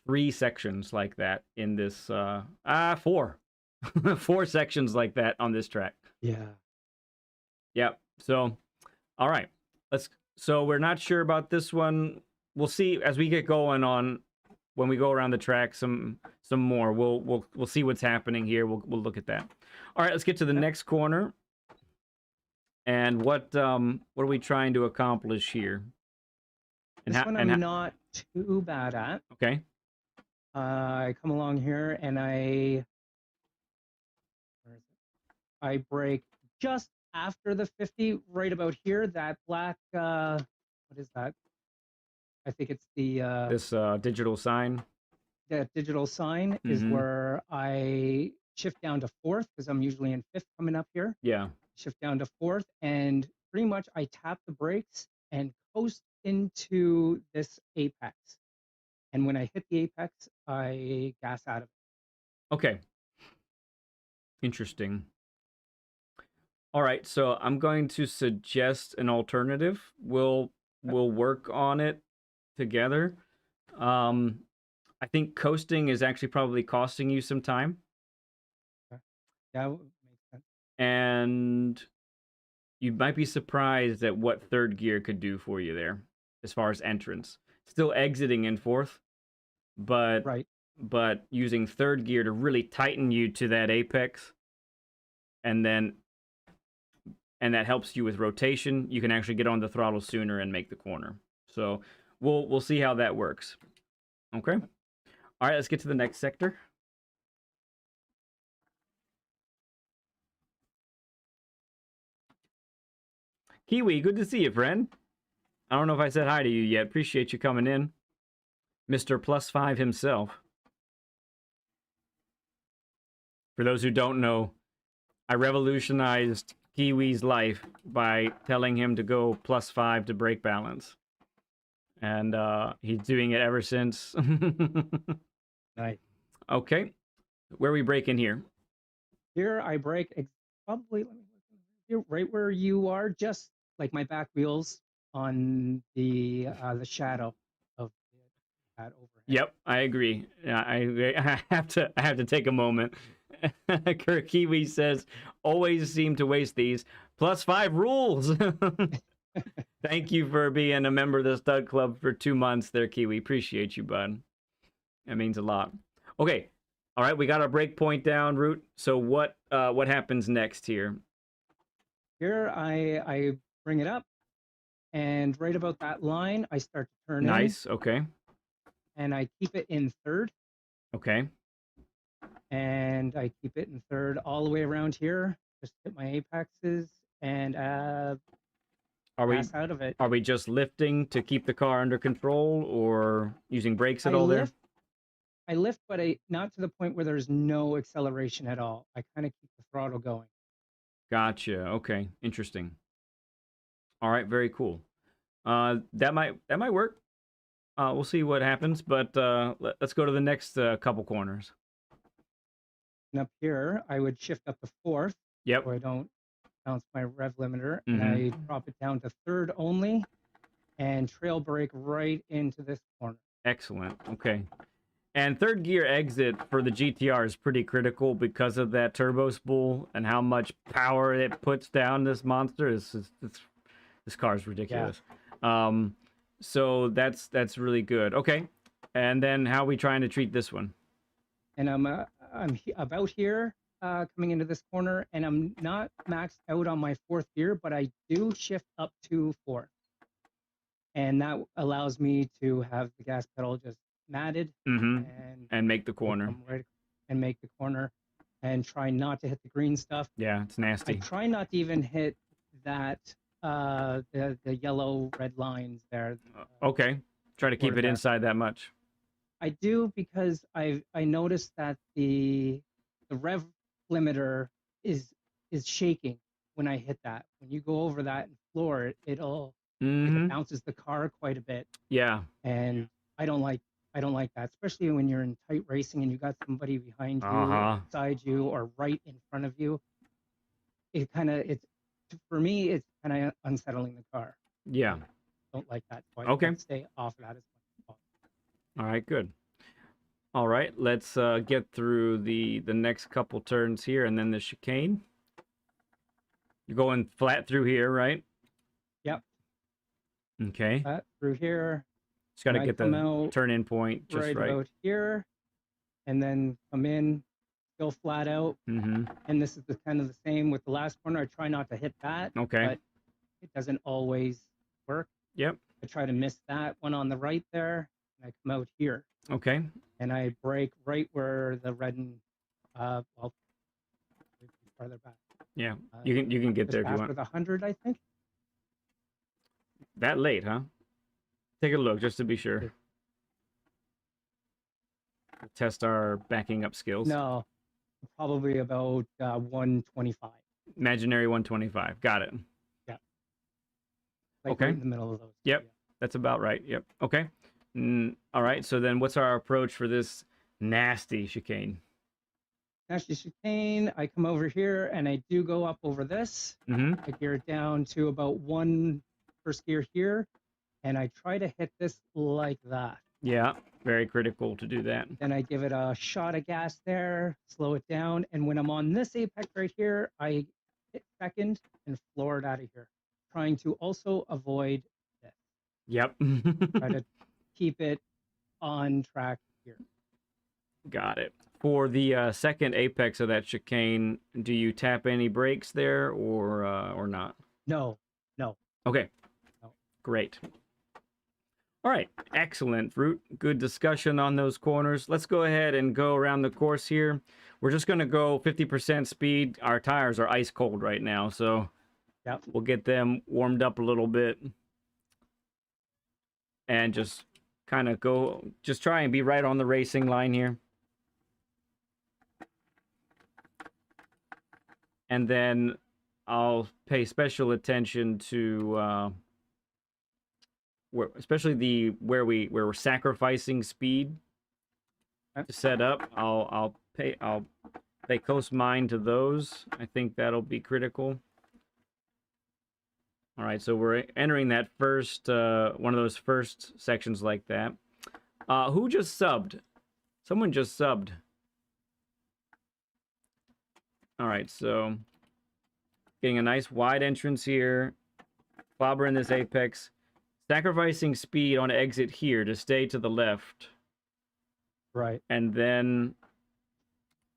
3 sections like that in this 4 4 sections like that on this track. Yeah. Yep. So all right, so we're not sure about this one. We'll see as we get going on when we go around the track some more. We'll see what's happening here. We'll look at that. All right, let's get to the next corner. And what are we trying to accomplish here? And This one I'm not too bad at. Okay. I come along here and where is it? I brake just after the 50, right about here. That black, what is that? I think it's This digital sign. that digital sign is where I shift down to fourth because I'm usually in fifth coming up here. Yeah. Shift down to fourth, and pretty much I tap the brakes and coast into this apex. And when I hit the apex, I gas out of it. Okay. Interesting. All right, so I'm going to suggest an alternative. We'll work on it together. I think coasting is actually probably costing you some time. Okay. That makes sense. And you might be surprised at what third gear could do for you there as far as entrance. Still exiting in fourth, but Right. but using third gear to really tighten you to that apex, and that helps you with rotation. You can actually get on the throttle sooner and make the corner. So we'll see how that works. Okay. All right, let's get to the next sector. Kiwi, good to see you, friend. I don't know if I said hi to you yet. Appreciate you coming in. Mr. +5 himself. For those who don't know, I revolutionized Kiwi's life by telling him to go +5 to brake balance. And he's doing it ever since. Nice. Okay. Where are we braking here? Here I brake probably right where you are, just like my back wheels on the shadow of that overhead. Yep, I agree. Yeah, I agree. I have to take a moment. Kirk Kiwi says, always seem to waste these. +5 rules. Thank you for being a member of the Stud Club for 2 months there, Kiwi. Appreciate you, bud. That means a lot. Okay. All right, we got our break point down, Root. So what happens next here? Here I bring it up, and right about that line, I start to turn in. Nice. Okay. And I keep it in third. Okay. And I keep it in third all the way around here. Just hit my apexes and pass out of it. Are we just lifting to keep the car under control, or using brakes at all there? I lift, but not to the point where there's no acceleration at all. I kind of keep the throttle going. Gotcha. Okay. Interesting. All right. Very cool. That might work. We'll see what happens, but let's go to the next couple corners. And up here, I would shift up to fourth, Yep. so I don't bounce my rev limiter, and Mhm. I drop it down to third only, and trail brake right into this corner. Excellent. Okay. And third gear exit for the GTR is pretty critical because of that turbo spool and how much power it puts down this monster. This car is ridiculous. So that's really good. Okay. And then how are we trying to treat this one? And I'm about here coming into this corner, and I'm not maxed out on my fourth gear, but I do shift up to fourth. And that allows me to have the gas pedal just matted and make the corner. Come right and make the corner and try not to hit the green stuff. Yeah, it's nasty. I try not to even hit that the yellow red lines there. Okay. Try to keep it inside that much. I do because I noticed that the rev limiter is shaking when I hit that. When you go over that and floor it, it bounces the car quite a bit. Yeah. And I don't like that, especially when you're in tight racing and you got somebody behind you, beside you, or right in front of you. For me, it's kind of unsettling the car. Yeah. I don't like that. So I try to stay off of that as much as possible. All right, good. All right, let's get through the next couple turns here, and then the chicane. You're going flat through here, right? Yep. Okay. Flat through here. Just got to get the turn-in point just right. About here, and then come in, still flat out. And this is kind of the same with the last corner. I try not to hit that. Okay. But it doesn't always work. Yep. I try to miss that one on the right there, and I come out here. Okay. And I brake right where the red and farther back. Yeah, you can get there if you want. After the 100, I think. That late, huh? Take a look just to be sure. Test our backing up skills. No, probably about 125. Imaginary 125. Got it. Yeah. Like okay. Right in the middle of those. Yep. Yeah. That's about right. Yep. Okay. All right. So then what's our approach for this nasty chicane? Nasty chicane. I come over here and I do go up over this. I gear it down to about one first gear here. And I try to hit this like that. Yeah, very critical to do that. Then I give it a shot of gas there, slow it down. And when I'm on this apex right here, I hit second and floor it out of here, trying to also avoid this. Yep. Try to keep it on track here. Got it. For the second apex of that chicane, do you tap any brakes there or not? No. Okay. No. Great. All right, excellent, Fruit. Good discussion on those corners. Let's go ahead and go around the course here. We're just going to go 50% speed. Our tires are ice cold right now, so we'll get them warmed up a little bit. And just kind of just try and be right on the racing line here. And then I'll pay special attention to... especially where we're sacrificing speed to set up. I'll pay close mind to those. I think that'll be critical. All right, so we're entering that first one of those first sections like that. Who just subbed? Someone just subbed. All right, so getting a nice wide entrance here, clobbering this apex. Sacrificing speed on exit here to stay to the left. Right. And then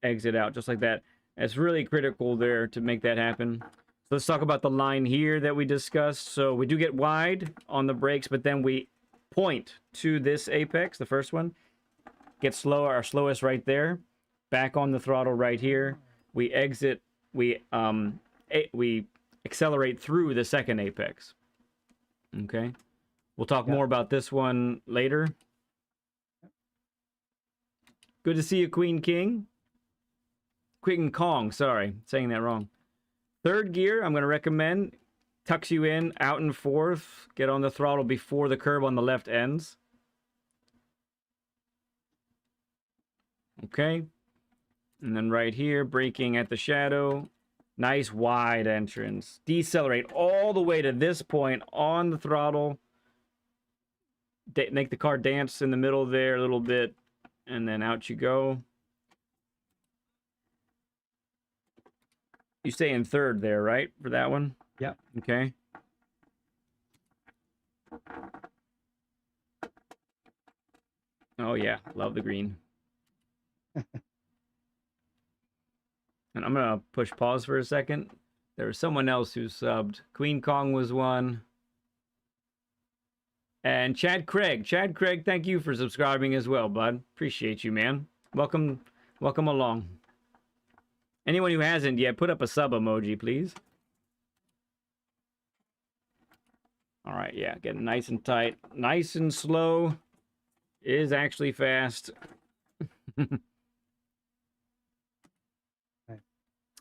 exit out just like that. It's really critical there to make that happen. So let's talk about the line here that we discussed. So we do get wide on the brakes, but then we point to this apex, the first one. Get slower, our slowest right there. Back on the throttle right here. We exit, we accelerate through the second apex. Okay. We'll talk more about this one later. Good to see you, Queen King. Queen Kong, sorry. Saying that wrong. Third gear, I'm going to recommend tucks you in, out and forth. Get on the throttle before the curb on the left ends. Okay. And then right here, braking at the shadow. Nice wide entrance. Decelerate all the way to this point on the throttle. Make the car dance in the middle there a little bit. And then out you go. You stay in third there, right? For that one? Yep. Okay. Oh, yeah. Love the green. And I'm going to push pause for a second. There was someone else who subbed. Queen Kong was one. And Chad Craig. Chad Craig, thank you for subscribing as well, bud. Appreciate you, man. Welcome along. Anyone who hasn't yet, put up a sub emoji, please. All right, yeah, getting nice and tight. Nice and slow is actually fast.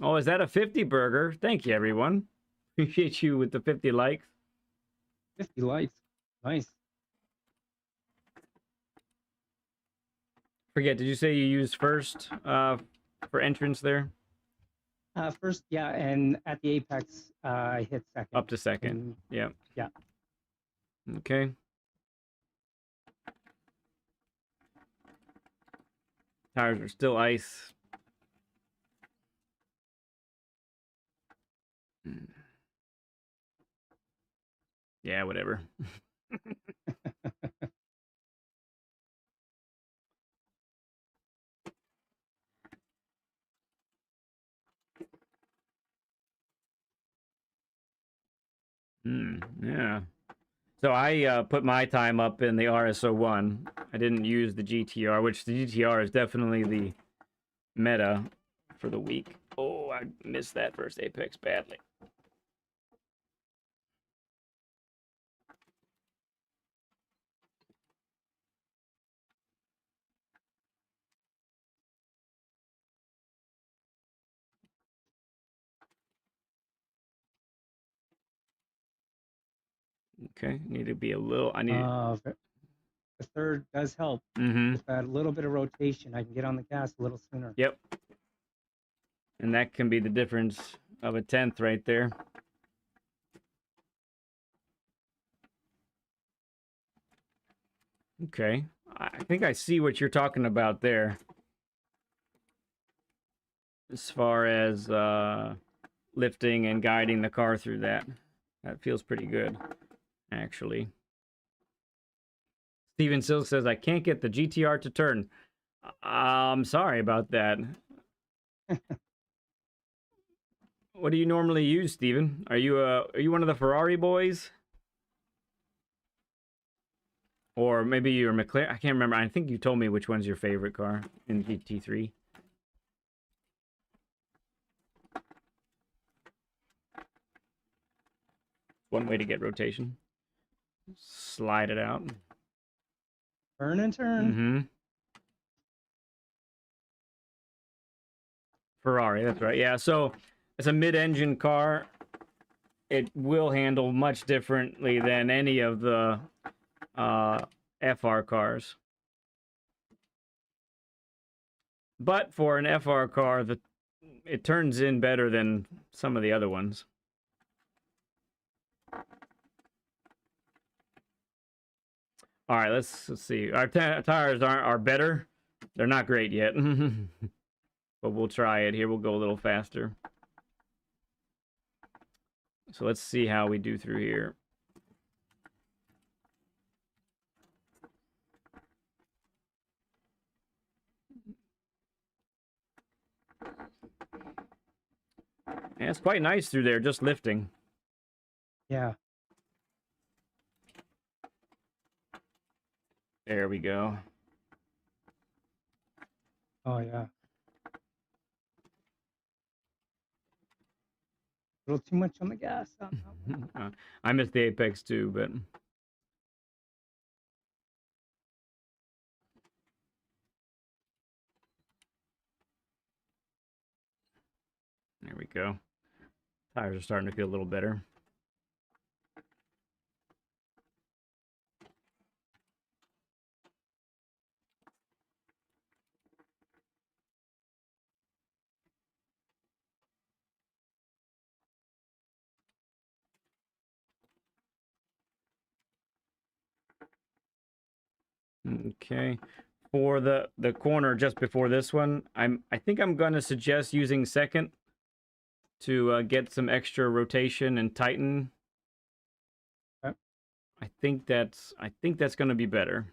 Oh, is that a 50 burger? Thank you, everyone. Appreciate you with the 50 likes. 50 likes. Nice. Forget, did you say you used first for entrance there? First, yeah, and at the apex, I hit second. Up to second. Yeah. Yeah. Okay. Tires are still ice. Yeah, whatever. Yeah. So I put my time up in the RSO1. I didn't use the GTR, which the GTR is definitely the meta for the week. Oh, I missed that first apex badly. Okay, need to be a little. I need. The third does help. Mm-hmm. With that little bit of rotation, I can get on the gas a little sooner. Yep. And that can be the difference of a tenth right there. Okay, I think I see what you're talking about there. As far as lifting and guiding the car through that. That feels pretty good, actually. Steven Silk says, I can't get the GTR to turn. I'm sorry about that. What do you normally use, Steven? Are you one of the Ferrari boys? Or maybe you're McLaren? I can't remember. I think you told me which one's your favorite car in GT3. One way to get rotation. Slide it out. Turn and turn. Mm-hmm. Ferrari, that's right. Yeah, so it's a mid-engine car. It will handle much differently than any of the FR cars. But for an FR car, it turns in better than some of the other ones. All right, let's see. Our tires are better. They're not great yet. But we'll try it here. We'll go a little faster. So let's see how we do through here. Yeah, it's quite nice through there, just lifting. Yeah. There we go. Oh, yeah. A little too much on the gas. I missed the apex too, but... There we go. Tires are starting to feel a little better. Okay. For the corner just before this one, I think I'm gonna suggest using second to get some extra rotation and tighten. Okay. I think that's gonna be better.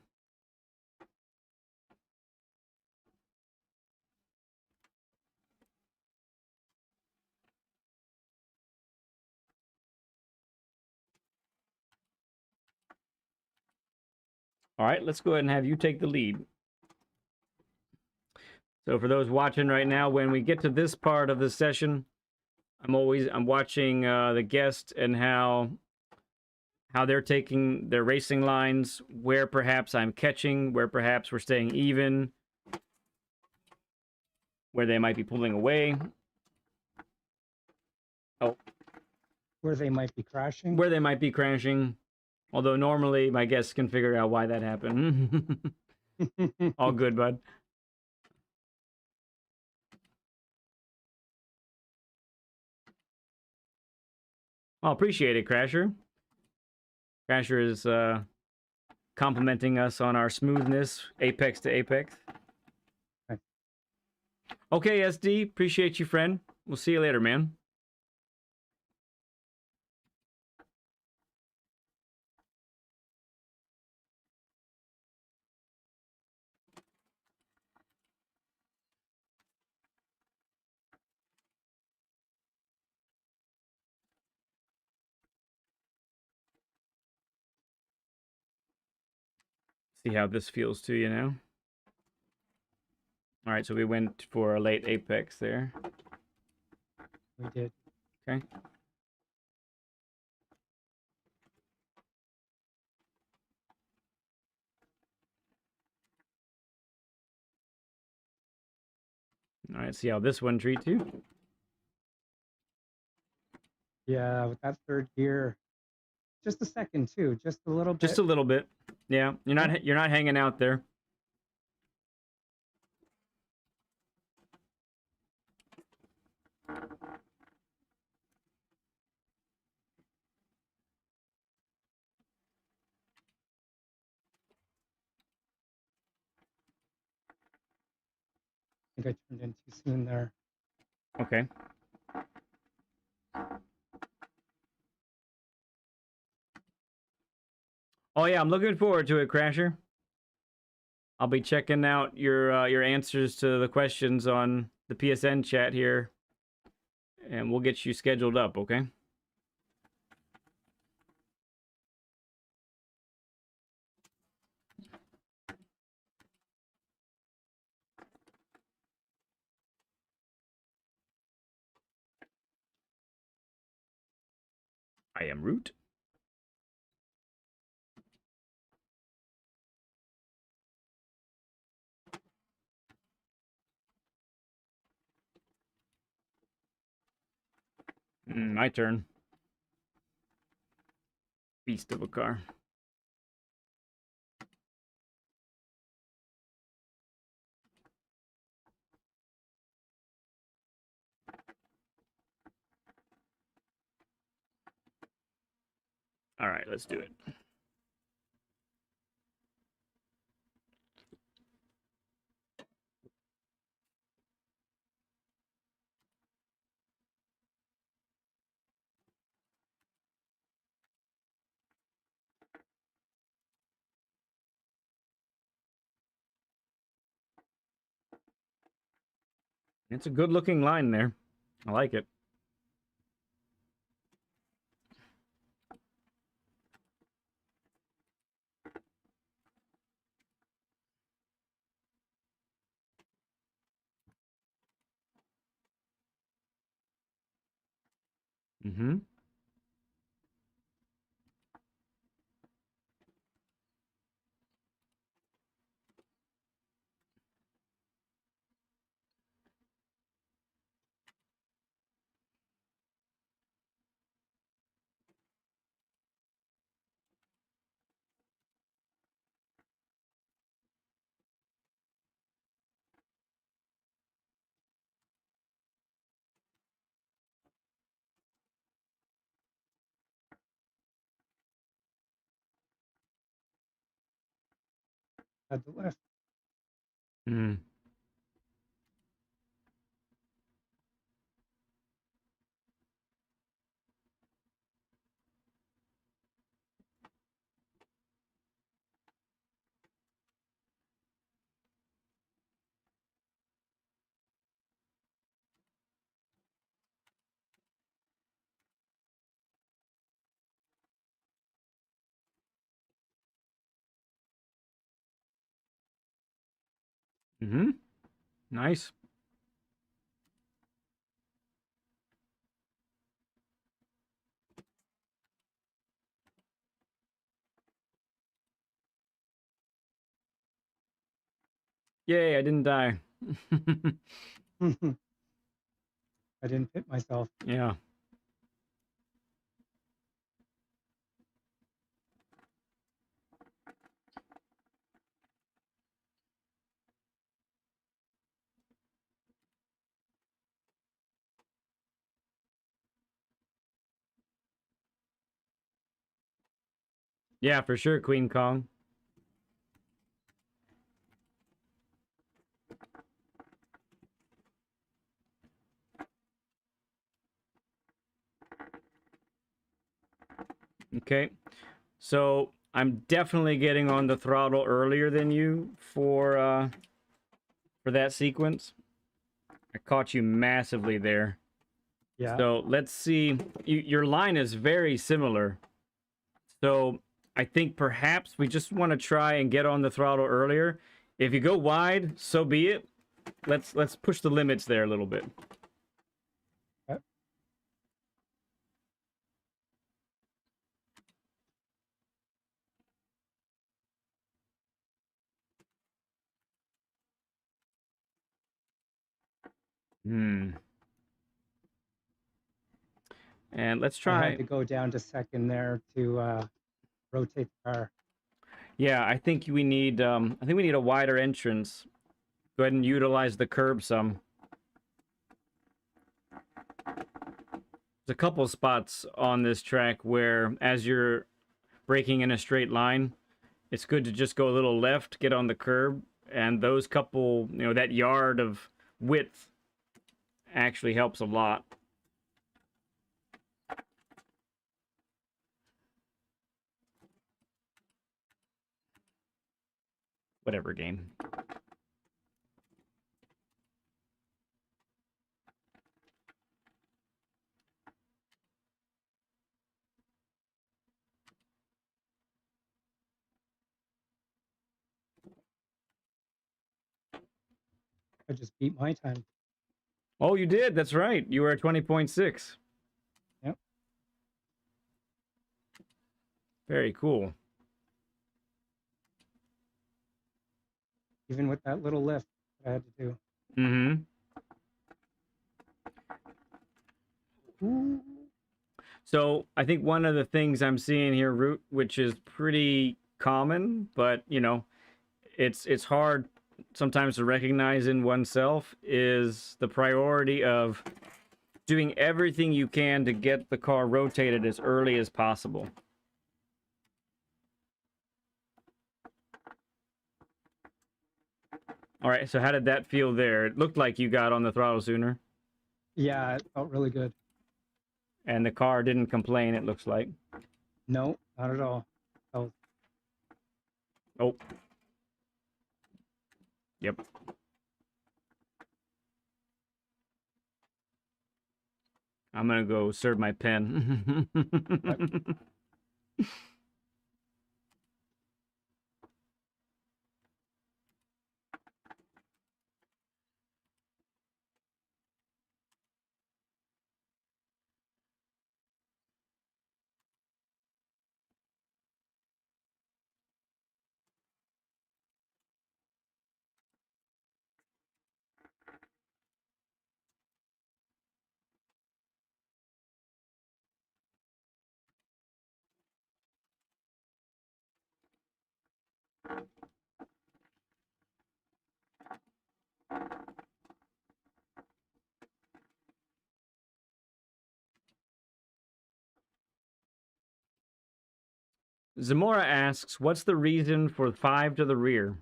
All right, let's go ahead and have you take the lead. So for those watching right now, when we get to this part of the session, I'm watching the guest and how they're taking their racing lines, where perhaps I'm catching, where perhaps we're staying even, where they might be pulling away. Oh, Where they might be crashing. where they might be crashing. Although normally my guests can figure out why that happened. All good, bud. I'll appreciate it, Crasher. Crasher is complimenting us on our smoothness, apex to apex. Okay, SD, appreciate you, friend. We'll see you later, man. See how this feels to you now. All right, so we went for a late apex there. We did. Okay. All right, see how this one treats you. Yeah, with that third gear, just a second too, just a little bit. Just a little bit. Yeah, you're not hanging out there. I think I turned in too soon there. Okay. Oh yeah, I'm looking forward to it, Crasher. I'll be checking out your answers to the questions on the PSN chat here, and we'll get you scheduled up, okay? I am Root. My turn. Beast of a car. All right, let's do it. It's a good looking line there. I like it. Mm-hmm. had the lift. Mm. Mm-hmm. Nice. Yay, I didn't die. I didn't pit myself. Yeah. Yeah, for sure, Queen Kong. Okay. So I'm definitely getting on the throttle earlier than you for that sequence. I caught you massively there. Yeah. So let's see. Your line is very similar. So I think perhaps we just want to try and get on the throttle earlier. If you go wide, so be it. Let's push the limits there a little bit. Hmm. And let's I try. had to go down to second there to rotate the car. Yeah, I think we need a wider entrance. Go ahead and utilize the curb some. There's a couple spots on this track where, as you're braking in a straight line, it's good to just go a little left, get on the curb, and those couple, that yard of width actually helps a lot. Whatever, game. I just beat my time. Oh, you did. That's right. You were at 20.6. Yep. Very cool. Even with that little lift that I had to do. Mm-hmm. So I think one of the things I'm seeing here, Root, which is pretty common, but it's hard sometimes to recognize in oneself, is the priority of doing everything you can to get the car rotated as early as possible. All right, so how did that feel there? It looked like you got on the throttle sooner. Yeah, it felt really good. And the car didn't complain, it looks like. No, not at all. Oh. Oh. Yep. I'm gonna go serve my pen. Yep. Zamora asks, what's the reason for 5 to the rear?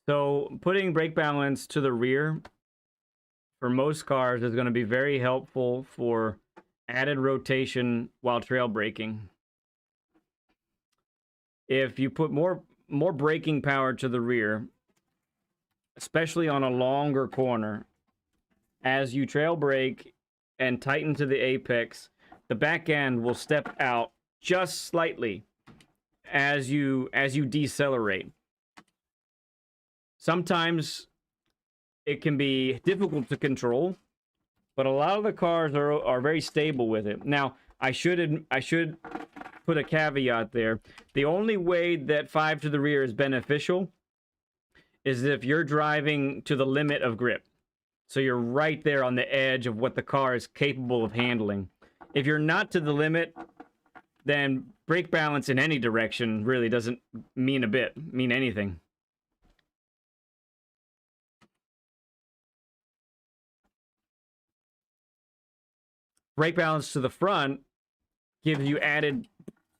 So putting brake balance to the rear for most cars is going to be very helpful for added rotation while trail braking. If you put more braking power to the rear, especially on a longer corner, as you trail brake and tighten to the apex, the back end will step out just slightly as you decelerate. Sometimes it can be difficult to control, but a lot of the cars are very stable with it. Now, I should put a caveat there. The only way that 5 to the rear is beneficial is if you're driving to the limit of grip. So you're right there on the edge of what the car is capable of handling. If you're not to the limit, then brake balance in any direction really doesn't mean anything. Brake balance to the front gives you added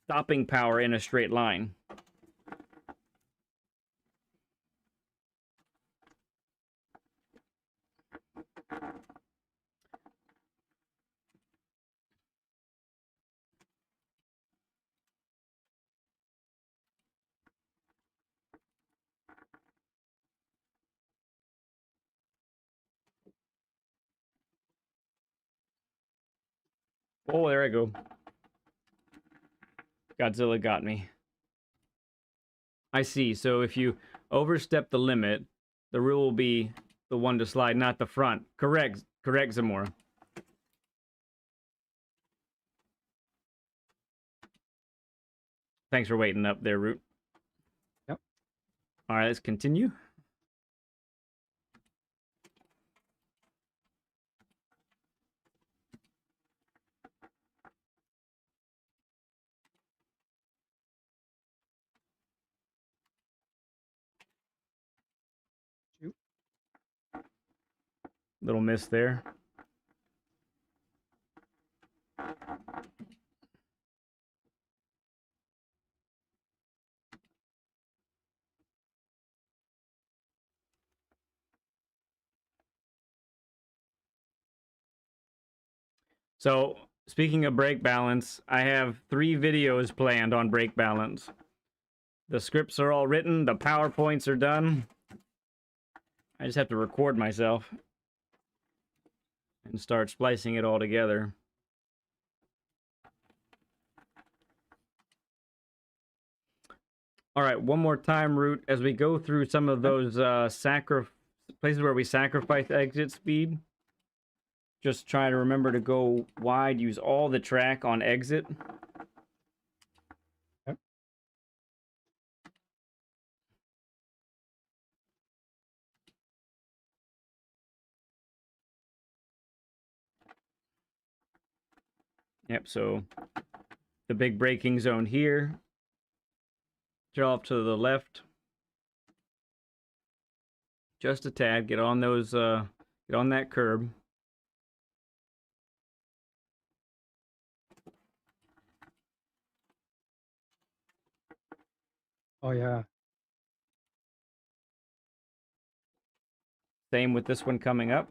stopping power in a straight line. Oh, there I go. Godzilla got me. I see. So if you overstep the limit, the rule will be the one to slide, not the front. Correct, Zamora. Thanks for waiting up there, Root. Yep. All right, let's continue. Little miss there. So, speaking of brake balance, I have 3 videos planned on brake balance. The scripts are all written, the PowerPoints are done. I just have to record myself and start splicing it all together. All right, one more time, Root, as we go through some of those places where we sacrifice exit speed. Just try to remember to go wide, use all the track on exit. Yep. Yep, so the big braking zone here. Draw off to the left. Just a tad. Get on those get on that curb. Oh yeah. Same with this one coming up.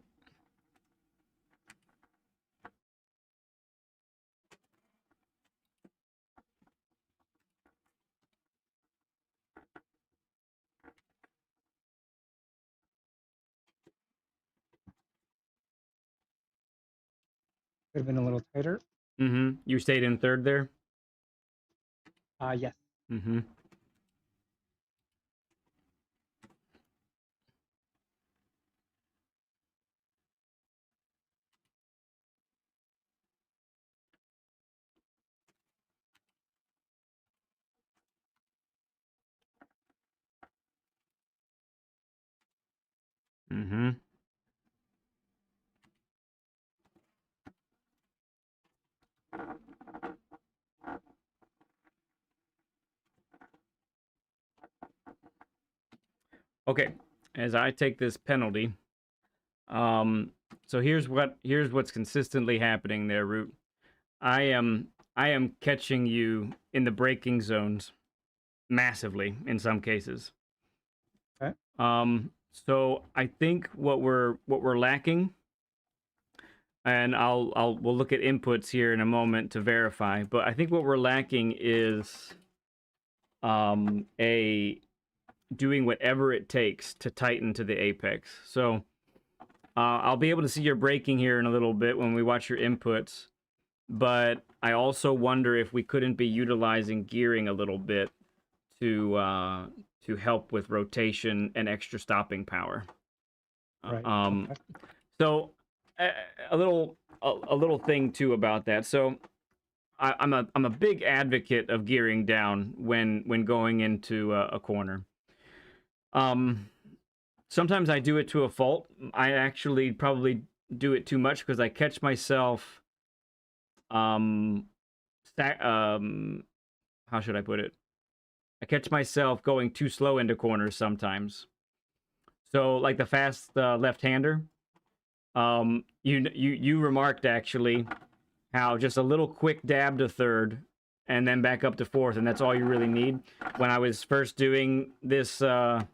Could have been a little tighter. Mm-hmm. You stayed in third there? Yes. Mm-hmm. Mm-hmm. Okay, as I take this penalty, so here's what's consistently happening there, Root. I am catching you in the braking zones massively in some cases. Okay. So I think what we're lacking, and we'll look at inputs here in a moment to verify, but I think what we're lacking is a doing whatever it takes to tighten to the apex. So I'll be able to see your braking here in a little bit when we watch your inputs, but I also wonder if we couldn't be utilizing gearing a little bit to help with rotation and extra stopping power. Right. Um, Okay. so a little thing too about that. So I'm a big advocate of gearing down when going into a corner. Sometimes I do it to a fault. I actually probably do it too much because I catch myself um how should I put it? I catch myself going too slow into corners sometimes. So like the fast left-hander, you remarked actually how just a little quick dab to third and then back up to fourth, and that's all you really need. When I was first doing this, when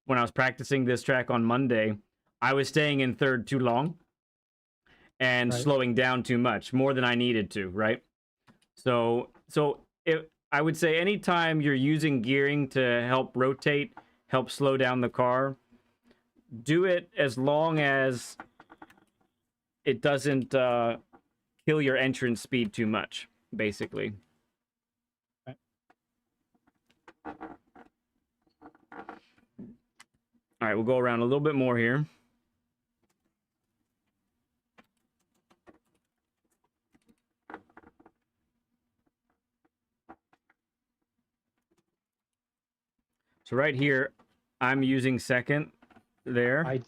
I was practicing this track on Monday, I was staying in third too long and Right. slowing down too much, more than I needed to, right? So if I would say anytime you're using gearing to help rotate, help slow down the car, do it as long as it doesn't kill your entrance speed too much, basically. Right. All right, we'll go around a little bit more here. So right here, I'm using second there. I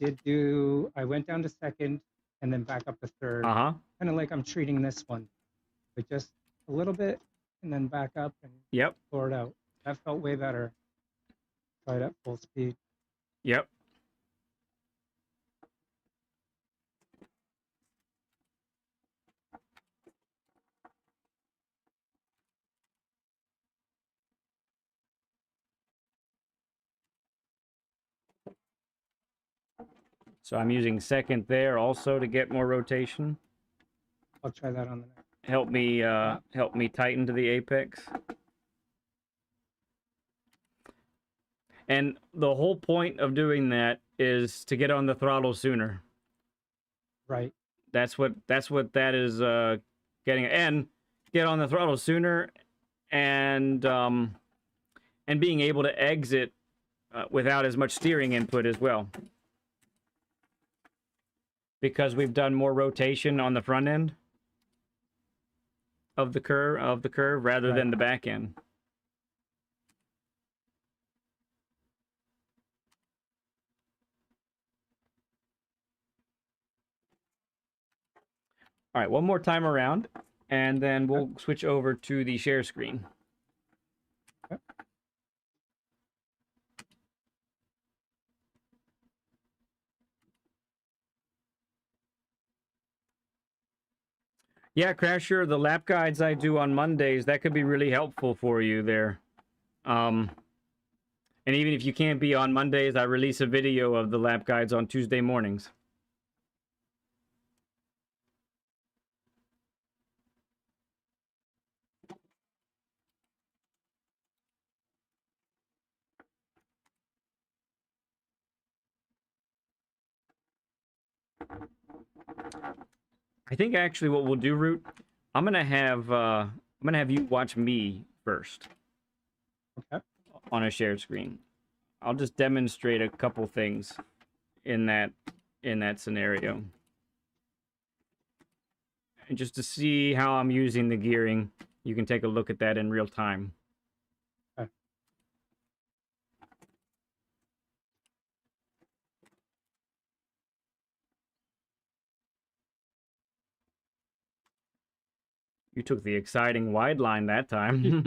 went down to second and then back up to third. Uh-huh. Kind of like I'm treating this one, but just a little bit and then back up and Yep. pour it out. That felt way better. Try it at full speed. Yep. So I'm using second there also to get more rotation. I'll try that on the next. Help me tighten to the apex. And the whole point of doing that is to get on the throttle sooner. Right. That's what that is getting, and get on the throttle sooner, and being able to exit without as much steering input as well, because we've done more rotation on the front end of the curve rather than the back end. All right, one more time around, and then we'll switch over to the share screen. Okay. Yeah, Crasher, the lap guides I do on Mondays, that could be really helpful for you there. And even if you can't be on Mondays, I release a video of the lap guides on Tuesday mornings. I think actually what we'll do, Root, I'm gonna have you watch me first. Okay. On a shared screen. I'll just demonstrate a couple things in that scenario. And just to see how I'm using the gearing, you can take a look at that in real time. Okay. You took the exciting wide line that time.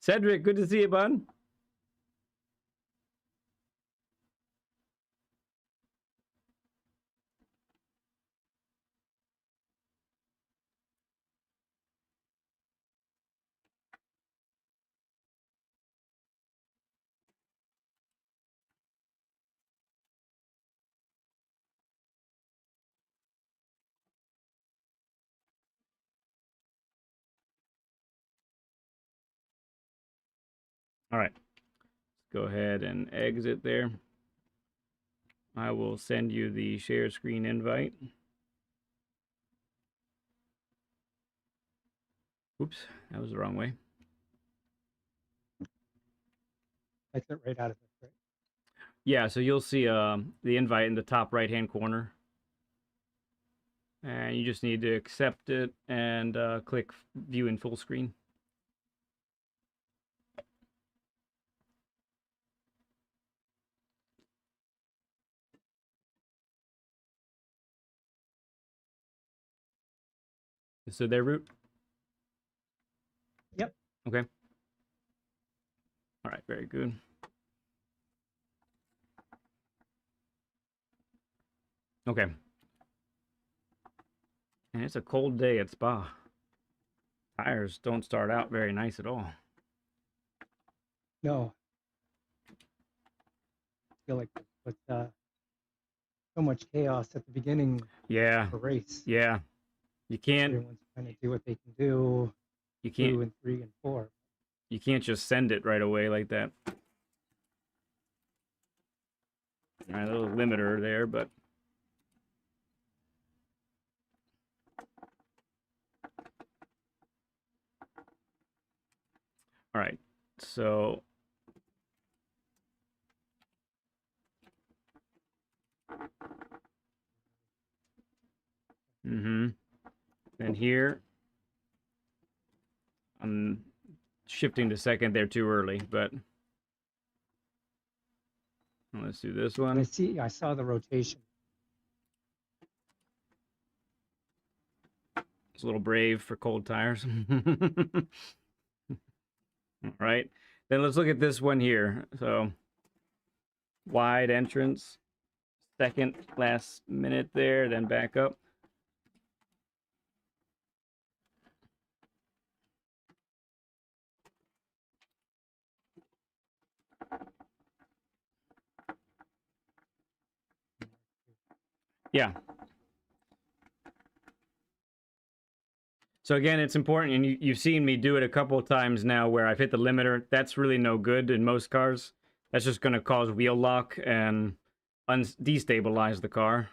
Cedric, good to see you, bud. All right, go ahead and exit there. I will send you the share screen invite. Oops, that was the wrong way. Exit right out of it, right? Yeah, so you'll see the invite in the top right-hand corner. And you just need to accept it and click view in full screen. So there, Root? Yep. Okay. All right, very good. Okay. And it's a cold day at Spa. Tires don't start out very nice at all. No. I feel like with so much chaos at the beginning Yeah. of a race. Yeah. You can't. Everyone's trying to do what they can do. You can't. 2 and 3 and 4. You can't just send it right away like that. All right, a little limiter there, but. All right, so. Then here, I'm shifting to second there too early, but let's do this one. I saw the rotation. It's a little brave for cold tires. All right, then let's look at this one here. So wide entrance, second last minute there, then back up. Yeah. So again, it's important, and you've seen me do it a couple of times now where I've hit the limiter. That's really no good in most cars. That's just going to cause wheel lock and destabilize the car.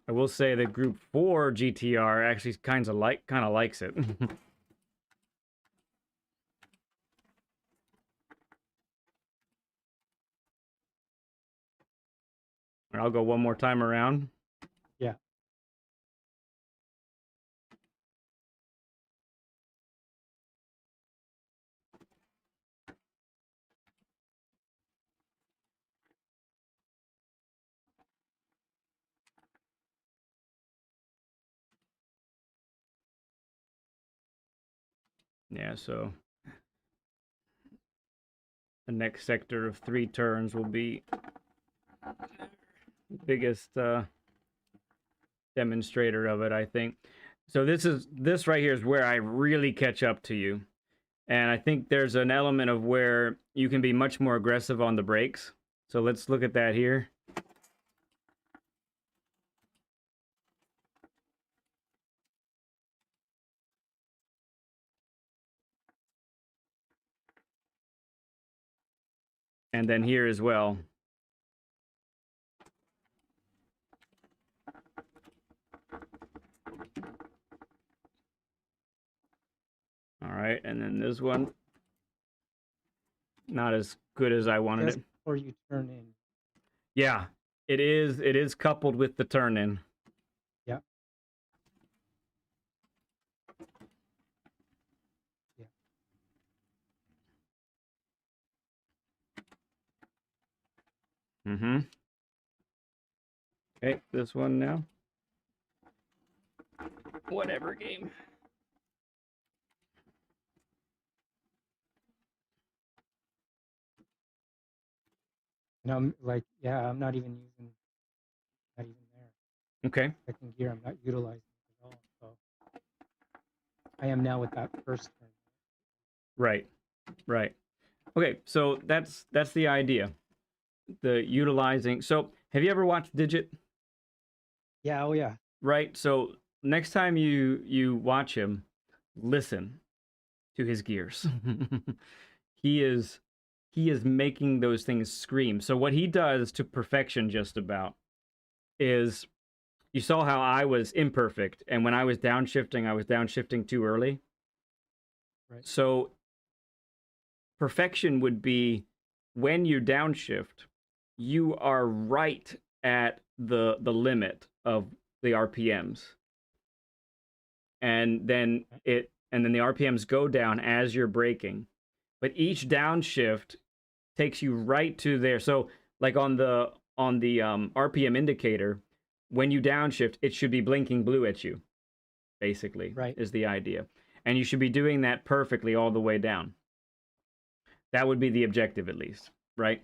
I will say that Group 4 GTR actually kind of likes it. I'll go one more time around. Yeah. Yeah, so the next sector of 3 turns will be the biggest demonstrator of it, I think. So this right here is where I really catch up to you. And I think there's an element of where you can be much more aggressive on the brakes. So let's look at that here. And then here as well. All right, and then this one, not as good as I wanted Just it. before you turn in. Yeah, it is coupled with the turn in. Yeah. Yeah. Okay, this one now. Whatever game. And I'm like, yeah, I'm not even using, not even there. Okay. Second gear, I'm not utilizing it at all. So I am now with that first turn. Right. Right. Okay, so that's the idea. The utilizing. So, have you ever watched Digit? Yeah, oh yeah. Right? So, next time you watch him, listen to his gears. he is he is making those things scream. So what he does to perfection just about is, you saw how I was imperfect, and when I was downshifting too early. Right. So perfection would be when you downshift, you are right at the limit of the RPMs. And then the RPMs go down as you're braking. But each downshift takes you right to there. So like on the RPM indicator, when you downshift, it should be blinking blue at you, basically, Right. is the idea. And you should be doing that perfectly all the way down. That would be the objective, at least, right?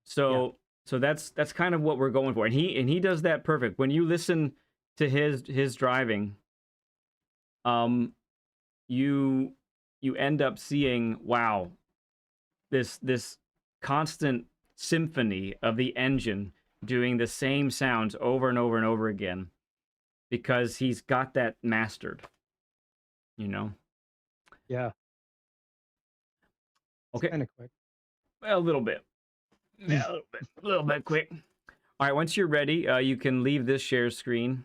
So Yeah. so that's kind of what we're going for. And he does that perfect. When you listen to his driving, you end up seeing, wow, this constant symphony of the engine doing the same sounds over and over and over again, because he's got that mastered, you know. Yeah. It's Okay, kind of quick. well, a little bit. Yeah, a little bit quick. All right, once you're ready, you can leave this share screen,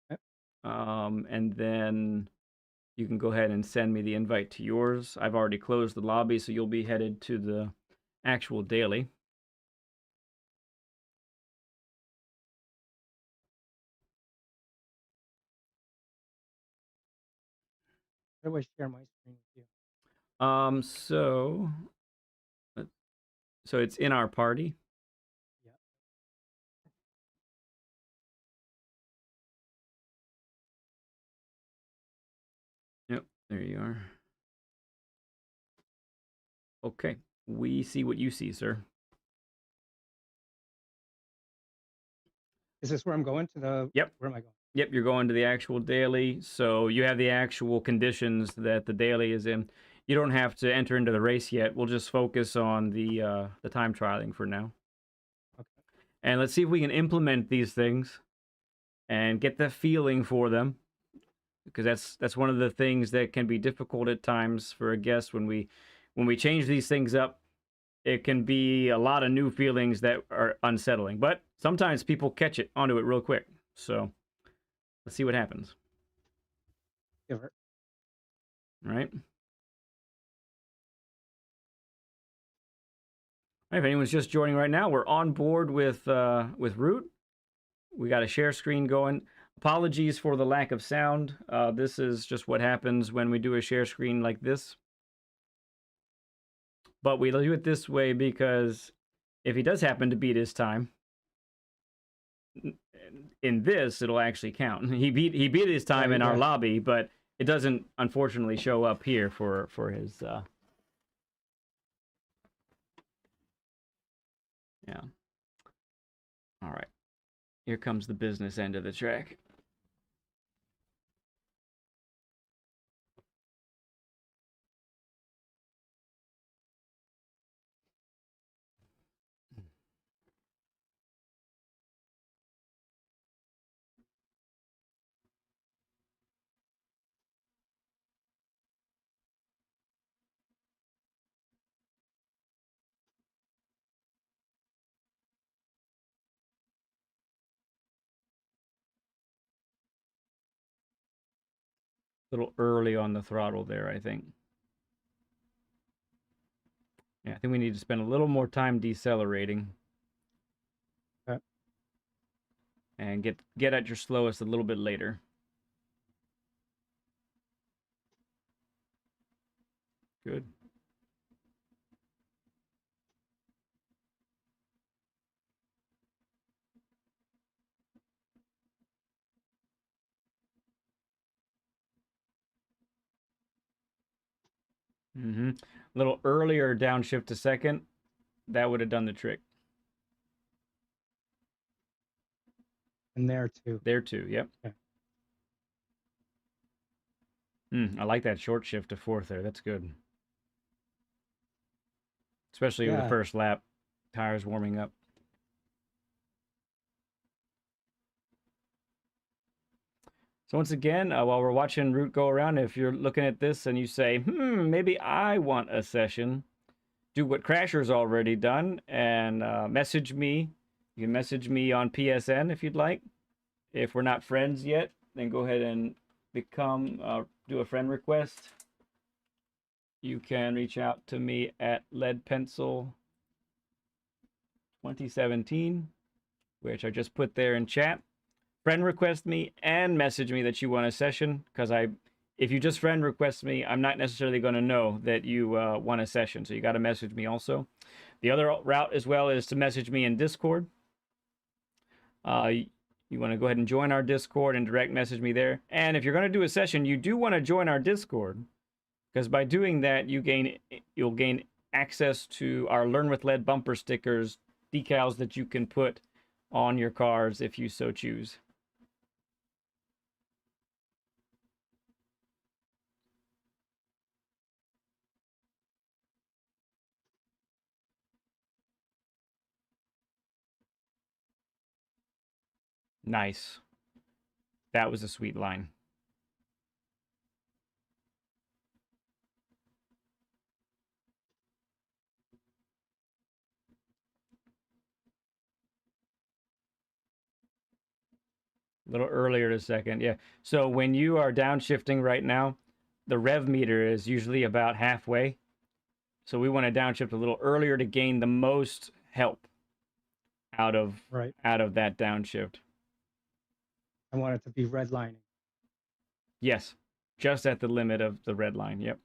Yep. and then you can go ahead and send me the invite to yours. I've already closed the lobby, so you'll be headed to the actual daily. How do I share my screen with you? So it's in our party. Yeah. Yep, there you are. Okay, we see what you see, sir. Is this where I'm going to the? Yep. Where am I going? Yep, you're going to the actual daily, so you have the actual conditions that the daily is in. You don't have to enter into the race yet. We'll just focus on the time trialing for now. Okay. And let's see if we can implement these things and get the feeling for them, because that's one of the things that can be difficult at times for a guest when we change these things up. It can be a lot of new feelings that are unsettling, but sometimes people catch it onto it real quick. So let's see what happens. Give her. All right. If anyone's just joining right now, we're on board with Root. We got a share screen going. Apologies for the lack of sound. This is just what happens when we do a share screen like this. But we do it this way because if he does happen to beat his time, in this it'll actually count. He beat his time in our lobby, but it doesn't unfortunately show up here for his. Yeah. All right. Here comes the business end of the track. A little early on the throttle there, I think. Yeah, I think we need to spend a little more time decelerating. Okay. And get at your slowest a little bit later. Good. A little earlier downshift to second, that would have done the trick. And there too. There too, yep. Okay. I like that short shift to fourth there. That's good. Especially with the Yeah. first lap, tires warming up. So once again, while we're watching Root go around, if you're looking at this and you say, maybe I want a session, do what Crasher's already done and message me. You can message me on PSN if you'd like. If we're not friends yet, then go ahead and do a friend request. You can reach out to me at leadpencil2017, which I just put there in chat. Friend request me and message me that you want a session, because if you just friend request me, I'm not necessarily going to know that you want a session, so you got to message me also. The other route as well is to message me in Discord. You want to go ahead and join our Discord and direct message me there. And if you're going to do a session, you do want to join our Discord, because by doing that, you'll gain access to our Learn with Lead bumper stickers, decals that you can put on your cars if you so choose. Nice. That was a sweet line. A little earlier to second, yeah. So when you are downshifting right now, the rev meter is usually about halfway. So we want to downshift a little earlier to gain the most help out of that downshift. I want it to be redlining. Yes, just at the limit of the red line, yep.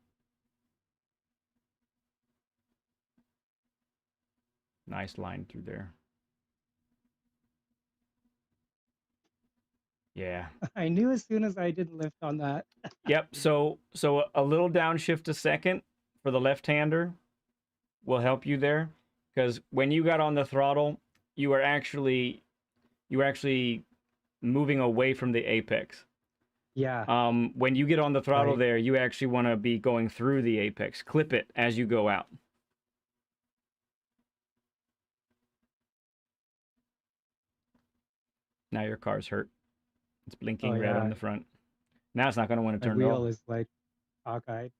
Nice line through there. Yeah. I knew as soon as I didn't lift on that. Yep, so a little downshift a second for the left-hander will help you there, because when you got on the throttle, you were actually moving away from the apex. Yeah. When you get on the throttle there, you actually want to be going through the apex. Clip it as you go out. Now your car's hurt. It's blinking red on the front. Now it's not going to want to turn the wheel off. is like cockeyed.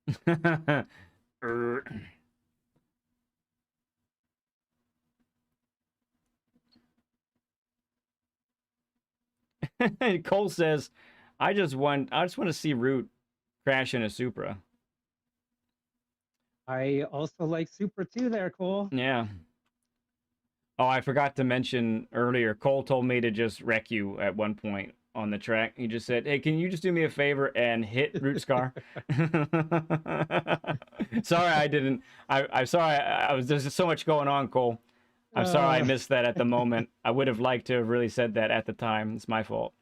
Cole says, I just want to see Root crash in a Supra. I also like Supra too there, Cole. Yeah. Oh, I forgot to mention earlier, Cole told me to just wreck you at one point on the track. He just said, hey, can you just do me a favor and hit Root's car? Sorry, I didn't. I'm sorry. There's just so much going on, Cole. I'm sorry I missed that at the moment. I would have liked to have really said that at the time. It's my fault.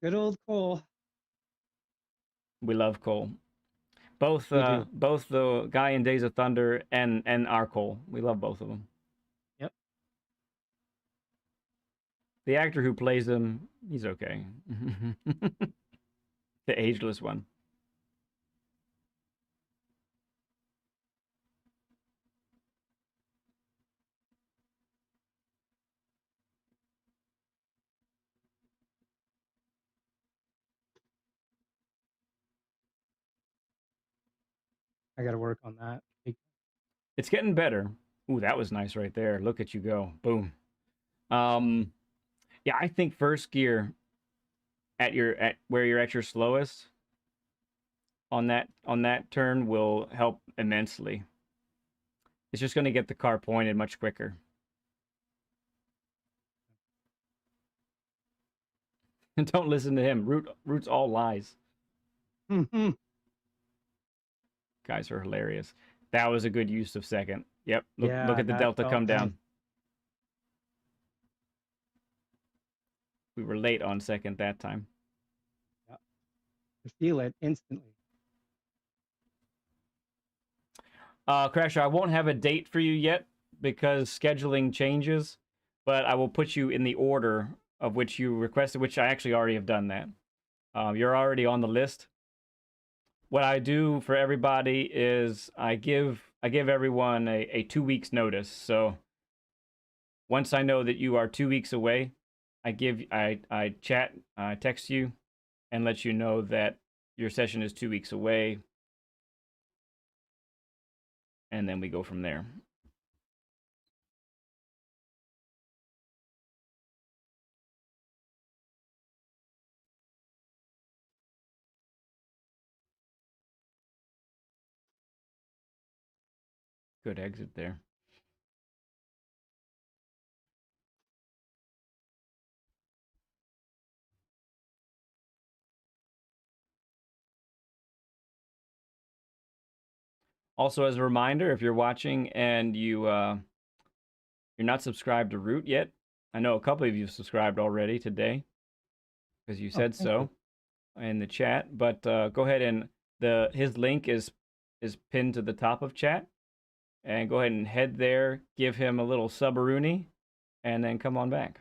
Good old Cole. We love Cole. Both the guy in Days of Thunder and our Cole. We love both of them. Yep. The actor who plays him, he's okay. The ageless one. I got to work on that. It's getting better. Ooh, that was nice right there. Look at you go. Boom. Yeah, I think first gear at where you're at your slowest on that turn will help immensely. It's just going to get the car pointed much quicker. And don't listen to him. Root's all lies. Guys are hilarious. That was a good use of second. Yep. Look at the delta come down. We were late on second that time. Yeah. I feel it instantly. Crasher, I won't have a date for you yet because scheduling changes, but I will put you in the order of which you requested, which I actually already have done that. You're already on the list. What I do for everybody is I give everyone a 2 weeks notice. So once I know that you are 2 weeks away, I text you and let you know that your session is 2 weeks away, and then we go from there. Good exit there. Also, as a reminder, if you're watching and you're not subscribed to Root yet, I know a couple of you subscribed already today because you said so in the chat. But go ahead and his link is pinned to the top of chat, and go ahead and head there, give him a little subaroonie, and then come on back.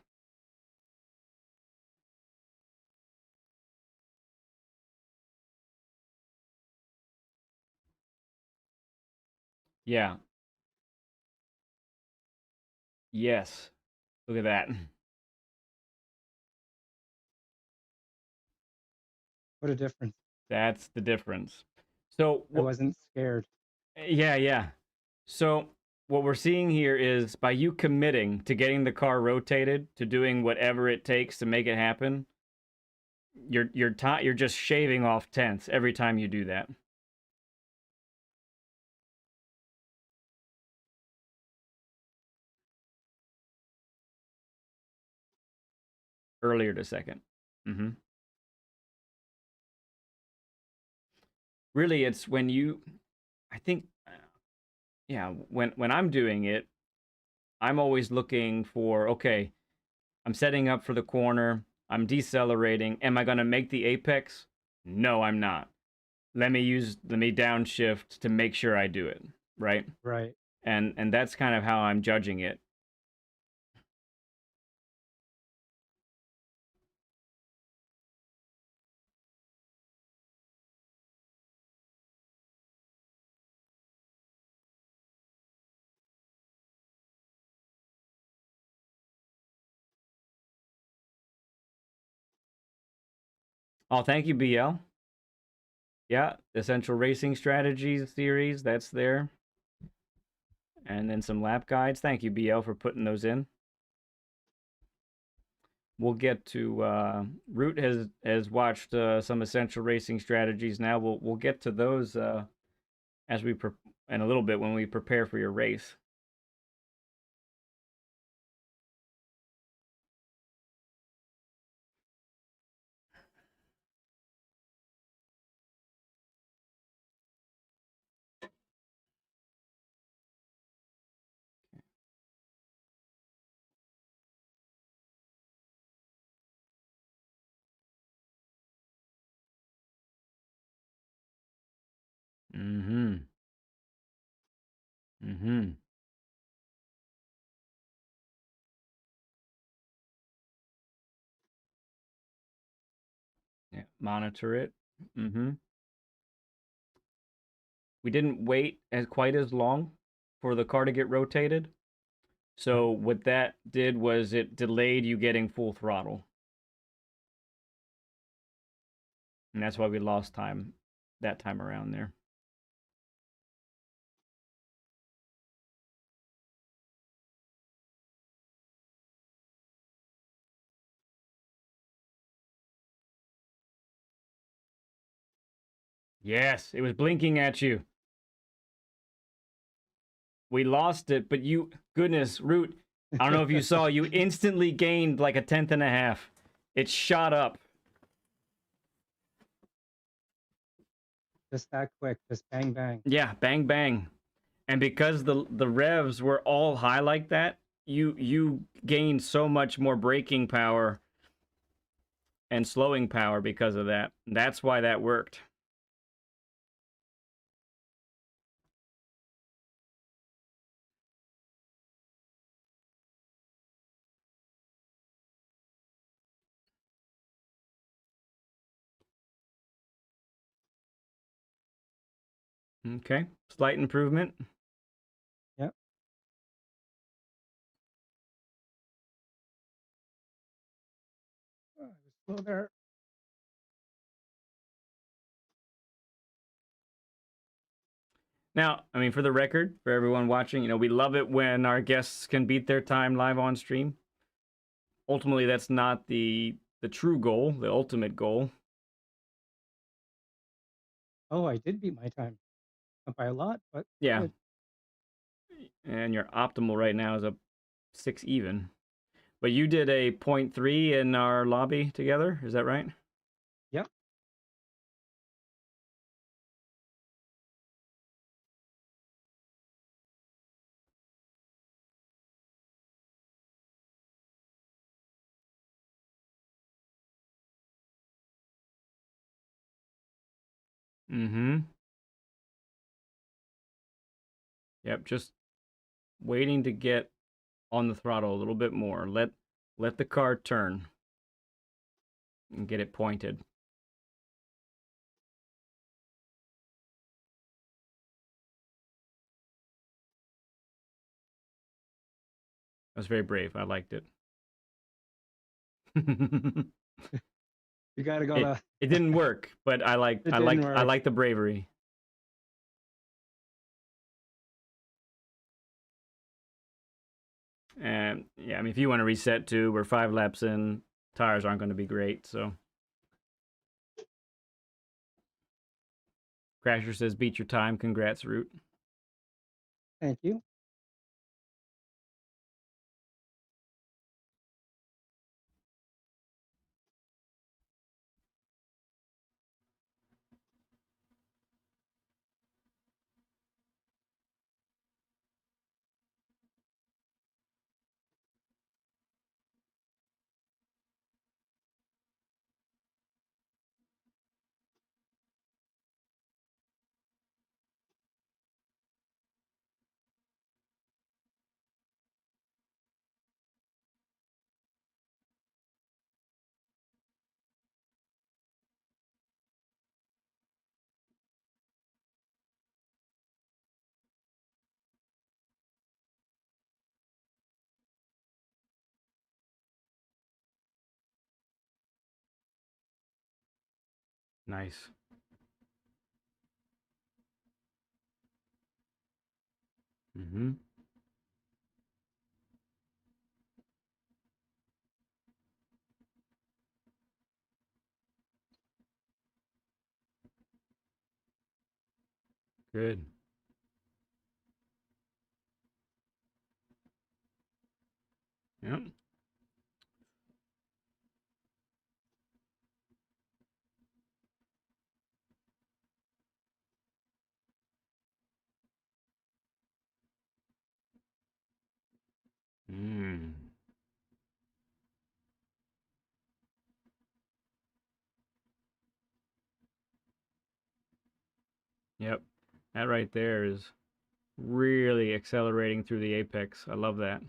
Yeah. Yes. Look at that. What a difference. That's the difference. So I wasn't scared. Yeah. So what we're seeing here is by you committing to getting the car rotated, to doing whatever it takes to make it happen, you're just shaving off tenths every time you do that. Earlier to second. Really, it's when I think, yeah, when I'm doing it, I'm always looking for, okay, I'm setting up for the corner, I'm decelerating. Am I going to make the apex? No, I'm not. Let me downshift to make sure I do it, right? Right. And that's kind of how I'm judging it. Oh, thank you, BL. Yeah, Essential Racing Strategies series, that's there. And then some lap guides. Thank you, BL, for putting those in. We'll get to Root has watched some Essential Racing Strategies. Now we'll get to those as we in a little bit when we prepare for your race. Mm-hmm. Yeah, monitor it. We didn't wait quite as long for the car to get rotated. So what that did was it delayed you getting full throttle. And that's why we lost time that time around there. Yes, it was blinking at you. We lost it, but goodness, Root, I don't know if you saw, you instantly gained like a 1/10.5. It shot up. Just that quick, just bang, bang. Yeah, bang, bang. And because the revs were all high like that, you gained so much more braking power and slowing power because of that. That's why that worked. Okay, slight improvement. Yep. Slow there. Now, I mean, for the record, for everyone watching, we love it when our guests can beat their time live on stream. Ultimately, that's not the true goal, the ultimate goal. Oh, I did beat my time. Not by a lot, but Yeah. good. And your optimal right now is a 6 even. But you did a 0.3 in our lobby together, is that right? Yep. Mm-hmm. Yep, just waiting to get on the throttle a little bit more. Let the car turn and get it pointed. That was very brave. I liked it. You got to go it to. it didn't work, but I It didn't work. like the bravery. And yeah, I mean, if you want to reset too, we're 5 laps in. Tires aren't going to be great, so. Crasher says, beat your time. Congrats, Root. Thank you. Nice. Mm-hmm. Good. Yep. Mm. Yep. That right there is really accelerating through the apex. I love that.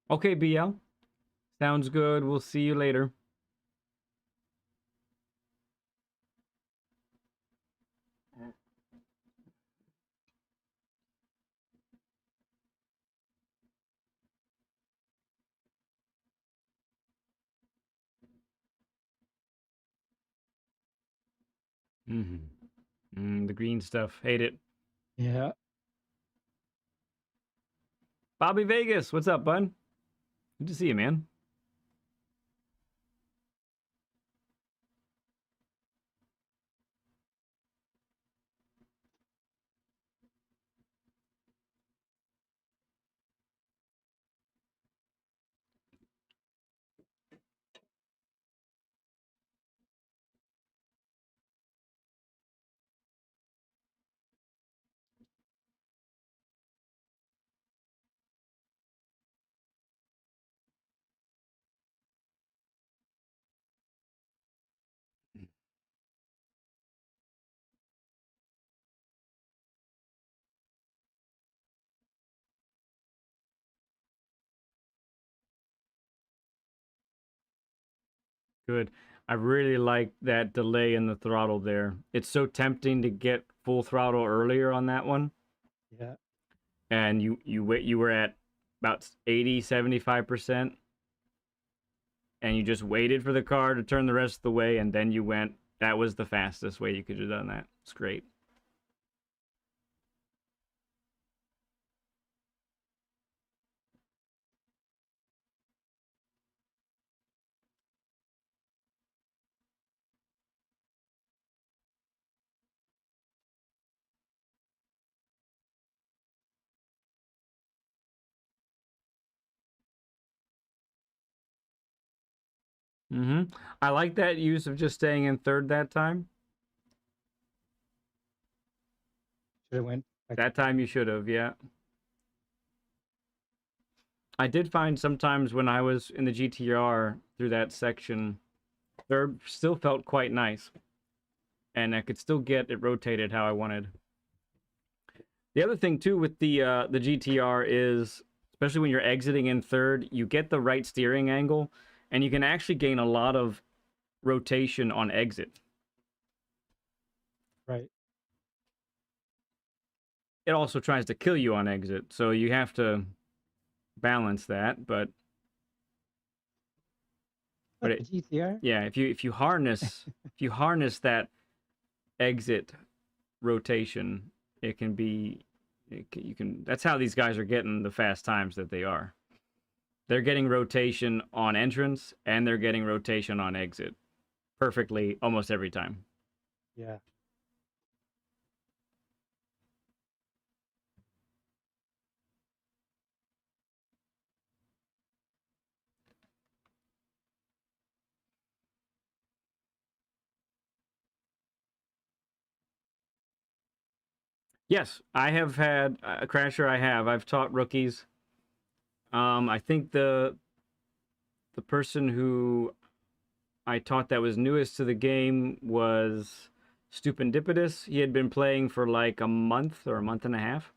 Okay, BL. Sounds good. We'll see you later. Mm-hmm. The green stuff. Hate it. Yeah. Bobby Vegas, what's up, bud? Good to see you, man. Good. I really like that delay in the throttle there. It's so tempting to get full throttle earlier on that one. Yeah. And you were at about 80-75%, and you just waited for the car to turn the rest of the way, and then you went. That was the fastest way you could have done that. It's great. I like that use of just staying in third that time. Should have went That time you should have, yeah. I did find sometimes when I was in the GTR through that section, third still felt quite nice, and I could still get it rotated how I wanted. The other thing too with the GTR is, especially when you're exiting in third, you get the right steering angle, and you can actually gain a lot of rotation on exit. right. It also tries to kill you on exit, so you have to balance that. But What, the it, GTR? yeah, if you harness that exit rotation, it can be you can. That's how these guys are getting the fast times that they are. They're getting rotation on entrance and they're getting rotation on exit perfectly almost every time. Yeah. Yes, I have had a crasher. I've taught rookies. I think the person who I taught that was newest to the game was Stupendipitous. He had been playing for like a month or a month and a half.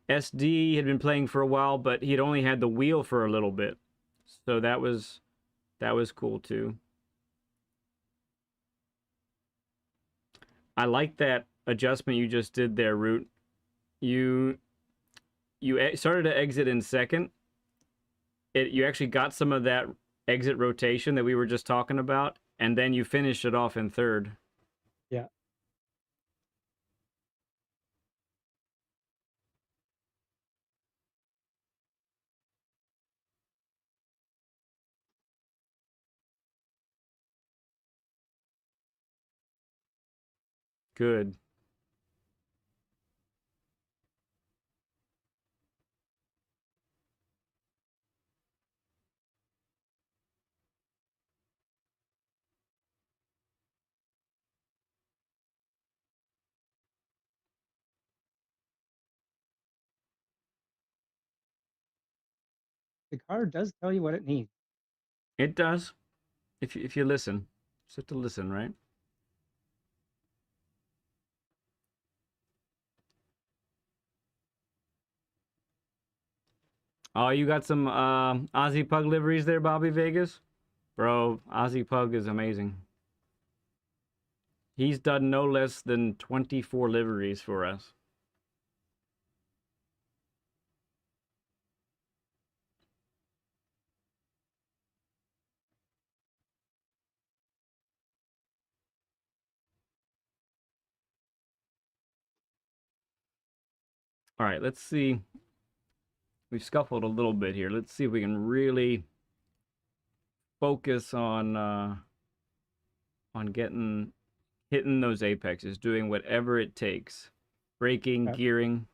SD had been playing for a while, but he had only had the wheel for a little bit. So that was cool too. I like that adjustment you just did there, Root. You started to exit in second. You actually got some of that exit rotation that we were just talking about, and then you finished it off in third. Yeah. Good. The car does tell you what it needs. It does. If you listen. Just have to listen, right? Oh, you got some Aussie Pug liveries there, Bobby Vegas? Bro, Aussie Pug is amazing. He's done no less than 24 liveries for us. All right, let's see. We've scuffled a little bit here. Let's see if we can really focus on getting hitting those apexes, doing whatever it takes. Braking, Yeah. gearing.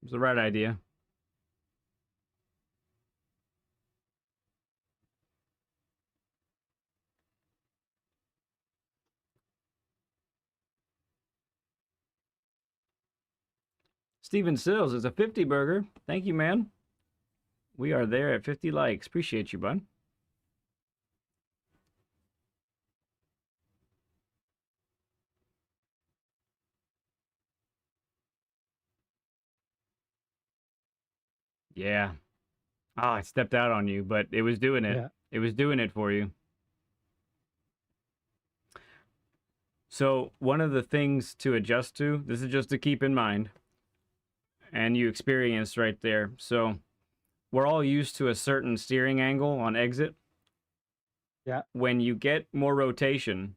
It's the right idea. Steven Sills is a 50 burger. Thank you, man. We are there at 50 likes. Appreciate you, bud. Yeah. Oh, I stepped out on you, but it was doing it. Yeah. It was doing it for you. So one of the things to adjust to, this is just to keep in mind, and you experienced right there. So we're all used to a certain steering angle on exit. Yeah. When you get more rotation,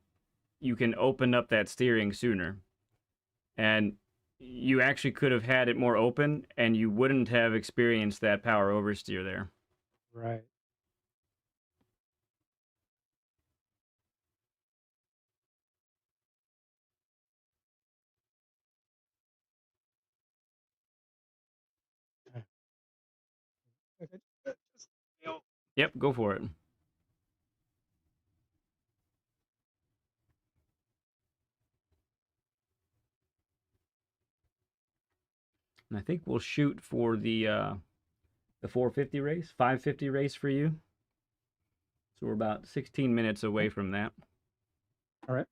you can open up that steering sooner. And you actually could have had it more open, and you wouldn't have experienced that power oversteer there. Right. Yep, go for it. And I think we'll shoot for the 450 race, 550 race for you. So we're about 16 minutes away from that. All right.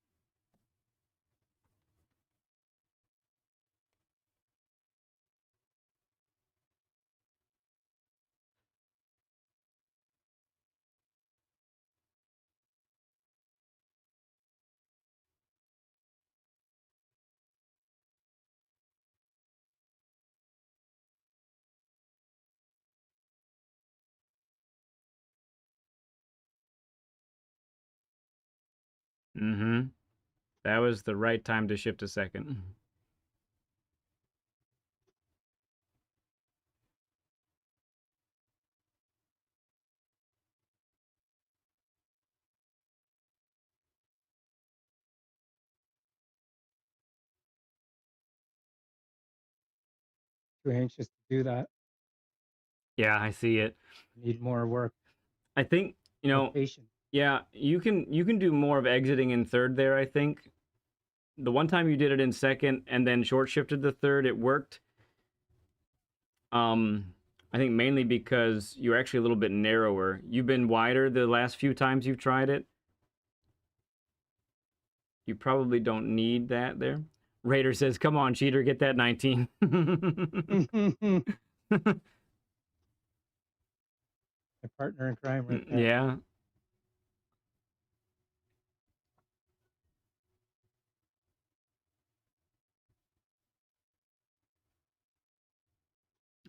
Mm-hmm. That was the right time to shift a second. Too anxious to do that. Yeah, I see it. Need more work. I think, More patience. yeah, you can do more of exiting in third there, I think. The one time you did it in second and then short shifted the third, it worked. I think mainly because you're actually a little bit narrower. You've been wider the last few times you've tried it. You probably don't need that there. Raider says, "Come on, cheater, get that 19." My partner in crime right there. Yeah.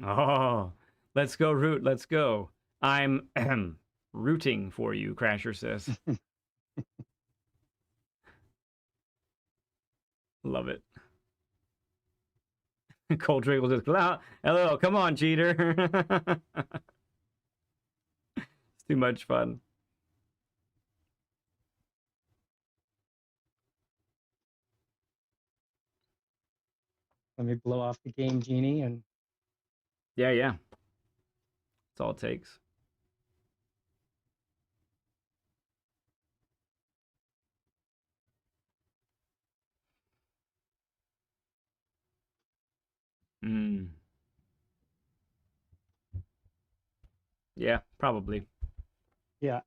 Oh, let's go, Root. Let's go. I'm rooting for you, Crasher says. Love it. Cold Trickle says, hello, come on, cheater. It's too much fun. Let me blow off the game genie and Yeah. That's all it takes. Mm. Yeah, probably. yeah.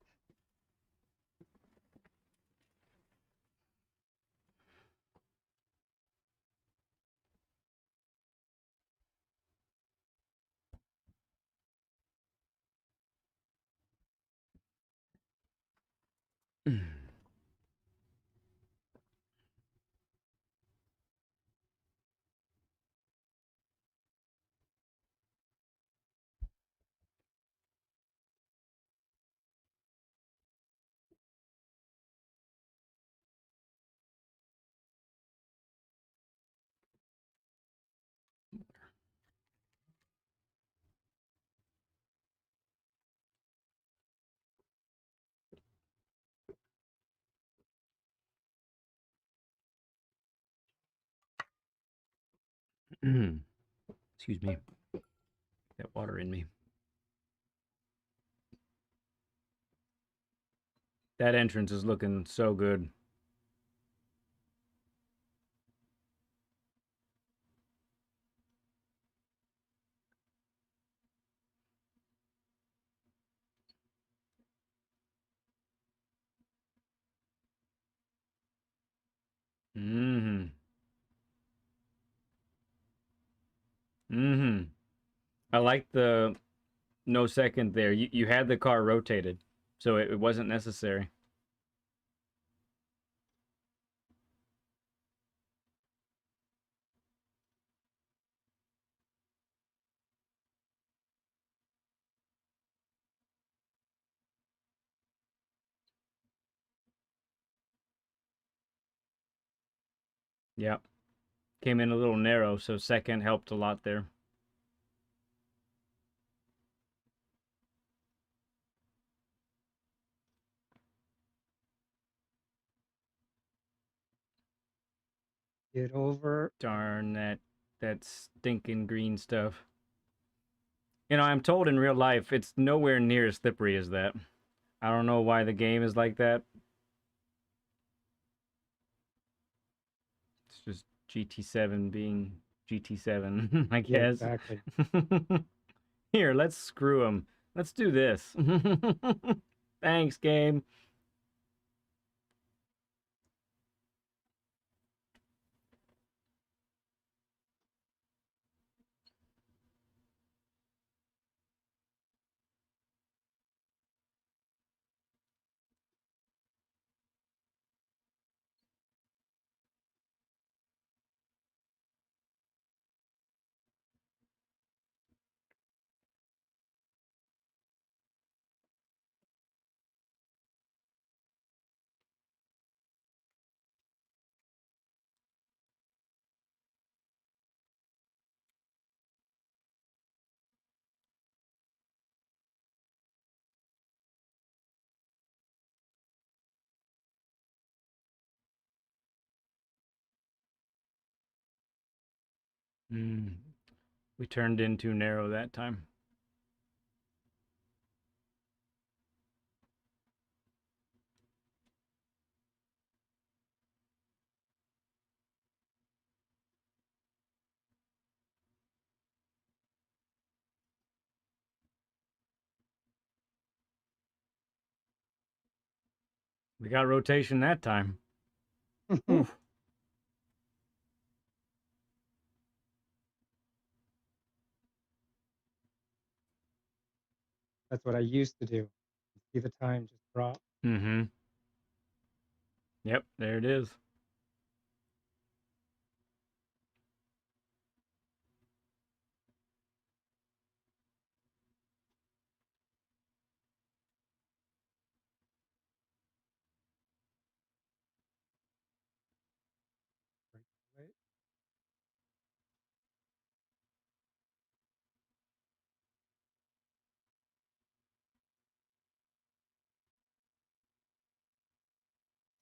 Excuse me. Got water in me. That entrance is looking so good. Mm-hmm. Mm-hmm. I like the no second there. You had the car rotated, so it wasn't necessary. Yeah. Came in a little narrow, so second helped a lot there. Get over. Darn that stinking green stuff. You know, I'm told in real life it's nowhere near as slippery as that. I don't know why the game is like that. It's just GT7 being GT7, I Yeah, guess. exactly. Here, let's screw him. Let's do this. Thanks, game. Mm, we turned in too narrow that time. We got rotation that time. Oof. That's what I used to do. See the time just drop. Mm-hmm. Yep, there it is. Right?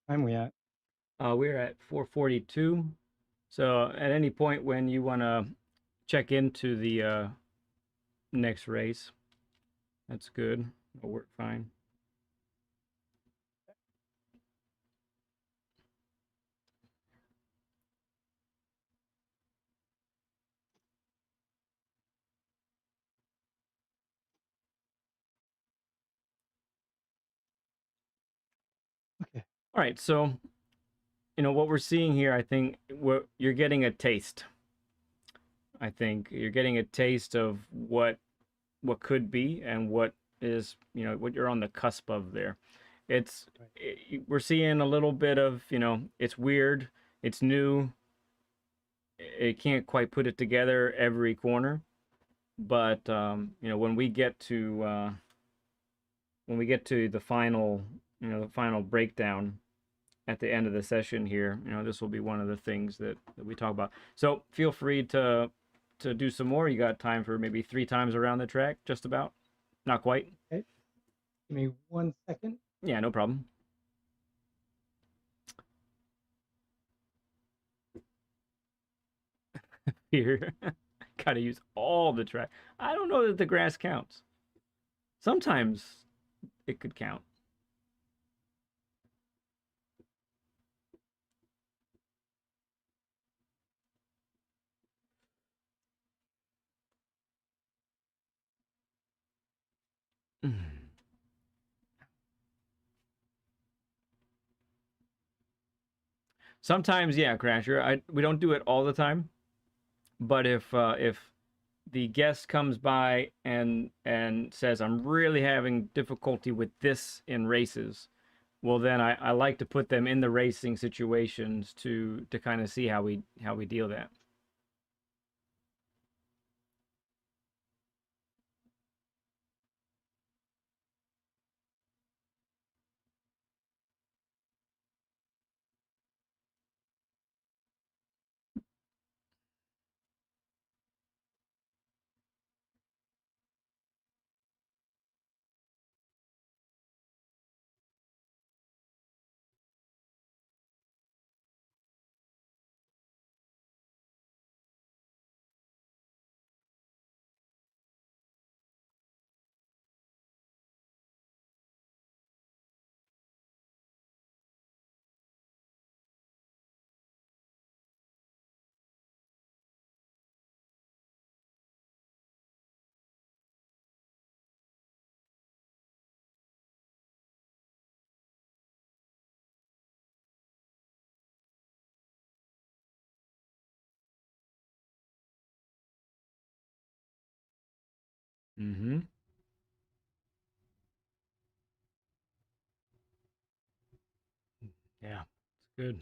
Time we at? We're at 442. So at any point when you want to check into the next race, that's good. It'll work fine. Okay. All right, so what we're seeing here, I think you're getting a taste. I think you're getting a taste of what could be and what is, what you're on the cusp of there. It's Right. we're seeing a little bit of, it's weird, it's new, it can't quite put it together every corner, but when we get to the final, the final breakdown at the end of the session here, this will be one of the things that we talk about. So feel free to do some more. You got time for maybe 3 times around the track, just about. Not quite. Okay. Give me 1 second. Yeah, no problem. Here, gotta use all the track. I don't know that the grass counts. Sometimes it could count. Sometimes, yeah, Crasher. We don't do it all the time, but if the guest comes by and says, I'm really having difficulty with this in races, well then I like to put them in the racing situations to kind of see how we deal that. Mm-hmm. Yeah, it's good.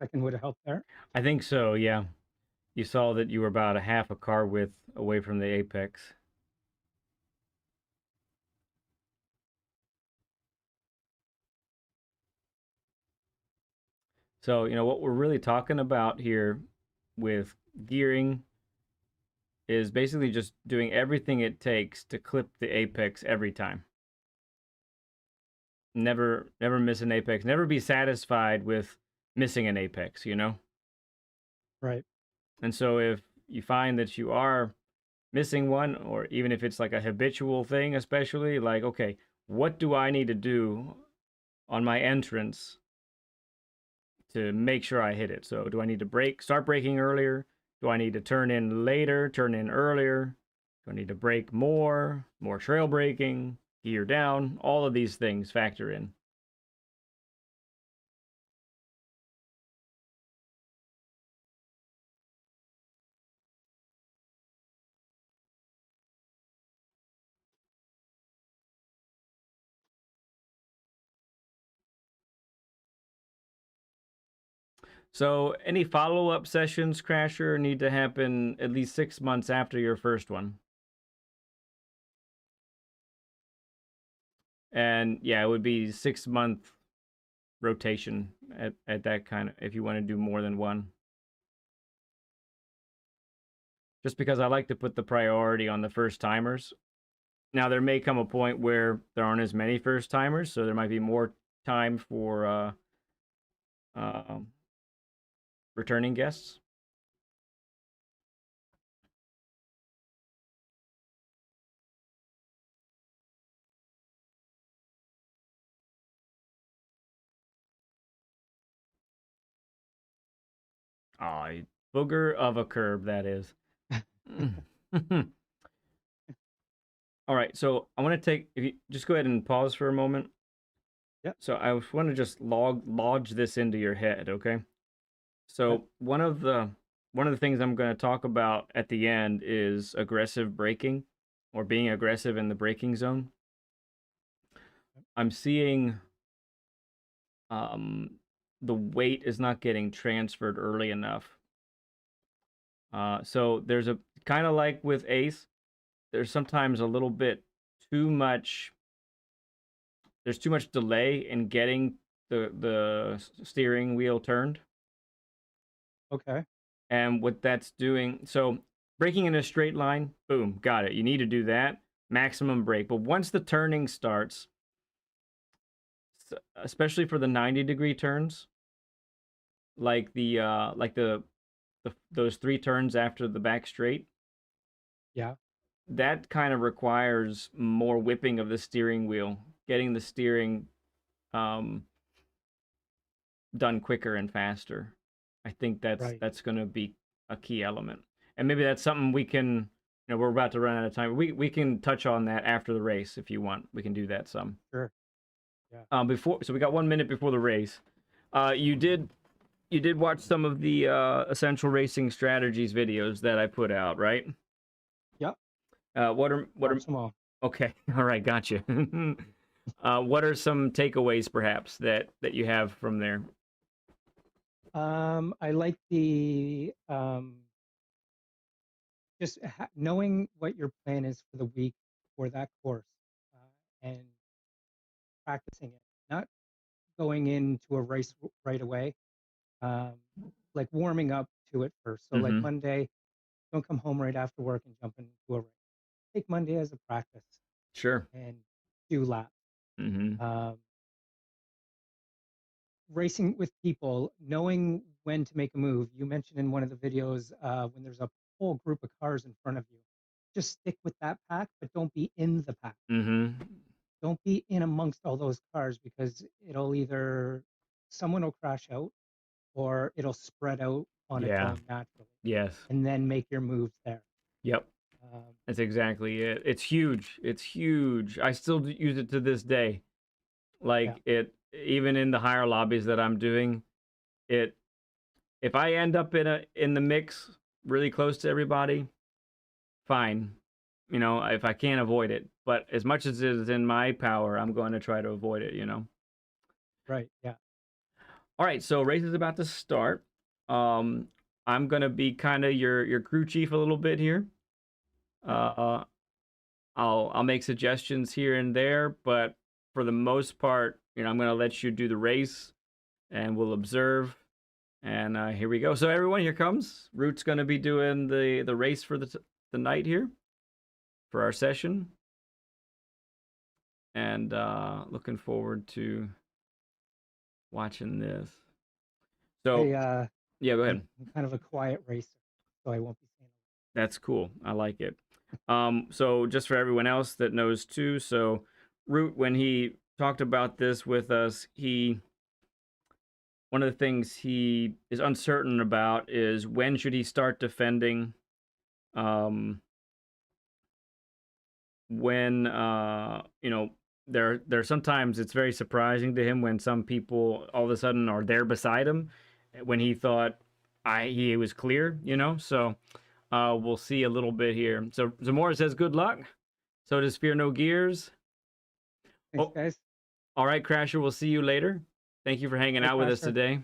Second would have helped there. I think so, yeah. You saw that you were about a half a car width away from the apex. So, what we're really talking about here with gearing is basically just doing everything it takes to clip the apex every time. Never miss an apex. Never be satisfied with missing an apex, Right. And so if you find that you are missing one, or even if it's like a habitual thing, especially like, okay, what do I need to do on my entrance to make sure I hit it? So do I need to start braking earlier? Do I need to turn in later, turn in earlier? Do I need to brake more trail braking, gear down? All of these things factor in. So any follow-up sessions, Crasher, need to happen at least 6 months after your first one. And yeah, it would be 6 month rotation at that kind of, if you want to do more than one. Just because I like to put the priority on the first timers. Now there may come a point where there aren't as many first timers, so there might be more time for uh, returning guests. Aw, booger of a curb that is. All right, so I want to take, if you just go ahead and pause for a moment. Yeah. So I want to just lodge this into your head, okay? So Okay. one of the things I'm going to talk about at the end is aggressive braking, or being aggressive in the braking zone. I'm seeing um, the weight is not getting transferred early enough. So there's a kind of like with Ace, there's sometimes a little bit too much. There's too much delay in getting the steering wheel turned. Okay. And what that's doing, so braking in a straight line, boom, got it. You need to do that, maximum brake. But once the turning starts, especially for the 90-degree turns, like those three turns after the back straight, Yeah. that kind of requires more whipping of the steering wheel, getting the steering um, done quicker and faster. I think Right. that's going to be a key element, and maybe that's something we can. You know, we're about to run out of time. We can touch on that after the race if you want. We can do that some. Sure. Yeah. Before, so we got 1 minute before the race. You did watch some of the essential racing strategies videos that I put out, right? Yep. What are Watch them all. okay? All right, gotcha. What are some takeaways, perhaps, that you have from there? I like the just knowing what your plan is for the week for that course, and practicing it, not going into a race right away, um, like warming up to it first. So like Mm-hmm. Monday, don't come home right after work and jump into a race. Take Monday as a practice Sure. and do laps. Mm-hmm. Um, Racing with people, knowing when to make a move. You mentioned in one of the videos when there's a whole group of cars in front of you, just stick with that pack, but don't be in the pack. Mm-hmm. Don't be in amongst all those cars because it'll either someone will crash out or it'll spread out on its Yeah. own naturally, Yes. and then make your moves there. Yep. Um, That's exactly it. It's huge. It's huge. I still use it to this day. yeah, Like it, even in the higher lobbies that I'm doing, it. If I end up in the mix really close to everybody, fine. You know, if I can't avoid it. But as much as it is in my power, I'm going to try to avoid it, you know. right, yeah, All right, so race is about to start. Um, I'm going to be kind of your crew chief a little bit here. Uh, I'll make suggestions here and there, but for the most part, you know, I'm going to let you do the race and we'll observe. And here we go. So everyone, here comes. Root's going to be doing the race for the night here for our session. And looking forward to watching this. So, yeah, go ahead. I'm kind of a quiet racer, so I won't be saying. That's cool. I like it. So just for everyone else that knows too, so Root, when he talked about this with us, one of the things he is uncertain about is when should he start defending, um, when you know, there sometimes it's very surprising to him when some people all of a sudden are there beside him when he thought he was clear, you know. So we'll see a little bit here. So Zamora says good luck. So does Fear No Gears. Thanks, Oh, guys. all right, Crasher. We'll see you later. Thank you for hanging Bye, out with us Crasher. today.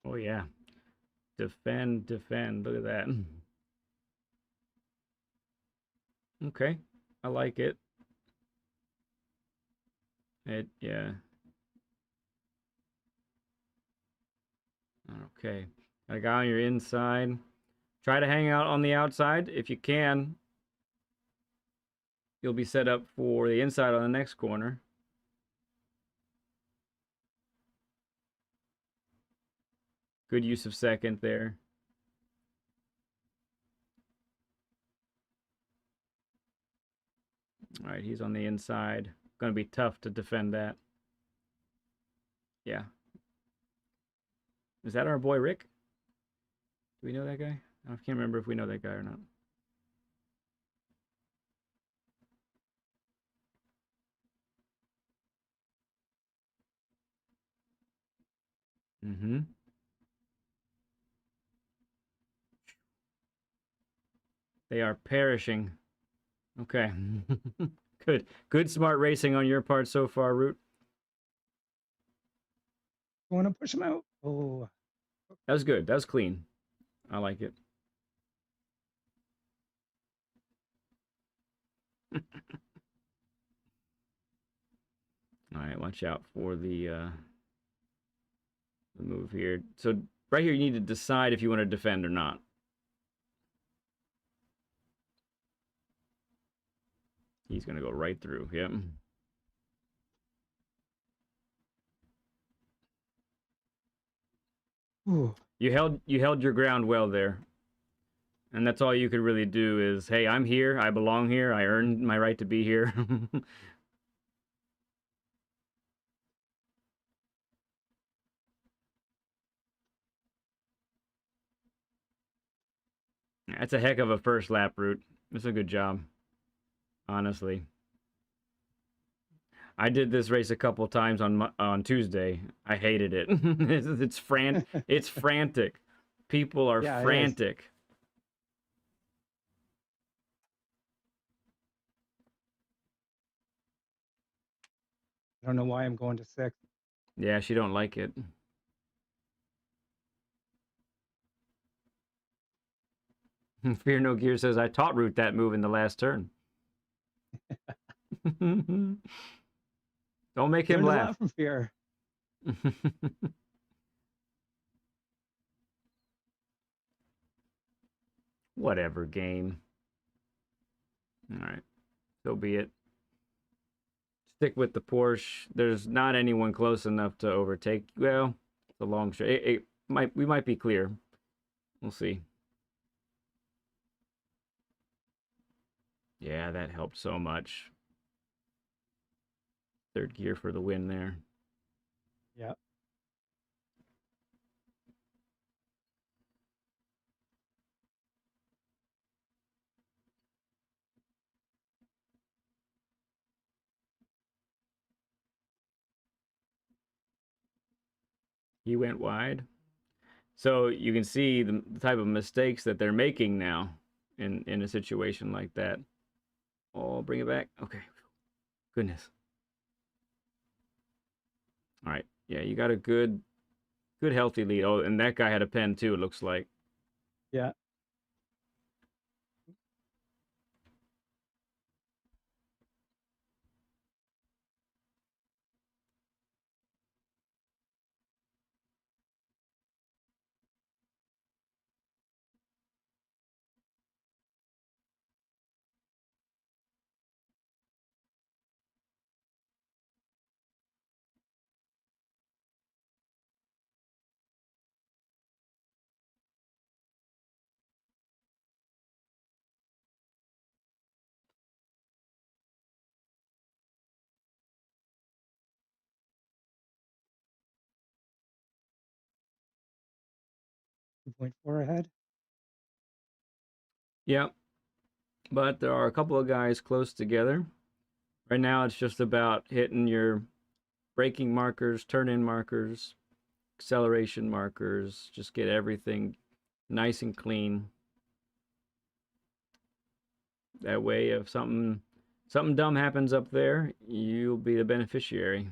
Oh yeah, defend, defend. Look at that. Okay, I like it. Yeah. Okay, got a guy on your inside. Try to hang out on the outside if you can. You'll be set up for the inside on the next corner. Good use of second there. All right, he's on the inside. Going to be tough to defend that. Yeah. Is that our boy Rick? Do we know that guy? I can't remember if we know that guy or not. Mm-hmm. They are perishing. Okay. Good. Good smart racing on your part so far, Root. You want to push him out? Oh, That was good. That was clean. I like it. All right, watch out for the move here. So right here, you need to decide if you want to defend or not. He's gonna go right through. Yep. Ooh. You held your ground well there. And that's all you could really do is, hey, I'm here, I belong here, I earned my right to be here. That's a heck of a first lap route. It's a good job, honestly. I did this race a couple times on Tuesday. I hated it. It's frantic. People are Yeah, it is. frantic. I don't know why I'm going to 6th. Yeah, she don't like it. Fear No Gear says I taught Root that move in the last turn. Don't make him Learned a laugh. lot from Fear. Whatever, game. All right, so be it. Stick with the Porsche. There's not anyone close enough to overtake. Well, it's a long shot. We might be clear. We'll see. Yeah, that helped so much. Third gear for the win there. Yeah. He went wide. So you can see the type of mistakes that they're making now in a situation like that. Oh, bring it back. Okay. Goodness. All right. Yeah, you got a good healthy lead. Oh, and that guy had a pen too, it looks like. Yeah. .4 ahead. Yeah. But there are a couple of guys close together. Right now it's just about hitting your braking markers, turn-in markers, acceleration markers. Just get everything nice and clean. That way, if something dumb happens up there, you'll be the beneficiary.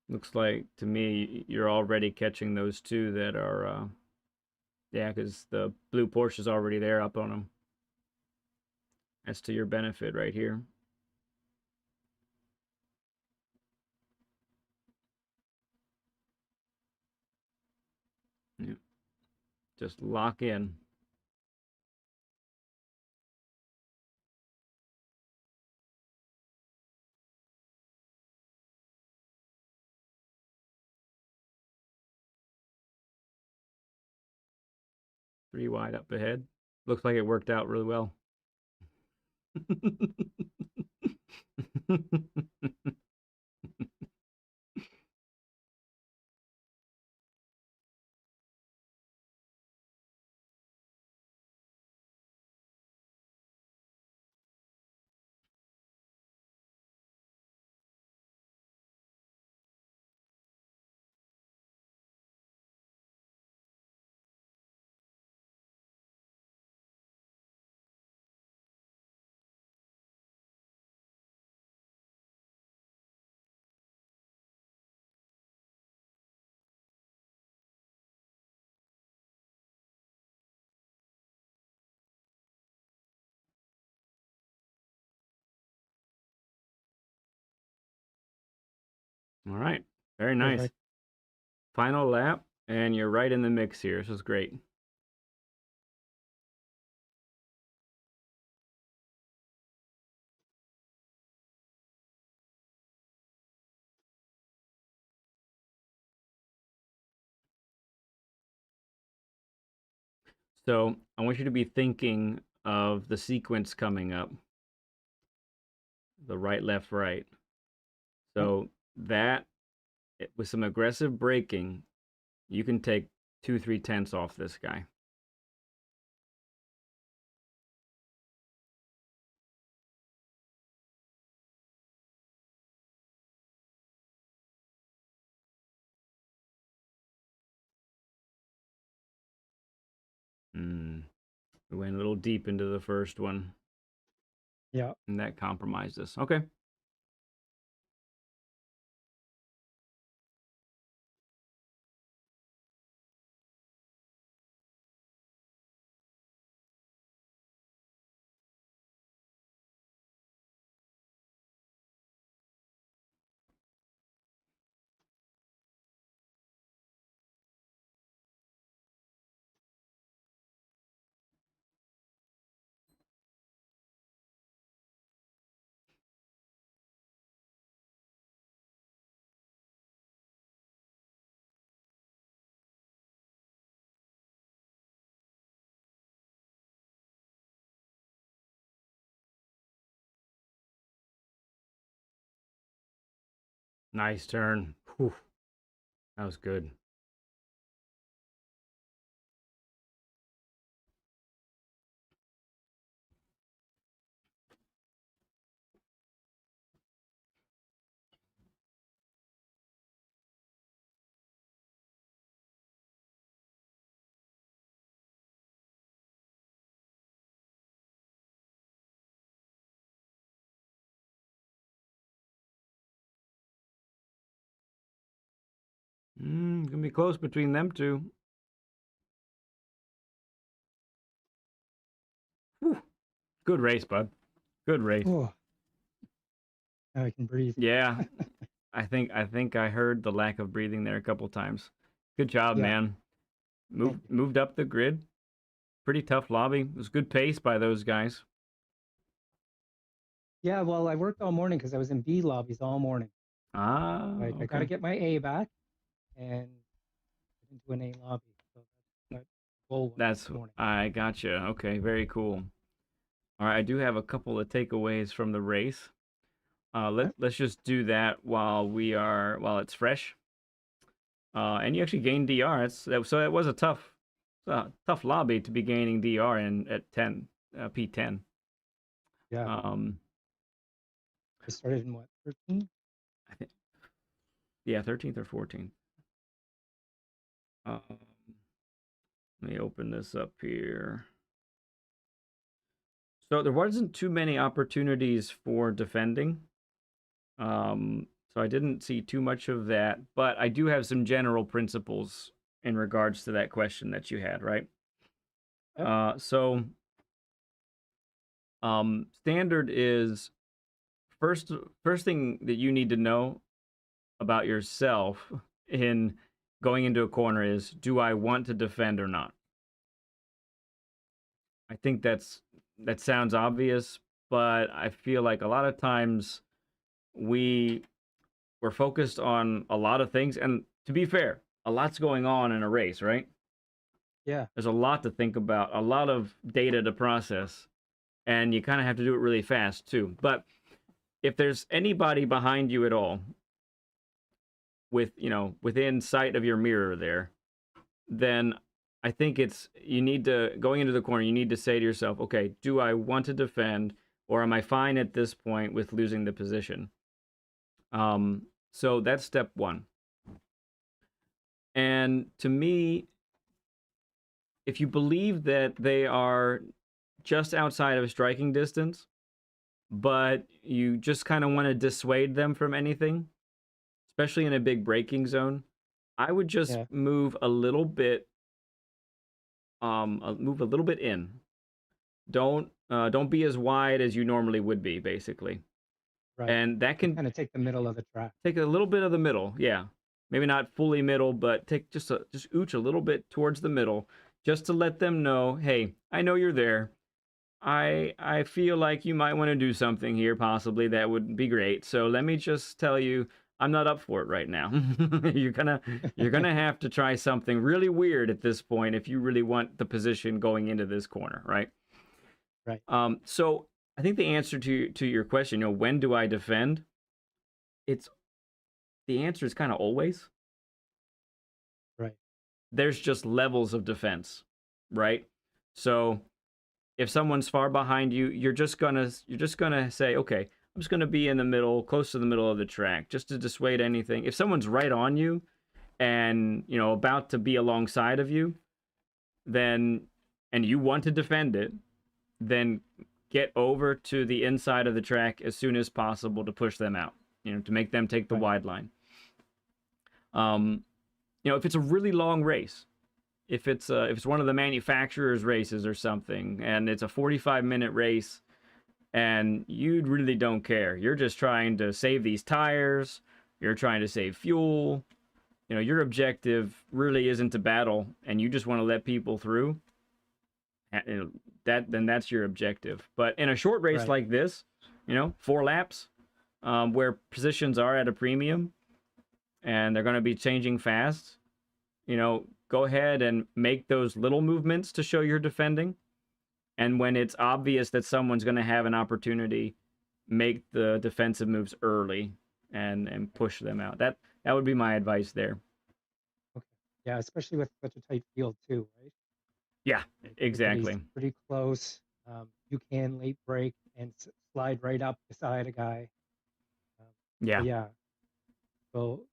Looks like to me you're already catching those two that are, yeah, because the blue Porsche is already there up on them. That's to your benefit right here. Yeah. Just lock in. Three wide up ahead. Looks like it worked out really well. All right. Very nice. Perfect. Final lap, and you're right in the mix here. This is great. So I want you to be thinking of the sequence coming up. The right, left, right. Yep. So that, with some aggressive braking, you can take 2-3 tenths off this guy. We went a little deep into the first one. Yeah. And that compromised us. Okay. Nice turn. Whew. That was good. Gonna be close between them two. Whew. Good race, bud. Good race. Oh, now I can breathe. Yeah, I think I heard the lack of breathing there a couple times. Good job, Yeah. man. Thank you. Moved up the grid. Pretty tough lobby. It was good pace by those guys. Yeah. Well, I worked all morning because I was in B lobbies all morning. Ah, Like I got to okay. get my A back and get into an A lobby. So that's what the goal was That's this morning. I gotcha. Okay, very cool. All right, I do have a couple of takeaways from the race. Okay. Let's just do that while it's fresh. And you actually gained DR. So it was a tough lobby to be gaining DR in at 10 P10. Yeah. Um, I started in what, 13? I think, yeah, 13th or 14th. Um, let me open this up here. So there wasn't too many opportunities for defending. So I didn't see too much of that, but I do have some general principles in regards to that question that you had, right? Yep. So standard is first thing that you need to know about yourself in going into a corner is, do I want to defend or not? I think that sounds obvious, but I feel like a lot of times we're focused on a lot of things, and to be fair, a lot's going on in a race, right? Yeah. There's a lot to think about, a lot of data to process, and you kind of have to do it really fast too. But if there's anybody behind you at all, within sight of your mirror there, then I think you need to, going into the corner, you need to say to yourself, okay, do I want to defend, or am I fine at this point with losing the position? So that's step one. And to me, if you believe that they are just outside of striking distance, but you just kind of want to dissuade them from anything, especially in a big braking zone, I would just Yeah. move a little bit, in. Don't be as wide as you normally would be, basically. Right. And that You can kind of take the middle of the track. take a little bit of the middle, yeah. Maybe not fully middle, but take just ooch a little bit towards the middle, just to let them know, hey, I know you're there. I feel like you might want to do something here, possibly that would be great. So let me just tell you, I'm not up for it right now. You're gonna have to try something really weird at this point if you really want the position going into this corner, right? Right. So I think the answer to your question, when do I defend? It's the answer is kind of always. Right. There's just levels of defense, right? So if someone's far behind you, you're just gonna say, okay, I'm just gonna be in the middle, close to the middle of the track, just to dissuade anything. If someone's right on you and about to be alongside of you, then and you want to defend it, then get over to the inside of the track as soon as possible to push them out, to make them take the Right. wide line. If it's a really long race, if it's one of the manufacturer's races or something, and it's a 45-minute race, and you really don't care, you're just trying to save these tires, you're trying to save fuel, your objective really isn't to battle, and you just want to let people through, then that's your objective. But in a short race Right. like this, 4 laps, where positions are at a premium, and they're going to be changing fast, go ahead and make those little movements to show you're defending. And when it's obvious that someone's going to have an opportunity, make the defensive moves early and push them out. That would be my advice there. Okay. Yeah, especially with such a tight field too, right? Yeah, exactly. Everybody's pretty close. You can late break and slide right up beside a guy. Yeah. Yeah. So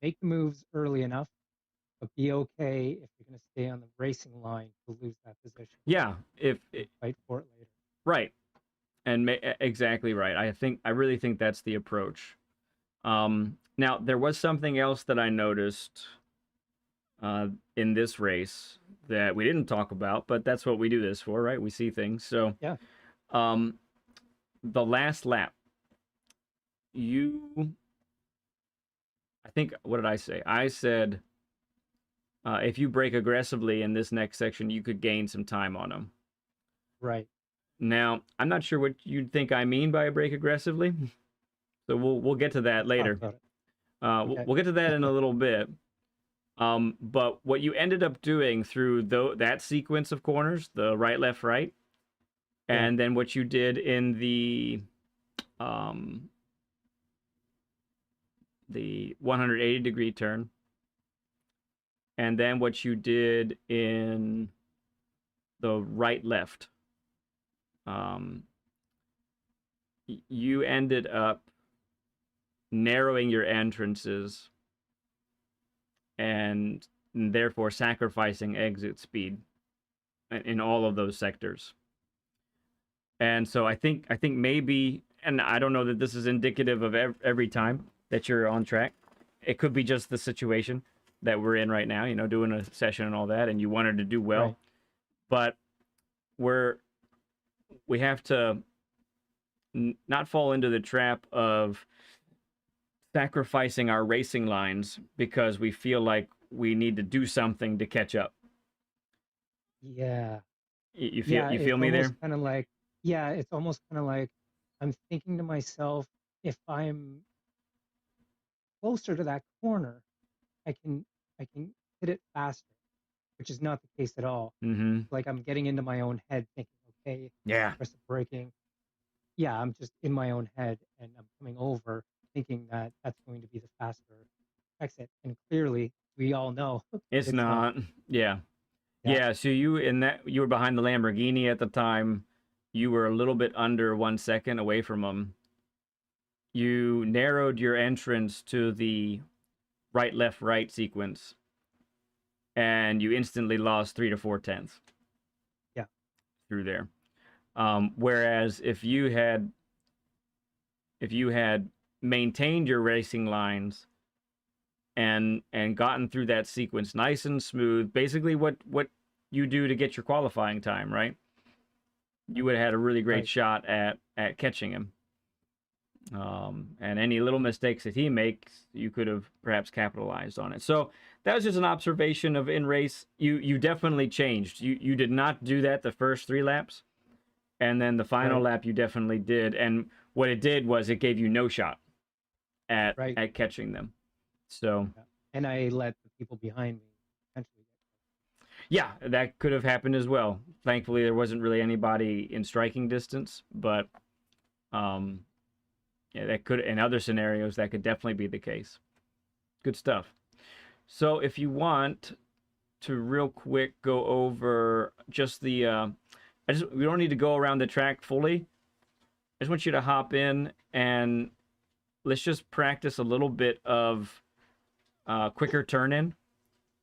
make the moves early enough, but be okay if you're going to stay on the racing line to lose that position. Yeah, Fight for it later. right. And exactly right. I really think that's the approach. Now there was something else that I noticed in this race that we didn't talk about, but that's what we do this for, right? We see things. So Yeah. The last lap, I think, what did I say? I said if you brake aggressively in this next section, you could gain some time on them. Right. Now, I'm not sure what you think I mean by brake aggressively, so we'll get to that later. Talk about it. Okay. We'll get to that in a little bit. But what you ended up doing through that sequence of corners, the right, left, right, and then what you did in the 180-degree turn, and then what you did in the right, left, you ended up narrowing your entrances and therefore sacrificing exit speed in all of those sectors. And so I think maybe, and I don't know that this is indicative of every time that you're on track. It could be just the situation that we're in right now, doing a session and all that, and you wanted to do well. Right. But we have to not fall into the trap of sacrificing our racing lines because we feel like we need to do something to catch up. Yeah. You feel me there? Kind of like, yeah, it's almost kind of like I'm thinking to myself, if I'm closer to that corner, I can hit it faster, which is not the case at all. Mm-hmm. Like I'm getting into my own head thinking, okay, Yeah. press the braking. Yeah, I'm just in my own head and I'm coming over thinking that that's going to be the faster exit. And clearly we all know it's not. Yeah. So you were behind the Lamborghini at the time. You were a little bit under 1 second away from them. You narrowed your entrance to the right, left, right sequence, and you instantly lost 3 to 4 tenths. Yeah. Through there. Whereas if you had maintained your racing lines and gotten through that sequence nice and smooth, basically what you do to get your qualifying time, right? You would have had a really great shot at catching him. And any little mistakes that he makes, you could have perhaps capitalized on it. So that was just an observation of in race. You definitely changed. You did not do that the first 3 laps, and then the final Right. lap you definitely did. And what it did was it gave you no shot at Right. catching them. So Yeah. And I let the people behind me potentially get. yeah, that could have happened as well. Thankfully, there wasn't really anybody in striking distance, but um, yeah, that could, in other scenarios, that could definitely be the case. Good stuff. So if you want to real quick go over just the, we don't need to go around the track fully. I just want you to hop in and let's just practice a little bit of quicker turning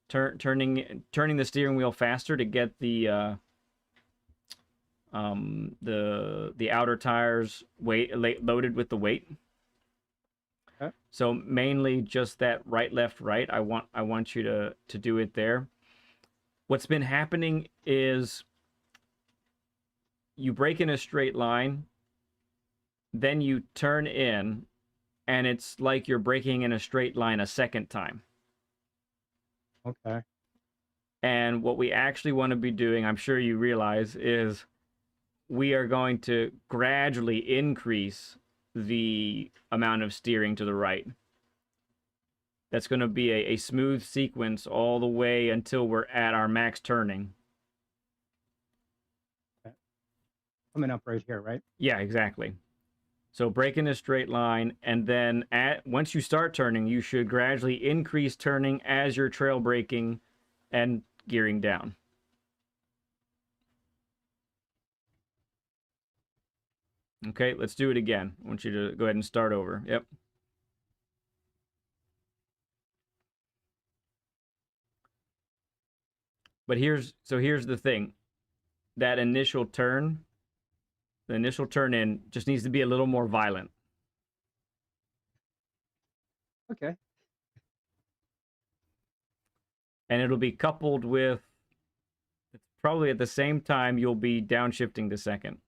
the steering wheel faster to get the outer tires loaded with the weight. Okay. So mainly just that right, left, right. I want you to do it there. What's been happening is you brake in a straight line, then you turn in, and it's like you're braking in a straight line a second time. Okay. And what we actually want to be doing, I'm sure you realize, is we are going to gradually increase the amount of steering to the right. That's going to be a smooth sequence all the way until we're at our max turning. Okay. Coming up right here, right? Yeah, exactly. So brake in a straight line, and then once you start turning, you should gradually increase turning as you're trail braking and gearing down. Okay, let's do it again. I want you to go ahead and start over. Yep. But here's the thing. That initial turn, the initial turn in just needs to be a little more violent. Okay. And it'll be coupled with, probably at the same time, you'll be downshifting to second.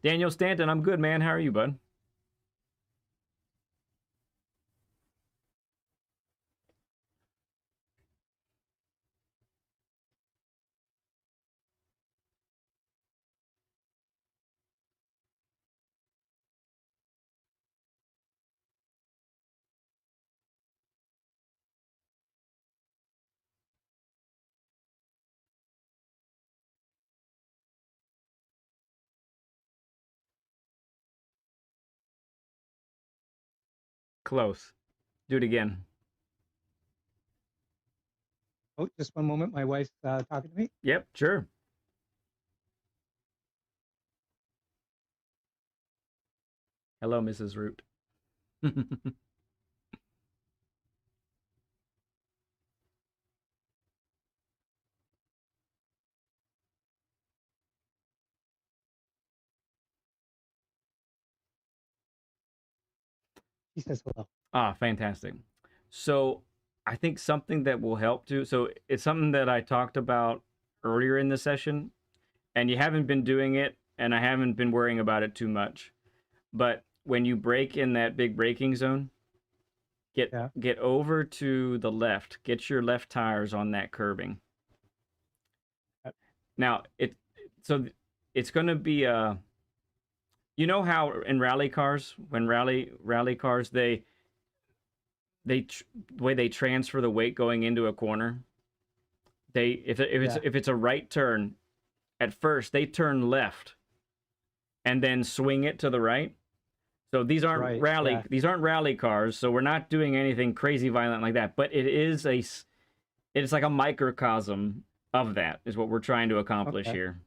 Daniel Stanton, I'm good, man. How are you, bud? Close. Do it again. Oh, just one moment. My wife's talking to me. Yep, sure. Hello, Mrs. Root. She says hello. Ah, fantastic. So I think something that will help too. So it's something that I talked about earlier in the session, and you haven't been doing it, and I haven't been worrying about it too much. But when you brake in that big braking zone, Yeah. get over to the left. Get your left tires on that curbing. Now it's going to be a. You know how in rally cars, when rally cars, the way they transfer the weight going into a corner, if it's a right turn, at first they turn left and then swing it to the right. So these aren't rally cars, so we're not doing anything crazy violent like that, but it's like a microcosm of that is what we're trying to accomplish here.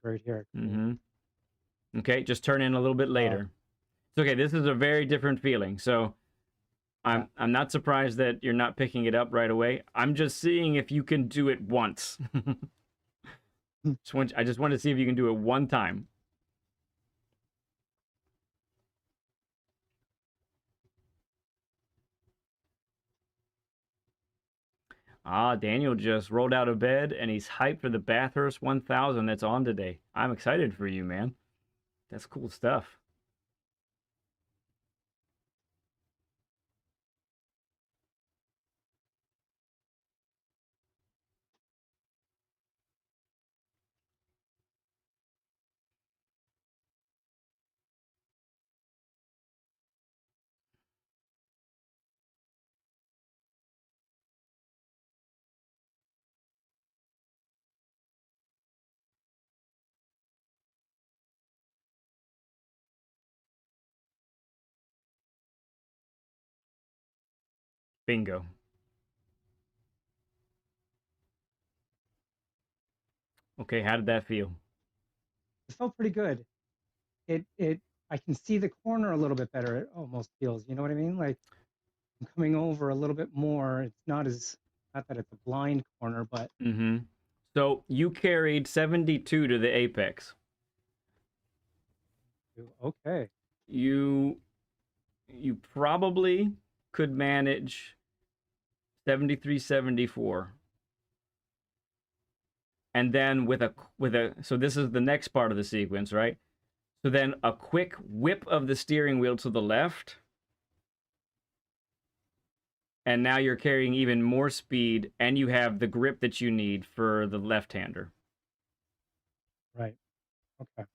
Right here. Mm-hmm. Okay, just turn in a little bit later. It's okay. This is a very different feeling. So I'm not surprised that you're not picking it up right away. I'm just seeing if you can do it once. I just want to see if you can do it one time. Ah, Daniel just rolled out of bed and he's hyped for the Bathurst 1000 that's on today. I'm excited for you, man. That's cool stuff. Bingo. Okay, how did that feel? It felt pretty good. It I can see the corner a little bit better. It almost feels, you know what I mean? Like I'm coming over a little bit more. It's not that it's a blind corner, but Mm-hmm. So you carried 72 to the apex. okay. You probably could manage 73, 74. And then with a so this is the next part of the sequence, right? So then a quick whip of the steering wheel to the left, and now you're carrying even more speed, and you have the grip that you need for the left-hander. Right. Okay.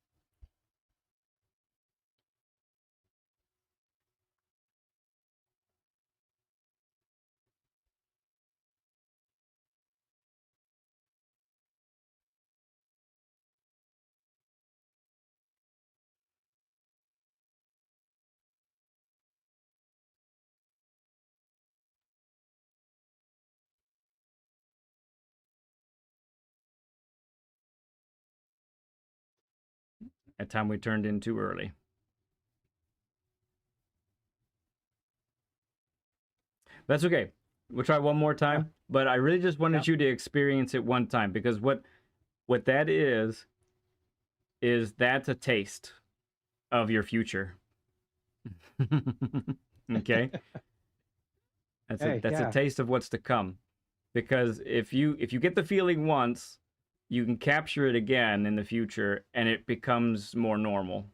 That time we turned in too early. That's okay. We'll try one more time, but I really just wanted you to experience it one time, because what that is that's a taste of your future. Okay? Hey, That's a yeah. taste of what's to come. Because if you get the feeling once, you can capture it again in the future and it becomes more normal.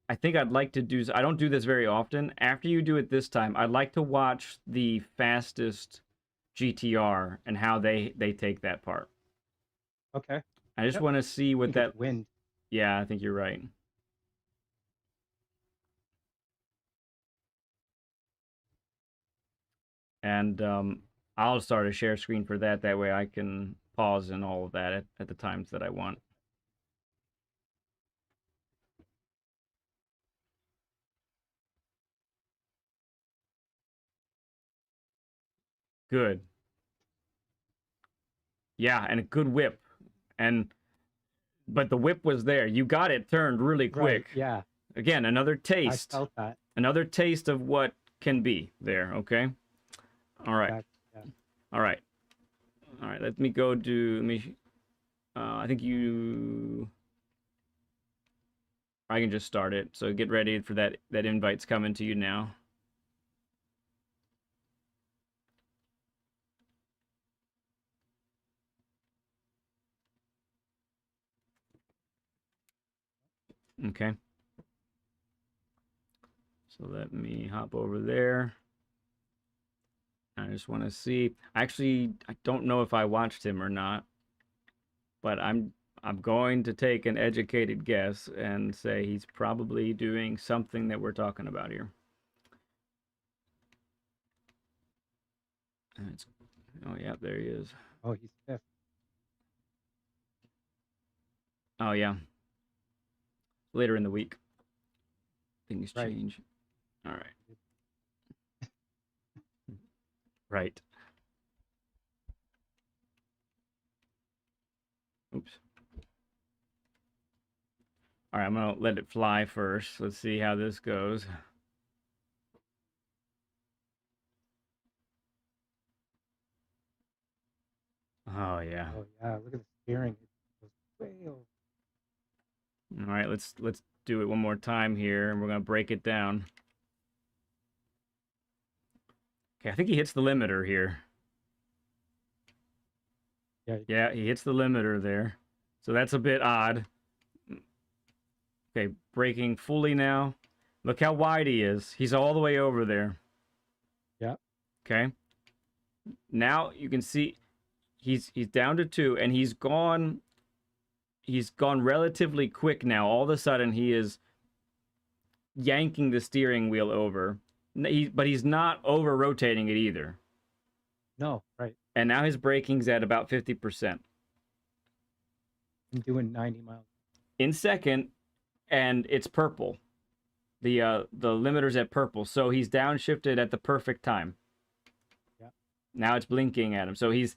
I think I'd like to do, I don't do this very often. After you do it this time, I'd like to watch the fastest GTR and how they take that part. Okay. I just Yep. want to see I what think that. it's wind. Yeah, I think you're right. And I'll start a share screen for that. That way I can pause and all of that at the times that I want. Good. Yeah, and a good whip. And but the whip was there. You got it turned really Right. quick. Yeah. Again, another I taste. felt that. Another taste of what can be there, okay? All right. Exactly. Yeah. All right. All right, let me go do let me I think I can just start it. So get ready for that invite's coming to you now. Okay. So let me hop over there. I just want to see. Actually, I don't know if I watched him or not, but I'm going to take an educated guess and say he's probably doing something that we're talking about here. Oh yeah, there he is. Oh, he's fifth. Oh yeah, later in the week, things Right. change. All right. Right. Oops. All right, I'm gonna let it fly first. Let's see how this goes. Oh yeah. Oh yeah. Look at the steering. It goes way over. All right, let's do it one more time here, and we're gonna break it down. Okay, I think he hits the limiter here. Yeah, he hits the limiter there. So that's a bit odd. Okay, braking fully now. Look how wide he is. He's all the way over there. Yeah. Okay. Now you can see he's down to 2, and he's gone relatively quick now. All of a sudden he is yanking the steering wheel over. But he's not over rotating it either. No, right. And now his braking's at about 50%. I'm doing 90 miles. In second, and it's purple. The limiter's at purple, so he's downshifted at the perfect time. Yeah. Now it's blinking at him, so he's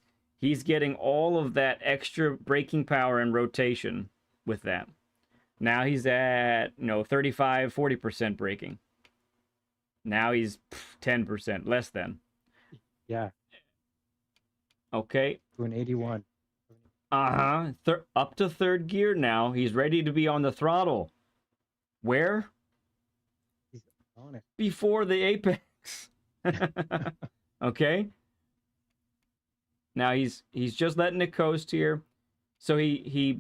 getting all of that extra braking power and rotation with that. Now he's at 35, 40% braking. Now he's 10%, less than. Yeah. Okay. Doing 81. Up to third gear now. He's ready to be on the throttle. Where? He's on it. Before the apex. Okay. Now he's just letting it coast here. So he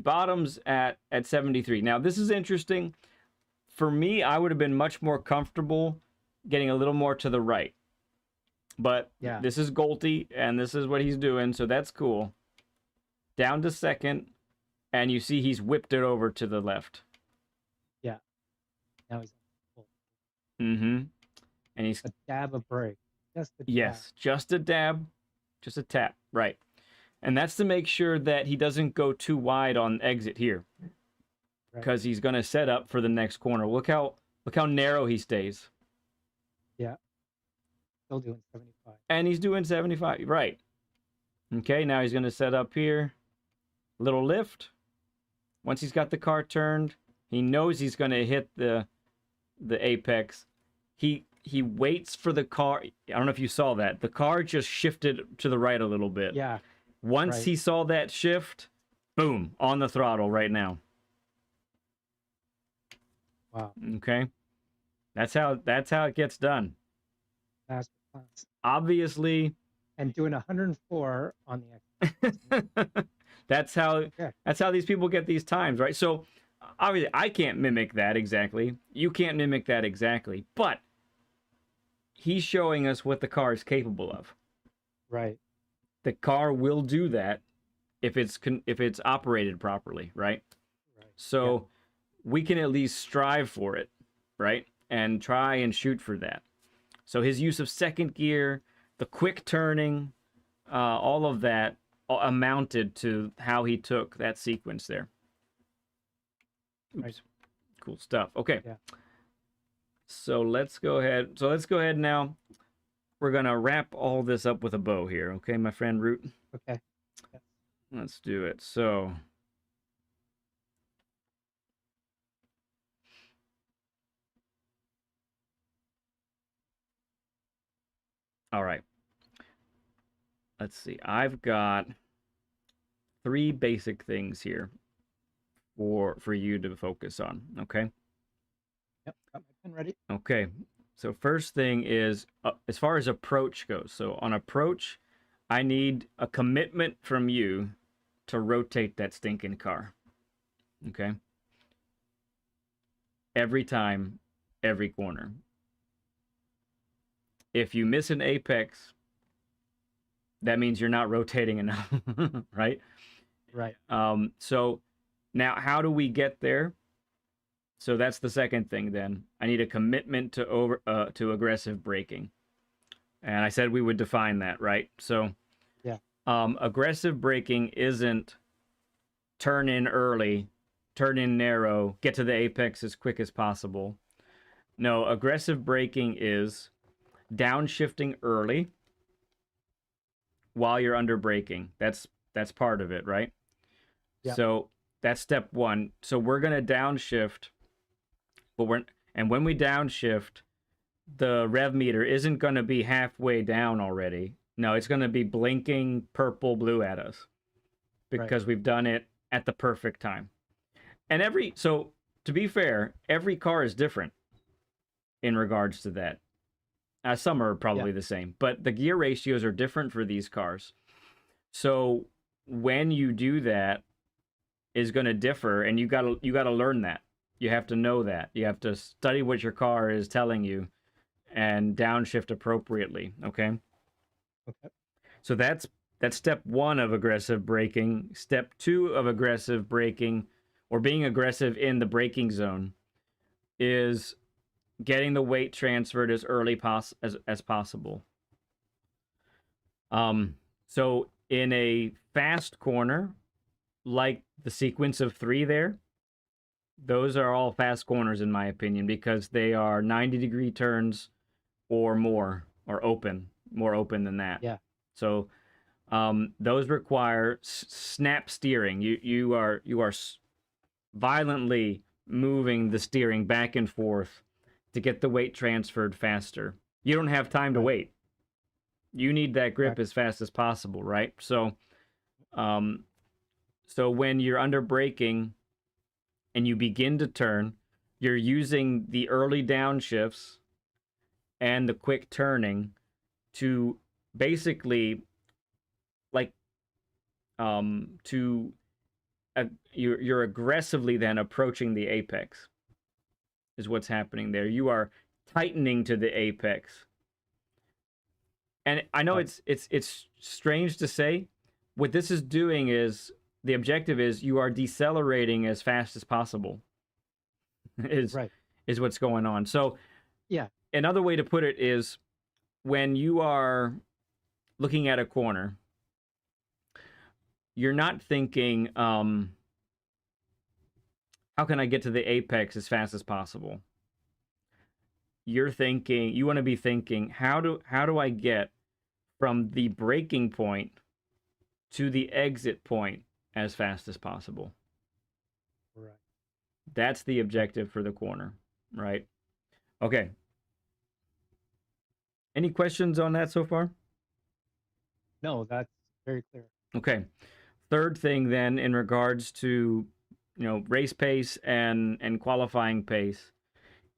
bottoms at 73. Now this is interesting. For me, I would have been much more comfortable getting a little more to the right. But yeah, this is Golty, and this is what he's doing, so that's cool. Down to second, and you see he's whipped it over to the left. Yeah. Now he's full. Mm-hmm. And he's a dab of brake. Just a dab. Yes, just a dab, just a tap, right. And that's to make sure that he doesn't go too wide on exit here. Because he's going to set up for the next corner. Look how narrow he stays. Yeah. Still doing 75. And he's doing 75, right. Okay, now he's going to set up here. Little lift. Once he's got the car turned, he knows he's going to hit the apex. He waits for the car. I don't know if you saw that. The car just shifted to the right a little bit. Yeah. Once he saw that shift, boom, on the throttle right now. Wow. Okay. That's how it gets done. Fast class. Obviously. And doing 104 on the exit. That's how these people get these times, right? So obviously I can't mimic that exactly. You can't mimic that exactly. But he's showing us what the car is capable of. Right. The car will do that if it's operated properly, right? So we can at least strive for it, right? And try and shoot for that. So his use of second gear, the quick turning, all of that amounted to how he took that sequence there. Oops. Right. Cool stuff. Okay. Yeah. So let's go ahead. Now. We're going to wrap all this up with a bow here. Okay, my friend Root? Okay. Yeah. Let's do it. So all right. Let's see. I've got 3 basic things here for you to focus on, okay? Yep, got my pen ready. Okay. So first thing is, as far as approach goes. So on approach, I need a commitment from you to rotate that stinking car. Okay? Every time, every corner. If you miss an apex, that means you're not rotating enough, right? Right. So now how do we get there? So that's the second thing then. I need a commitment to aggressive braking. And I said we would define that, right? So yeah. Aggressive braking isn't turn in early, turn in narrow, get to the apex as quick as possible. No, aggressive braking is downshifting early while you're under braking. That's part of it, right? Yeah. So that's step 1. So we're going to downshift. And when we downshift, the rev meter isn't going to be halfway down already. No, it's going to be blinking purple, blue at us because we've done it at the perfect time. And so to be fair, every car is different in regards to that. Some are probably the same, but the gear ratios are different for these cars. So when you do that is going to differ, and you got to learn that. You have to know that. You have to study what your car is telling you and downshift appropriately, okay? Okay. So that's step 1 of aggressive braking. Step 2 of aggressive braking, or being aggressive in the braking zone, is getting the weight transferred as early as possible. So in a fast corner, like the sequence of 3 there, those are all fast corners in my opinion, because they are 90-degree turns or more, or more open than that. Yeah. So those require snap steering. You are violently moving the steering back and forth to get the weight transferred faster. You don't have time to wait. You need that grip as fast as possible, right? So when you're under braking and you begin to turn, you're using the early downshifts and the quick turning to basically you're aggressively then approaching the apex, is what's happening there. You are tightening to the apex. And I know it's strange to say. What this is doing is, the objective is, you are decelerating as fast as possible. is what's going on. So another way to put it is, when you are looking at a corner, you're not thinking, how can I get to the apex as fast as possible? You want to be thinking, how do I get from the braking point to the exit point as fast as possible? Right. That's the objective for the corner, right? Okay. Any questions on that so far? No, that's very clear. Okay. Third thing then, in regards to, race pace and qualifying pace,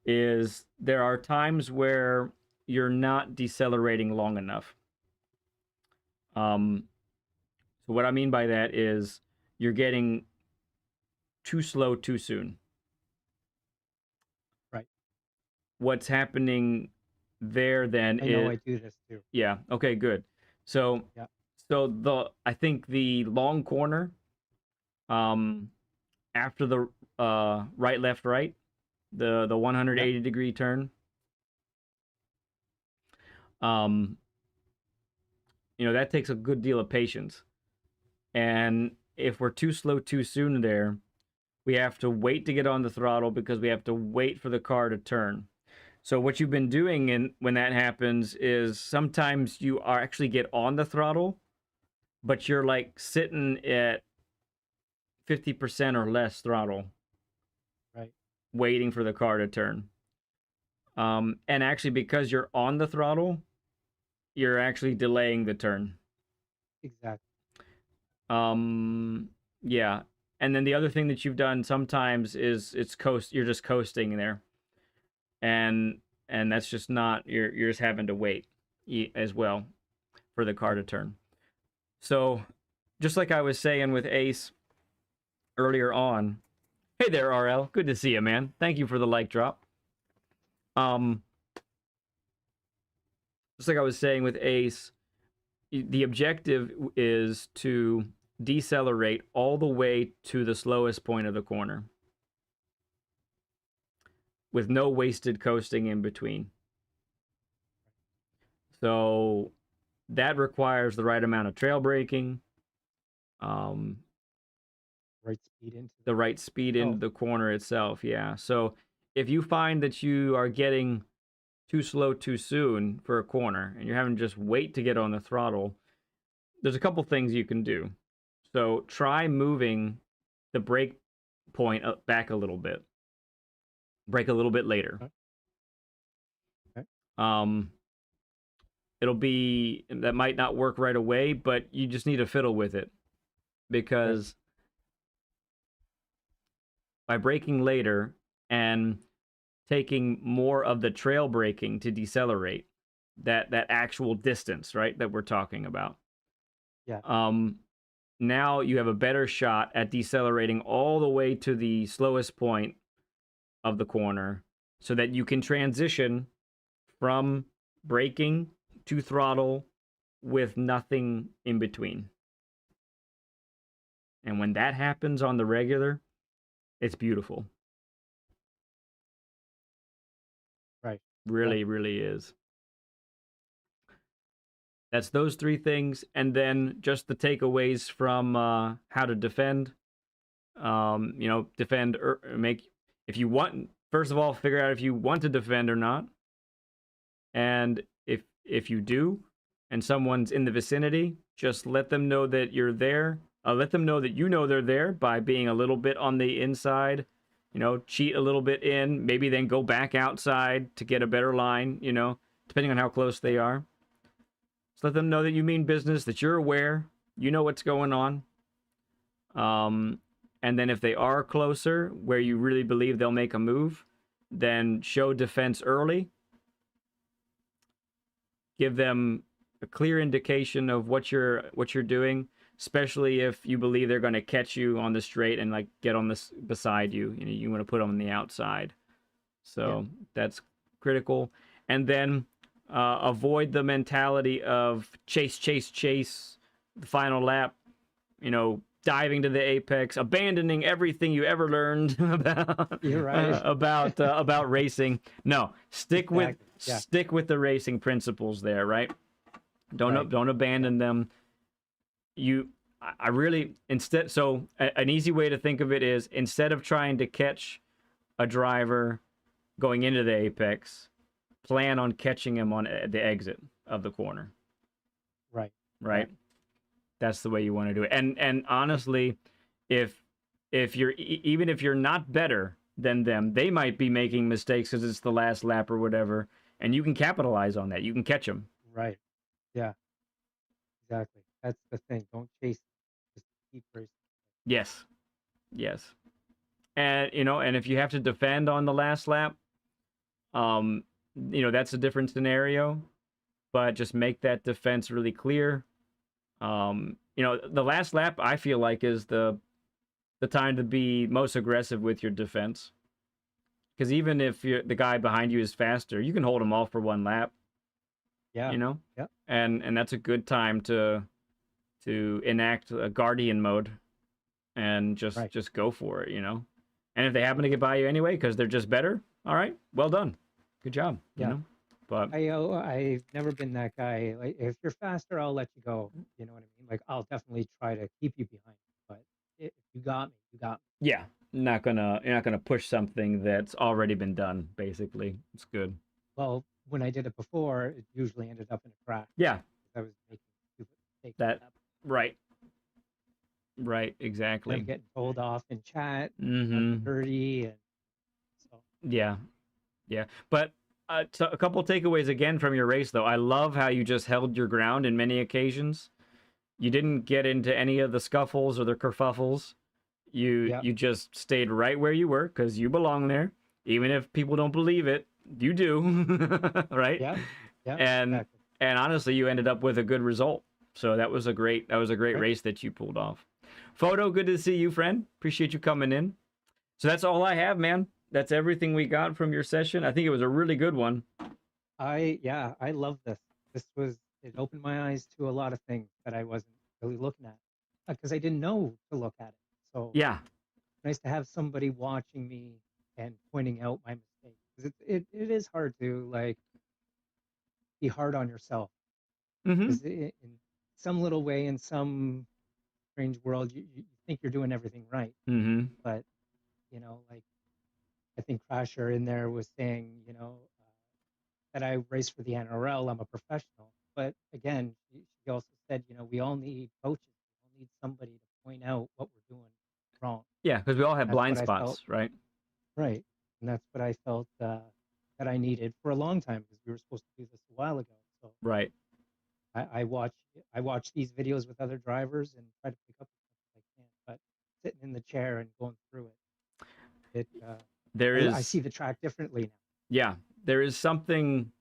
is there are times where you're not decelerating long enough. So what I mean by that is, you're getting too slow too soon. Right. What's happening there then I know I do this too. Yeah. Okay, good. So I think the long corner, after the right left right, the 180-degree turn, that takes a good deal of patience. And if we're too slow too soon there, we have to wait to get on the throttle, because we have to wait for the car to turn. So what you've been doing when that happens is, sometimes you actually get on the throttle, but you're like sitting at 50% or less throttle, right, waiting for the car to turn. And actually, because you're on the throttle, you're actually delaying the turn. Exactly. Yeah. And then the other thing that you've done sometimes is you're just coasting there. And that's just not, you're just having to wait as well for the car to turn. So just like I was saying with Ace earlier on, hey there, RL, good to see you, man. Thank you for the like drop. Just like I was saying with Ace, the objective is to decelerate all the way to the slowest point of the corner, with no wasted coasting in between. So that requires the right amount of trail braking, right speed into the right speed into the corner itself. Yeah. So if you find that you are getting too slow too soon for a corner, and you're having to just wait to get on the throttle, there's a couple things you can do. So try moving the brake point back a little bit. Brake a little bit later. Okay. That might not work right away, but you just need to fiddle with it, because by braking later and taking more of the trail braking to decelerate, that actual distance, right, that we're talking about. Yeah. Now you have a better shot at decelerating all the way to the slowest point of the corner so that you can transition from braking to throttle with nothing in between. And when that happens on the regular, it's beautiful. Right. Really, really is. That's those three things, and then just the takeaways from how to defend. Defend or make if you want. First of all, figure out if you want to defend or not, and if you do, and someone's in the vicinity, just let them know that you're there. Let them know that you know they're there by being a little bit on the inside. Cheat a little bit in, maybe then go back outside to get a better line. Depending on how close they are. Just let them know that you mean business, that you're aware, you know what's going on. And then if they are closer, where you really believe they'll make a move, then show defense early. Give them a clear indication of what you're doing, especially if you believe they're going to catch you on the straight and like get on this beside you. You want to put them on the outside. So that's critical. And then avoid the mentality of chase, the final lap, diving to the apex, abandoning everything you ever learned about You're right. about racing. No, stick Exactly. with the racing principles there, right? Don't abandon them. I really instead. So an easy way to think of it is, instead of trying to catch a driver going into the apex, plan on catching him on the exit of the corner. Right. Right. That's the way you want to do it. And honestly, if you're even if you're not better than them, they might be making mistakes because it's the last lap or whatever, and you can capitalize on that. You can catch them. Right. Yeah. Exactly. That's the thing. Don't chase. Just keep racing. Yes. And if you have to defend on the last lap, that's a different scenario, but just make that defense really clear. The last lap, I feel like, is the time to be most aggressive with your defense. Because even if the guy behind you is faster, you can hold him off for one lap. Yeah. Yeah. And that's a good time to enact a guardian mode and just go for it, And if they happen to get by you anyway because they're just better, all right, well done, good job. Yeah. But I've never been that guy. Like, if you're faster, I'll let you go. You know what I mean? Like, I'll definitely try to keep you behind. But if you got me, you got me. Yeah, you're not gonna push something that's already been done. Basically, it's good. Well, when I did it before, it usually ended up in a crash. Yeah, I was making stupid mistakes. Right, exactly. I'm getting told off in chat, Mm-hmm. dirty, and so. Yeah. But so a couple takeaways again from your race, though. I love how you just held your ground in many occasions. You didn't get into any of the scuffles or the kerfuffles. You just stayed right where you were because you belong there, even if people don't believe it. You do, right? Yeah. And exactly. and honestly, you ended up with a good result. So that was a great race that you pulled off. Photo, good to see you, friend. Appreciate you coming in. So that's all I have, man. That's everything we got from your session. I think it was a really good one. I love this. It opened my eyes to a lot of things that I wasn't really looking at because I didn't know to look at it. So Yeah. Nice to have somebody watching me and pointing out my mistakes. 'Cause it is hard to like be hard on yourself. Mm-hmm. Because in some little way, in some strange world, you think you're doing everything right. Mm-hmm. But like I think Crasher in there was saying, that I race for the NRL. I'm a professional. But again, she also said, we all need coaches. We all need somebody to point out what we're doing wrong. Yeah, because we all have That's blind what I felt. spots, right? Right. And that's what I felt that I needed for a long time because we were supposed to do this a while ago. So Right. I watch these videos with other drivers and try to pick up as much as I can. But sitting in the chair and going through I see the track differently now. Yeah, there is something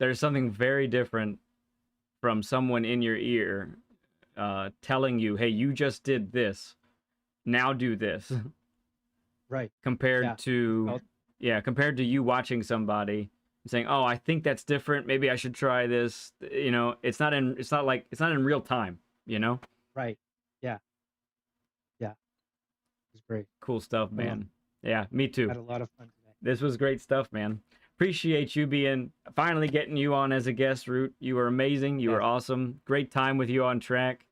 there's something very different from someone in your ear telling you, hey, you just did this, now do this. Right. compared Yeah. to compared to you watching somebody and saying, oh, I think that's different, maybe I should try this. It's not in real time, Right. Yeah. Yeah. It was great. Cool stuff, Well, man. Yeah, me too. had a lot of fun today. This was great stuff, man. Appreciate you finally getting you on as a guest, Root. You were amazing. You were awesome. Great time with you on track.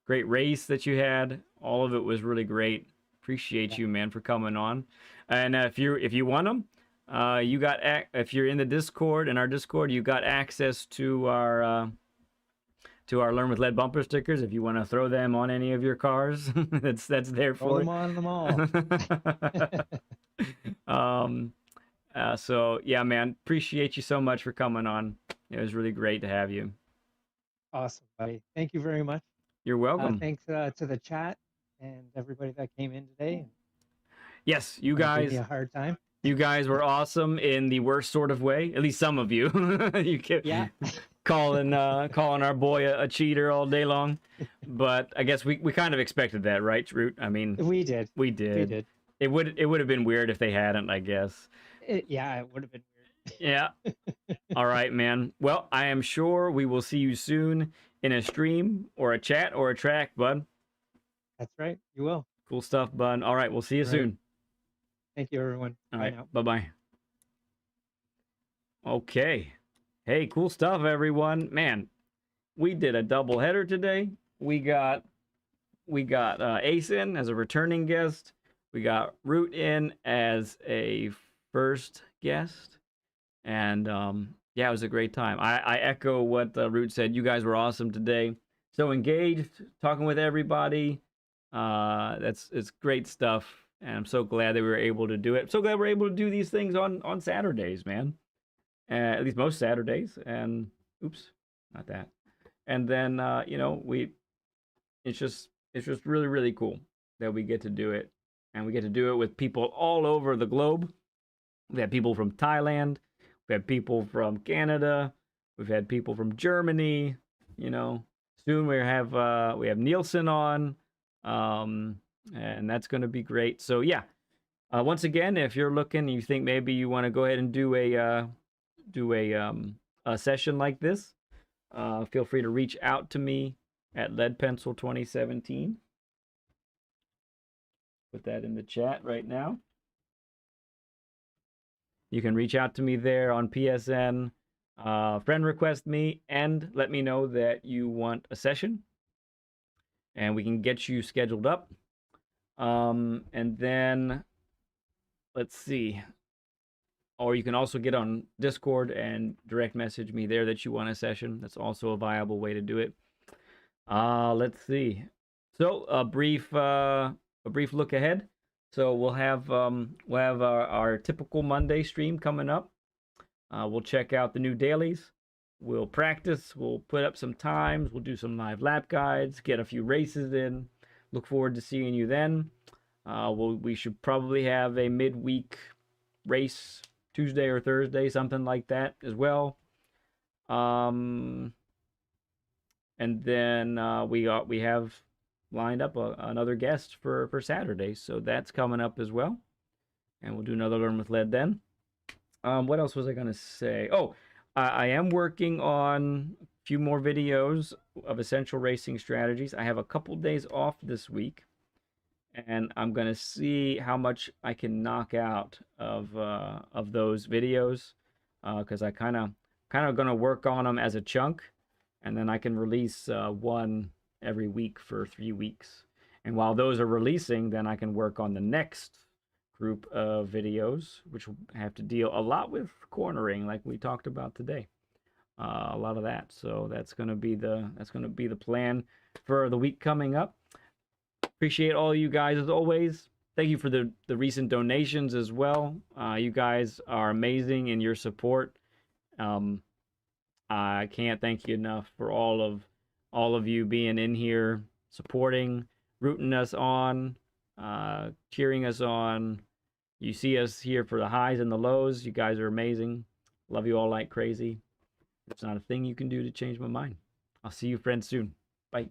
Great race that you had. All of it was really great. Appreciate you, man, for coming on. And if you want them, if you're in the Discord, in our Discord, you got access to our Learn with Lead bumper stickers. If you want to throw them on any of your cars, that's there for Throw them on them all. So yeah, man, appreciate you so much for coming on. It was really great to have you. Awesome, buddy. Thank you very much. You're welcome. Thanks to the chat and everybody that came in today. Yes, you guys. Gave me a hard time. You guys were awesome in the worst sort of way. At least some of you. You kept calling our boy a cheater all day long. But I guess we kind of expected that, right, Root? I mean, we did. It would have been weird if they hadn't, I guess. It would have been weird. Yeah. All right, man. Well, I am sure we will see you soon in a stream or a chat or a track, bud. That's right. You will. Cool stuff, bud. All right, we'll see you soon. Thank you, everyone. All right. Bye-bye. Okay. Hey, cool stuff, everyone. Man, we did a double header today. We got Ace in as a returning guest. We got Root in as a first guest. And yeah, it was a great time. I echo what Root said. You guys were awesome today. So engaged, talking with everybody. It's great stuff. And I'm so glad that we were able to do it. I'm so glad we're able to do these things on Saturdays, man. At least most Saturdays. And oops, not that. And then it's just really, really cool that we get to do it. And we get to do it with people all over the globe. We had people from Thailand. We had people from Canada. We've had people from Germany. Soon we have Nielsen on. And that's going to be great. So yeah, once again, if you're looking, you think maybe you want to go ahead and do a session like this, feel free to reach out to me at Lead Pencil 2017. Put that in the chat right now. You can reach out to me there on PSN, friend request me, and let me know that you want a session, and we can get you scheduled up. And then let's see. Or you can also get on Discord and direct message me there that you want a session. That's also a viable way to do it. Let's see. So a brief look ahead. So we'll have our typical Monday stream coming up. We'll check out the new dailies. We'll practice. We'll put up some times. We'll do some live lap guides. Get a few races in. Look forward to seeing you then. We should probably have a midweek race Tuesday or Thursday, something like that as well. And then we have lined up another guest for Saturday, so that's coming up as well. And we'll do another Learn with Lead then. What else was I gonna say? Oh, I am working on a few more videos of essential racing strategies. I have a couple days off this week, and I'm gonna see how much I can knock out of those videos, because I kind of gonna work on them as a chunk, and then I can release one every week for 3 weeks. And while those are releasing, then I can work on the next group of videos, which will have to deal a lot with cornering, like we talked about today. A lot of that. So that's gonna be the plan for the week coming up. Appreciate all you guys as always. Thank you for the recent donations as well. You guys are amazing in your support. I can't thank you enough for all of you being in here, supporting, rooting us on, cheering us on. You see us here for the highs and the lows. You guys are amazing. Love you all like crazy. There's not a thing you can do to change my mind. I'll see you friends soon. Bye.